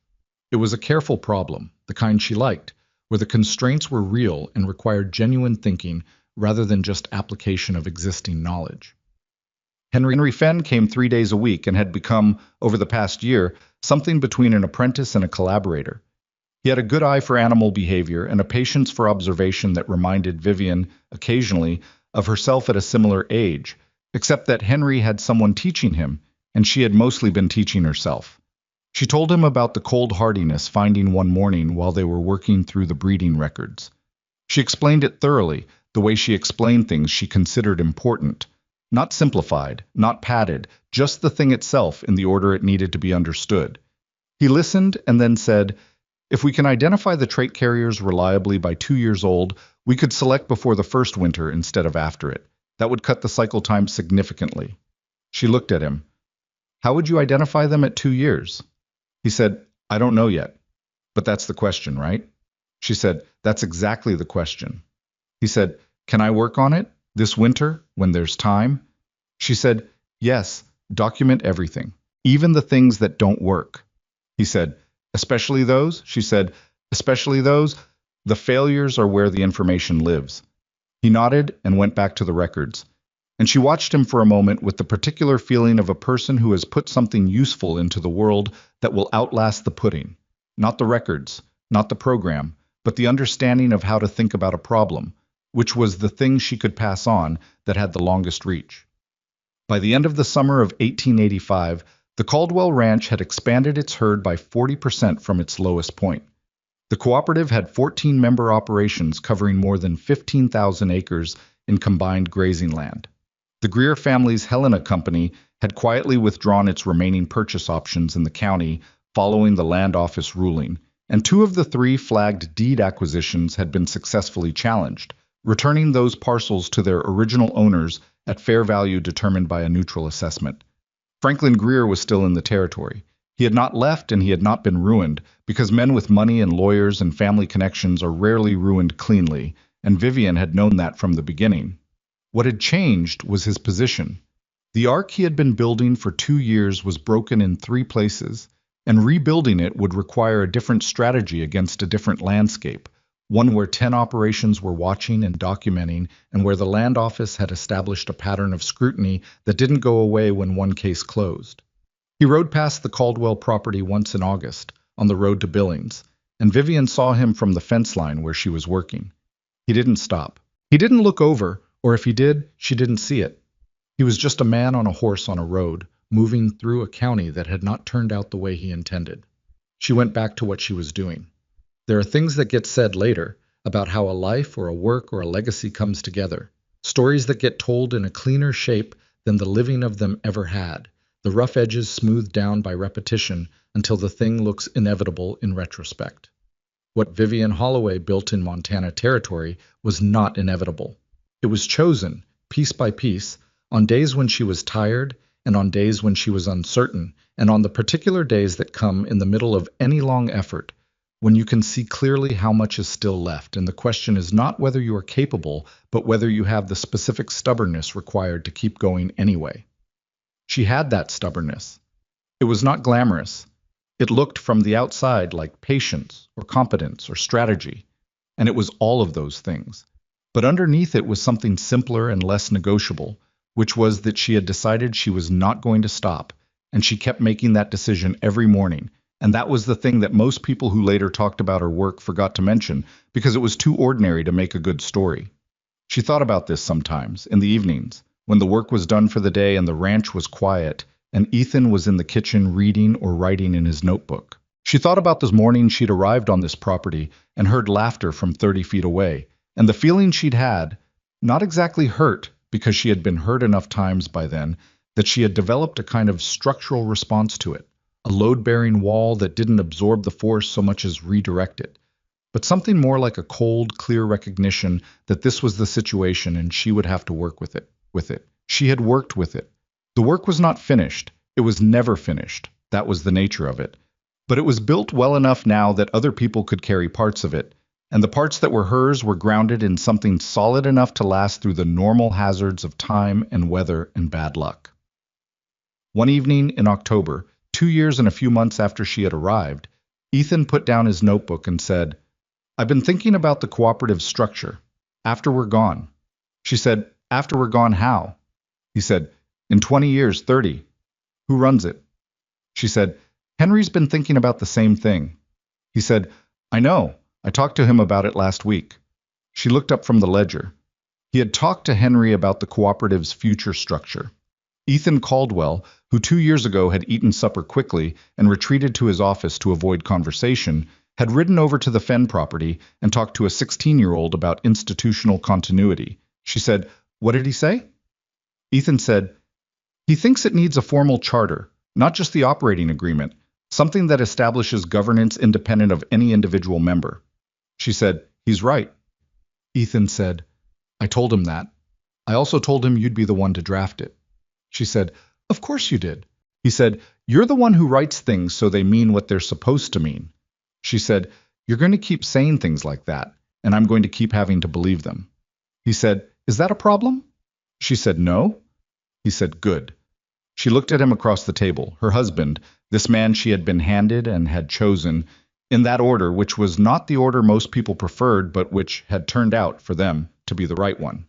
It was a careful problem, the kind she liked, where the constraints were real and required genuine thinking rather than just application of existing knowledge. Henry Fenn came 3 days a week and had become, over the past year, something between an apprentice and a collaborator. He had a good eye for animal behavior and a patience for observation that reminded Vivian, occasionally, of herself at a similar age, except that Henry had someone teaching him, and she had mostly been teaching herself. She told him about the cold hardiness finding one morning while they were working through the breeding records. She explained it thoroughly, the way she explained things she considered important. Not simplified, not padded, just the thing itself in the order it needed to be understood. He listened and then said, "If we can identify the trait carriers reliably by 2 years old, we could select before the first winter instead of after it. That would cut the cycle time significantly." She looked at him. "How would you identify them at 2 years?" He said, "I don't know yet." "But that's the question, right?" She said, "That's exactly the question." He said, "Can I work on it? This winter, when there's time?" She said, "Yes, document everything, even the things that don't work." He said, "Especially those?" She said, Especially those, the failures are where the information lives. He nodded and went back to the records. And she watched him for a moment with the particular feeling of a person who has put something useful into the world that will outlast the pudding. Not the records, not the program, but the understanding of how to think about a problem, which was the thing she could pass on that had the longest reach. By the end of the summer of 1885, the Caldwell Ranch had expanded its herd by 40% from its lowest point. The cooperative had 14 member operations covering more than 15,000 acres in combined grazing land. The Greer family's Helena Company had quietly withdrawn its remaining purchase options in the county following the land office ruling, and two of the three flagged deed acquisitions had been successfully challenged, returning those parcels to their original owners at fair value determined by a neutral assessment. Franklin Greer was still in the territory. He had not left and he had not been ruined, because men with money and lawyers and family connections are rarely ruined cleanly, and Vivian had known that from the beginning. What had changed was his position. The ark he had been building for 2 years was broken in 3 places, and rebuilding it would require a different strategy against a different landscape, one where 10 operations were watching and documenting, and where the land office had established a pattern of scrutiny that didn't go away when one case closed. He rode past the Caldwell property once in August, on the road to Billings, and Vivian saw him from the fence line where she was working. He didn't stop. He didn't look over, or if he did, she didn't see it. He was just a man on a horse on a road, moving through a county that had not turned out the way he intended. She went back to what she was doing. There are things that get said later about how a life or a work or a legacy comes together, stories that get told in a cleaner shape than the living of them ever had, the rough edges smoothed down by repetition until the thing looks inevitable in retrospect. What Vivian Holloway built in Montana Territory was not inevitable. It was chosen, piece by piece, on days when she was tired, and on days when she was uncertain, and on the particular days that come in the middle of any long effort, when you can see clearly how much is still left, and the question is not whether you are capable, but whether you have the specific stubbornness required to keep going anyway. She had that stubbornness. It was not glamorous. It looked from the outside like patience, or competence, or strategy, and it was all of those things. But underneath it was something simpler and less negotiable, which was that she had decided she was not going to stop, and she kept making that decision every morning, and that was the thing that most people who later talked about her work forgot to mention, because it was too ordinary to make a good story. She thought about this sometimes, in the evenings, when the work was done for the day and the ranch was quiet, and Ethan was in the kitchen reading or writing in his notebook. She thought about this morning she'd arrived on this property and heard laughter from 30 feet away, and the feeling she'd had, not exactly hurt, because she had been hurt enough times by then, that she had developed a kind of structural response to it, a load-bearing wall that didn't absorb the force so much as redirect it, but something more like a cold, clear recognition that this was the situation and she would have to work with it. She had worked with it. The work was not finished. It was never finished. That was the nature of it. But it was built well enough now that other people could carry parts of it, and the parts that were hers were grounded in something solid enough to last through the normal hazards of time and weather and bad luck. One evening in October, 2 years and a few months after she had arrived, Ethan put down his notebook and said, "I've been thinking about the cooperative structure. After we're gone." She said, "After we're gone, how?" He said, "In 20 years, 30. Who runs it?" She said, "Henry's been thinking about the same thing." He said, "I know. I talked to him about it last week." She looked up from the ledger. He had talked to Henry about the cooperative's future structure. Ethan Caldwell, who 2 years ago had eaten supper quickly and retreated to his office to avoid conversation, had ridden over to the Fenn property and talked to a 16-year-old about institutional continuity. She said, "What did he say?" Ethan said, "He thinks it needs a formal charter, not just the operating agreement, something that establishes governance independent of any individual member." She said, "He's right." Ethan said, "I told him that. I also told him you'd be the one to draft it." She said, "Of course you did." He said, "You're the one who writes things so they mean what they're supposed to mean." She said, "You're going to keep saying things like that, and I'm going to keep having to believe them." He said, "Is that a problem?" She said, "No." He said, "Good." She looked at him across the table. Her husband, this man she had been handed and had chosen, in that order, which was not the order most people preferred, but which had turned out, for them, to be the right one.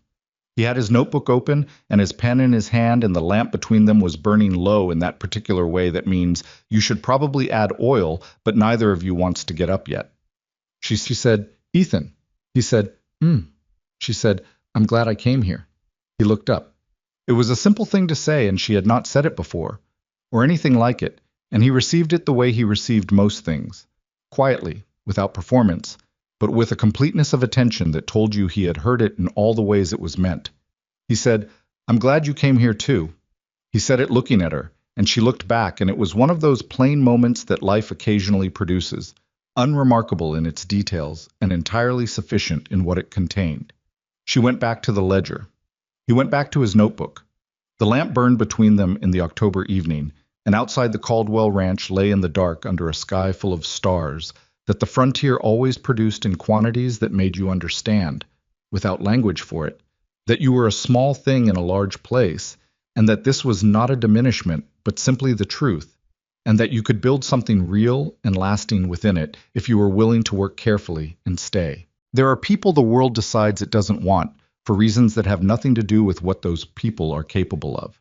He had his notebook open and his pen in his hand, and the lamp between them was burning low in that particular way that means you should probably add oil, but neither of you wants to get up yet. She said, "Ethan." He said, "Hmm." She said, "I'm glad I came here." He looked up. It was a simple thing to say, and she had not said it before, or anything like it, and he received it the way he received most things, quietly, without performance, but with a completeness of attention that told you he had heard it in all the ways it was meant. He said, "I'm glad you came here too." He said it looking at her, and she looked back, and it was one of those plain moments that life occasionally produces, unremarkable in its details and entirely sufficient in what it contained. She went back to the ledger. He went back to his notebook. The lamp burned between them in the October evening, and outside the Caldwell Ranch lay in the dark under a sky full of stars that the frontier always produced in quantities that made you understand, without language for it, that you were a small thing in a large place, and that this was not a diminishment, but simply the truth, and that you could build something real and lasting within it if you were willing to work carefully and stay. There are people the world decides it doesn't want, for reasons that have nothing to do with what those people are capable of.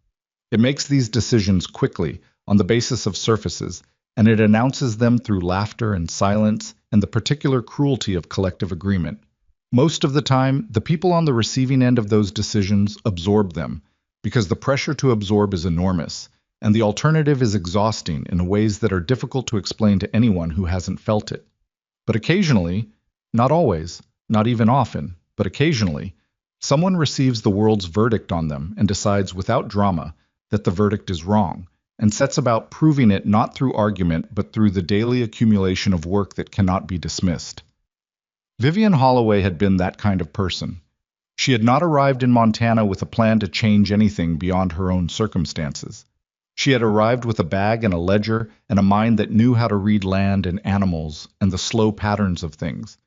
It makes these decisions quickly, on the basis of surfaces, and it announces them through laughter and silence and the particular cruelty of collective agreement. Most of the time, the people on the receiving end of those decisions absorb them, because the pressure to absorb is enormous, and the alternative is exhausting in ways that are difficult to explain to anyone who hasn't felt it. But occasionally, not always, not even often, but occasionally, someone receives the world's verdict on them and decides without drama that the verdict is wrong, and sets about proving it not through argument but through the daily accumulation of work that cannot be dismissed. Vivian Holloway had been that kind of person. She had not arrived in Montana with a plan to change anything beyond her own circumstances. She had arrived with a bag and a ledger and a mind that knew how to read land and animals and the slow patterns of things,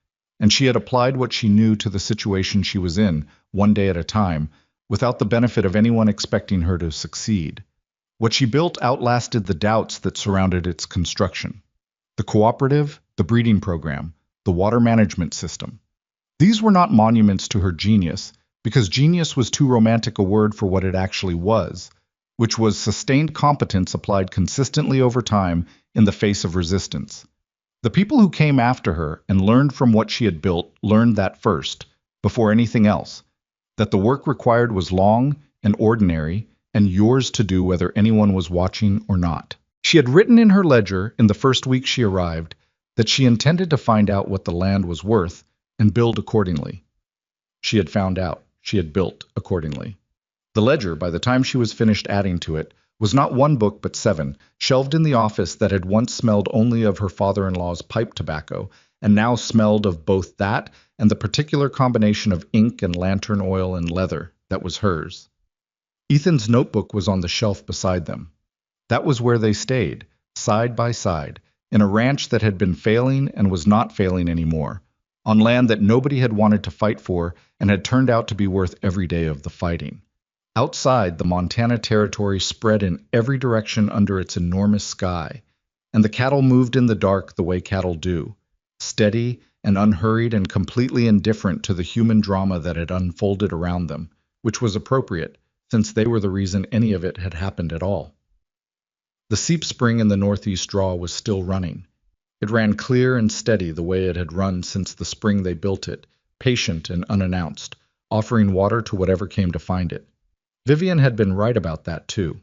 and she had applied what she knew to the situation she was in, one day at a time, without the benefit of anyone expecting her to succeed. What she built outlasted the doubts that surrounded its construction. The cooperative, the breeding program, the water management system. These were not monuments to her genius, because genius was too romantic a word for what it actually was, which was sustained competence applied consistently over time in the face of resistance. The people who came after her and learned from what she had built learned that first, before anything else, that the work required was long and ordinary and yours to do whether anyone was watching or not. She had written in her ledger in the first week she arrived that she intended to find out what the land was worth and build accordingly. She had found out. She had built accordingly. The ledger, by the time she was finished adding to it, was not one book but 7, shelved in the office that had once smelled only of her father-in-law's pipe tobacco, and now smelled of both that and the particular combination of ink and lantern oil and leather that was hers. Ethan's notebook was on the shelf beside them. That was where they stayed, side by side, in a ranch that had been failing and was not failing anymore, on land that nobody had wanted to fight for and had turned out to be worth every day of the fighting. Outside, the Montana Territory spread in every direction under its enormous sky, and the cattle moved in the dark the way cattle do, steady and unhurried and completely indifferent to the human drama that had unfolded around them, which was appropriate, since they were the reason any of it had happened at all. The seep spring in the northeast draw was still running. It ran clear and steady the way it had run since the spring they built it, patient and unannounced, offering water to whatever came to find it. Vivian had been right about that too.